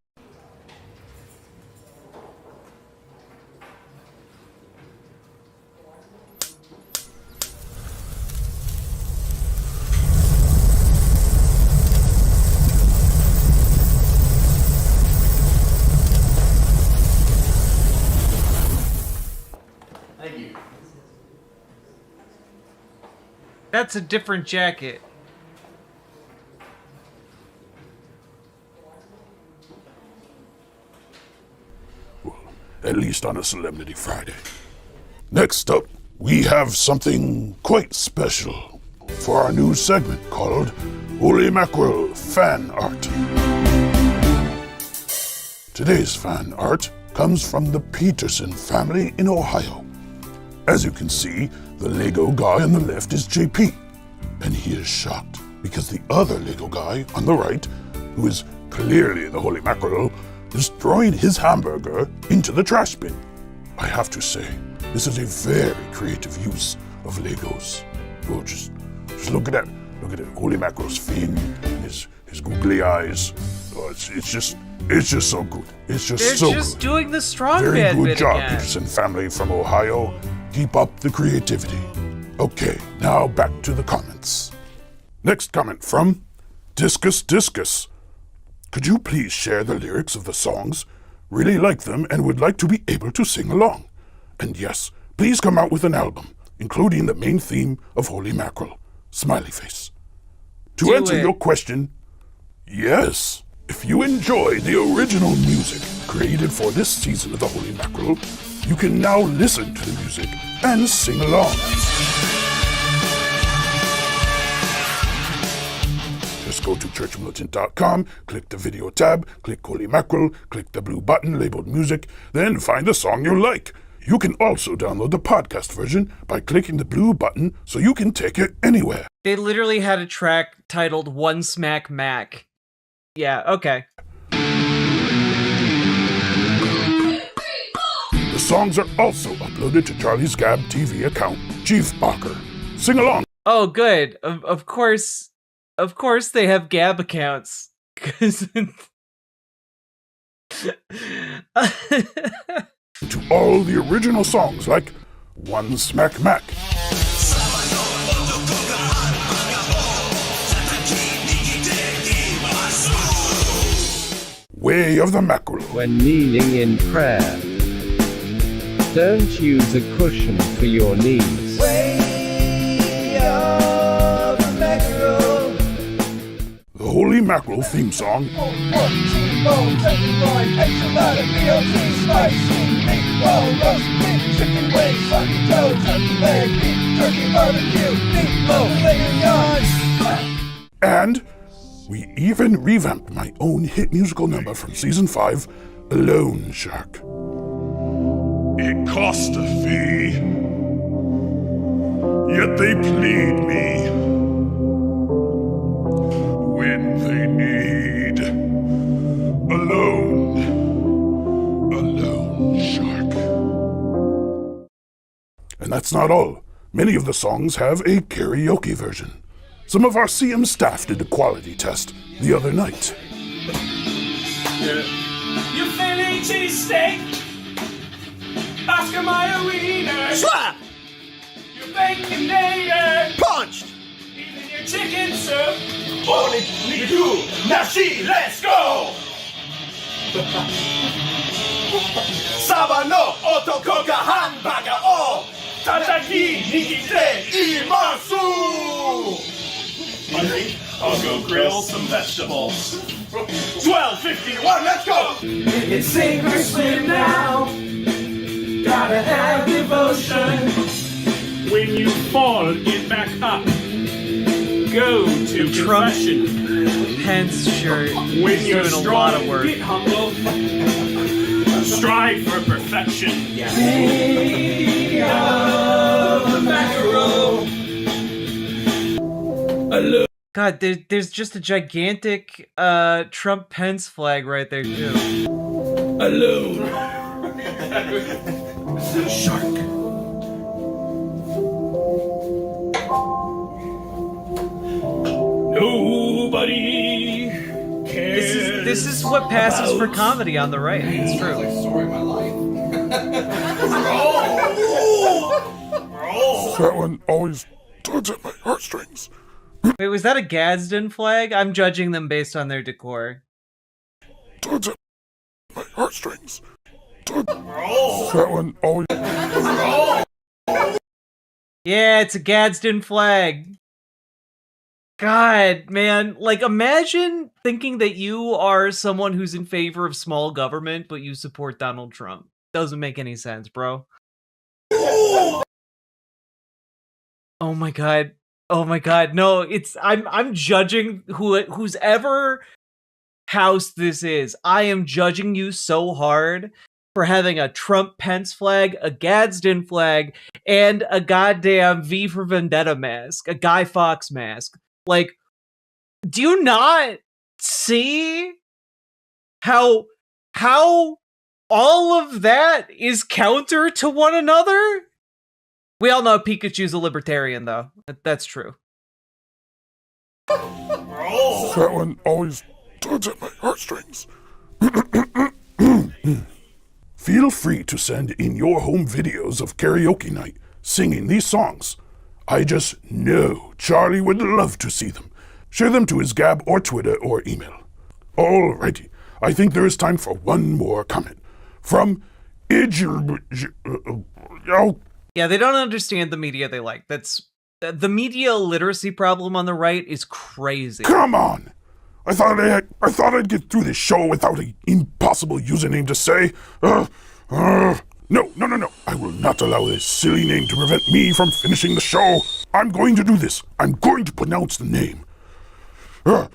That's a different jacket. At least on a Solemnity Friday. Next up, we have something quite special for our new segment called Holy Mackerel Fan Art. Today's fan art comes from the Peterson family in Ohio. As you can see, the Lego guy on the left is JP, and he is shocked because the other Lego guy on the right, who is clearly the Holy Mackerel, is throwing his hamburger into the trash bin. I have to say, this is a very creative use of Legos. Oh, just look at that. Look at it. Holy Mackerel's fin, his googly eyes. Oh, it's just so good. It's just They're so just good. doing the strongman Very good bit job, again. Peterson family from Ohio. Keep up the creativity. Okay, now back to the comments. Next comment from Discus. Could you please share the lyrics of the songs? Really like them and would like to be able to sing along. And yes, please come out with an album, including the main theme of Holy Mackerel. Smiley face. To answer your question, yes. If you enjoy the original music created for this season of the Holy Mackerel, you can now listen to the music and sing along. Just go to churchmilitant.com, click the video tab, click Holy Mackerel, click the blue button labeled music, then find a song you like. You can also download the podcast version by clicking the blue button so you can take it anywhere. They literally had a track titled One Smack Mac. Yeah, okay. The songs are also uploaded to Charlie's Gab TV account, Chief Barker. Sing along. Oh, good. Of course they have Gab accounts. To all the original songs like One Smack Mac, Way of the Mackerel. When kneeling in prayer, don't use a cushion for your knees. Way of the Mackerel. The Holy Mackerel theme song. 1, 2 bones, every line, extra lot of BLT, spicy, meatball, roast beef, chicken wings, funky toes, turkey leg, beef, turkey barbecue, meatloaf, filet mignon. And we even revamped my own hit musical number from season 5, Alone Shark. It cost a fee, yet they plead me when they need alone shark. And that's not all. Many of the songs have a karaoke version. Some of our CM staff did a quality test the other night. Your Philly cheesesteak, Oscar Mayer wiener, slap. Your baconator, punched. Even your chicken soup. Only you, Nashi, let's go. Sabano, otokoga, hamburger, oh, tataki, nikite, imasu. I think I'll go grill some vegetables. 12:51, let's go! It's sink or swim now. Gotta have devotion. When you fall, get back up. Go to Trump Pence shirt. When you're doing strong, a lot of work. get humble. Strive for perfection. Yeah. The Mackerel. God, there's just a gigantic Trump Pence flag right there too. Alone. Shark. Nobody cares. This is what passes for comedy on the right. It's true. Story of my life. That one always tugs at my heartstrings. Wait, was that a Gadsden flag? I'm judging them based on their decor. Tugs at my heartstrings. That one always. Yeah, it's a Gadsden flag. God, man, like imagine thinking that you are someone who's in favor of small government, but you support Donald Trump. Doesn't make any sense, bro. Oh my god. Oh my god. No, I'm judging whose ever house this is. I am judging you so hard for having a Trump Pence flag, a Gadsden flag, and a goddamn V for Vendetta mask, a Guy Fawkes mask. Like, do you not see how all of that is counter to one another? We all know Pikachu's a libertarian, though. That's true. That one always tugs at my heartstrings. Feel free to send in your home videos of karaoke night singing these songs. I just know Charlie would love to see them. Share them to his Gab or Twitter or email. Alrighty. I think there is time for one more comment. From Yeah, they don't understand the media they like. That's the media literacy problem on the right is crazy. Come on! I thought I'd get through this show without an impossible username to say. No. I will not allow this silly name to prevent me from finishing the show. I'm going to do this. I'm going to pronounce the name. I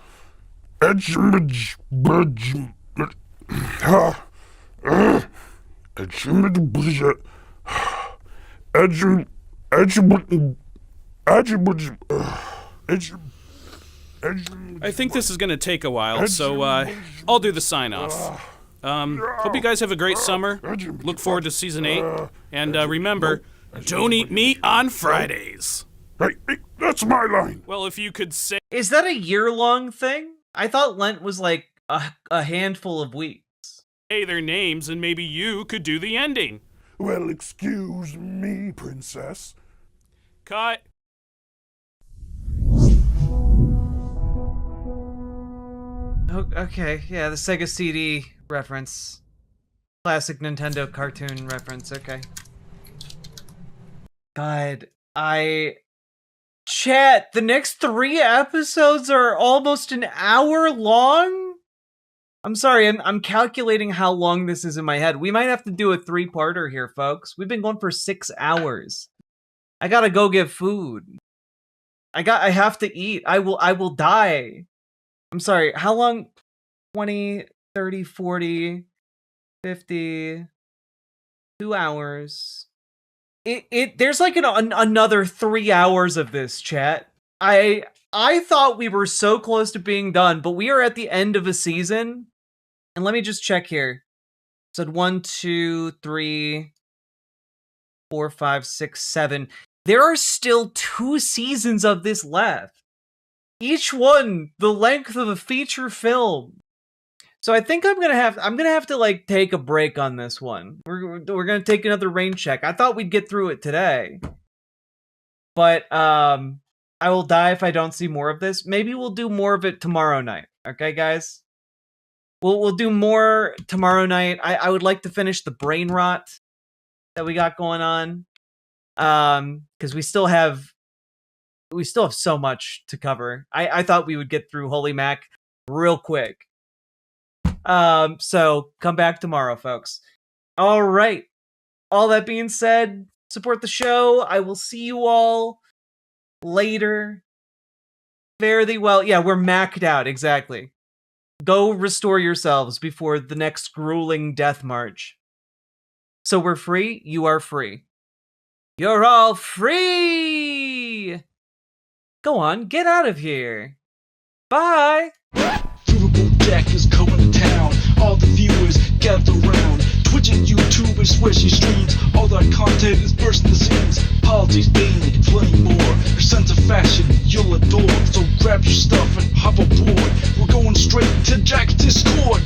think this is going to take a while, so I'll do the sign-off. Hope you guys have a great summer. Look forward to season 8. And remember, don't eat meat on Fridays. Hey, that's my line. Well, if you could say... Is that a year-long thing? I thought Lent was like a handful of weeks. Say their names and maybe you could do the ending. Well, excuse me, princess. Cut. Okay, yeah, the Sega CD reference. Classic Nintendo cartoon reference, okay. God, Chat, the next 3 episodes are almost an hour long? I'm sorry, I'm calculating how long this is in my head. We might have to do a 3-parter here, folks. We've been going for 6 hours. I gotta go get food. I have to eat. I will die. I'm sorry, how long? 20, 30, 40, 50, 2 hours. There's like another 3 hours of this, chat. I thought we were so close to being done, but we are at the end of a season. And let me just check here. So 1, 2, 3, 4, 5, 6, 7. There are still 2 seasons of this left. Each one the length of a feature film. So I think I'm gonna have to like take a break on this one. We're gonna take another rain check. I thought we'd get through it today, but I will die if I don't see more of this. Maybe we'll do more of it tomorrow night. Okay, guys. We'll do more tomorrow night. I would like to finish the brain rot that we got going on, because we still have so much to cover. I thought we would get through Holy Mac real quick. So come back tomorrow, folks. All right. All that being said, support the show. I will see you all later. Fare thee well. Yeah, we're maxed out. Exactly. Go restore yourselves before the next grueling death march. So we're free. You are free. You're all free. Go on, get out of here. Bye. Riverboat Jack is coming to town. All the viewers gather round. Twitch and YouTube and swishy streams. All that content is bursting the seams. Politics, gaming, plenty more. Your sense of fashion you'll adore. So grab your stuff and hop aboard. We're going straight to Jack's Discord.